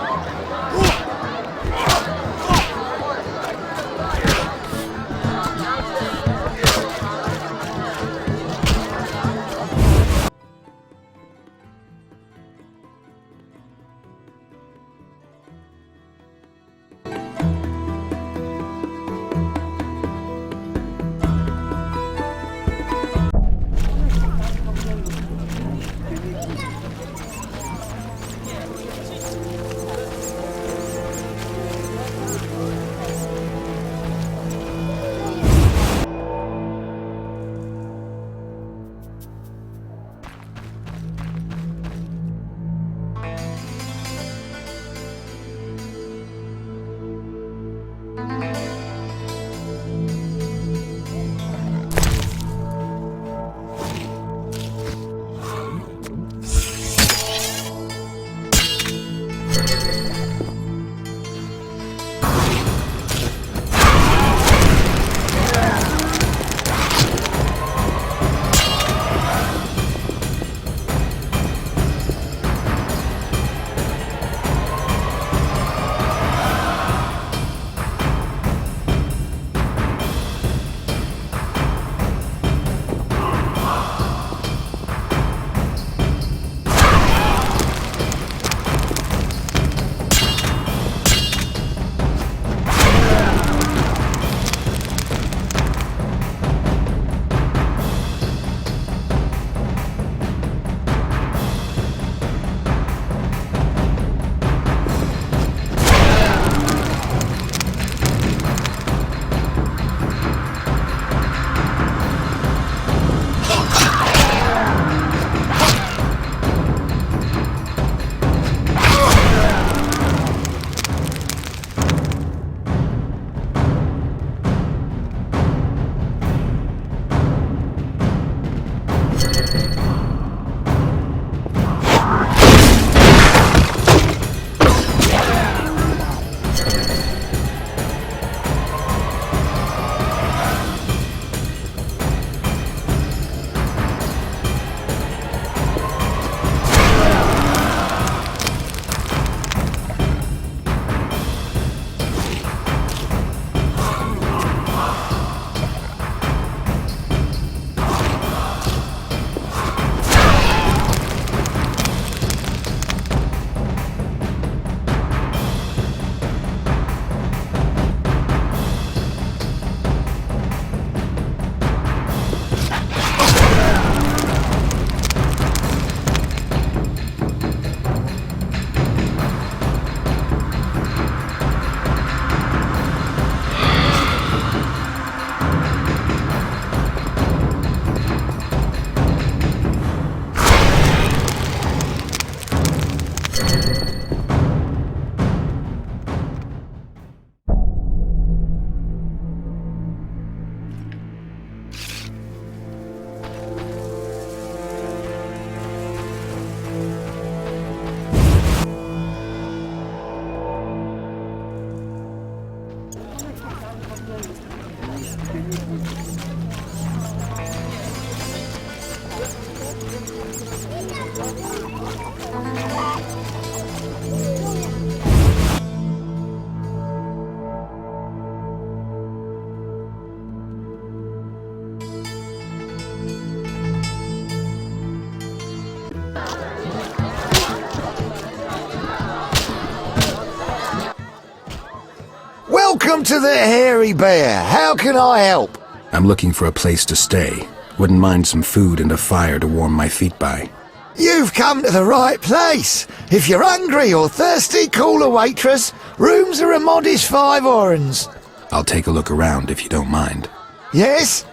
Welcome to the Hairy Bear. How can I help? I'm looking for a place to stay. Wouldn't mind some food and a fire to warm my feet by. You've come to the right place. If you're hungry or thirsty, call a waitress. Rooms are a modest 5 orens. I'll take a look around if you don't mind. Yes?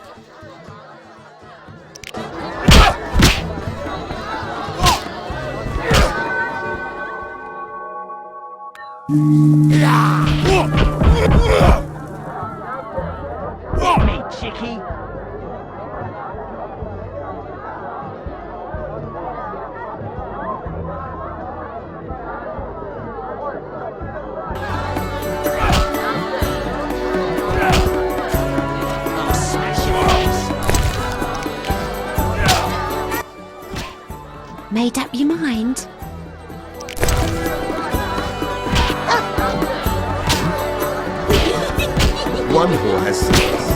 Hit me, chickie. made up your mind? One whore has six.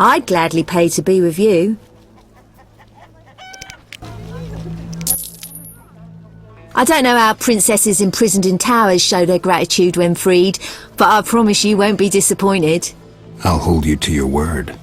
I'd gladly pay to be with you. I don't know how princesses imprisoned in towers show their gratitude when freed, but I promise you won't be disappointed. I'll hold you to your word.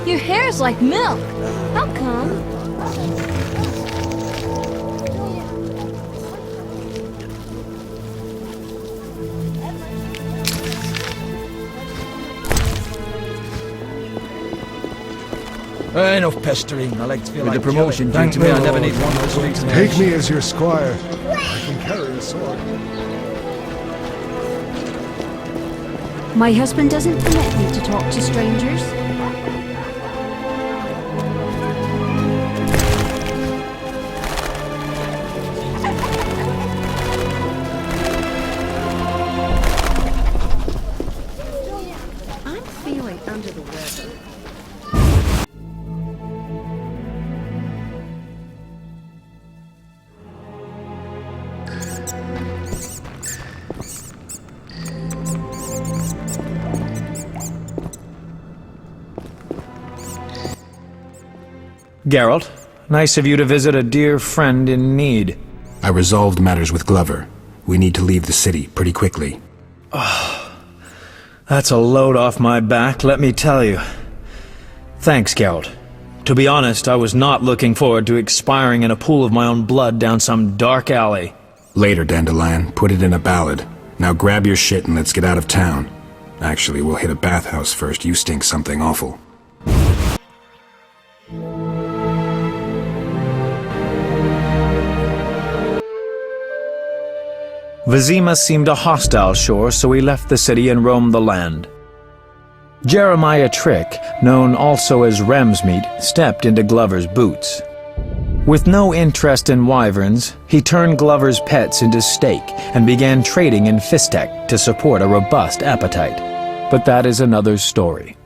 Your hair's like milk. How come? Enough pestering. I like to feel With like the promotion due Thank to me, me, I Lord. never need one more street in Take me as your squire. I can carry a sword. My husband doesn't permit me to talk to strangers. I'm feeling under the weather. Geralt, nice of you to visit a dear friend in need. I resolved matters with Glover. We need to leave the city pretty quickly. That's a load off my back, let me tell you. Thanks, Geralt. To be honest, I was not looking forward to expiring in a pool of my own blood down some dark alley. Later, Dandelion. Put it in a ballad. Now grab your shit and let's get out of town. Actually, we'll hit a bathhouse first. You stink something awful. Vizima seemed a hostile shore, so we left the city and roamed the land. Jeremiah Trick, known also as Remsmeat, stepped into Glover's boots. With no interest in wyverns, he turned Glover's pets into steak and began trading in Fistek to support a robust appetite. But that is another story.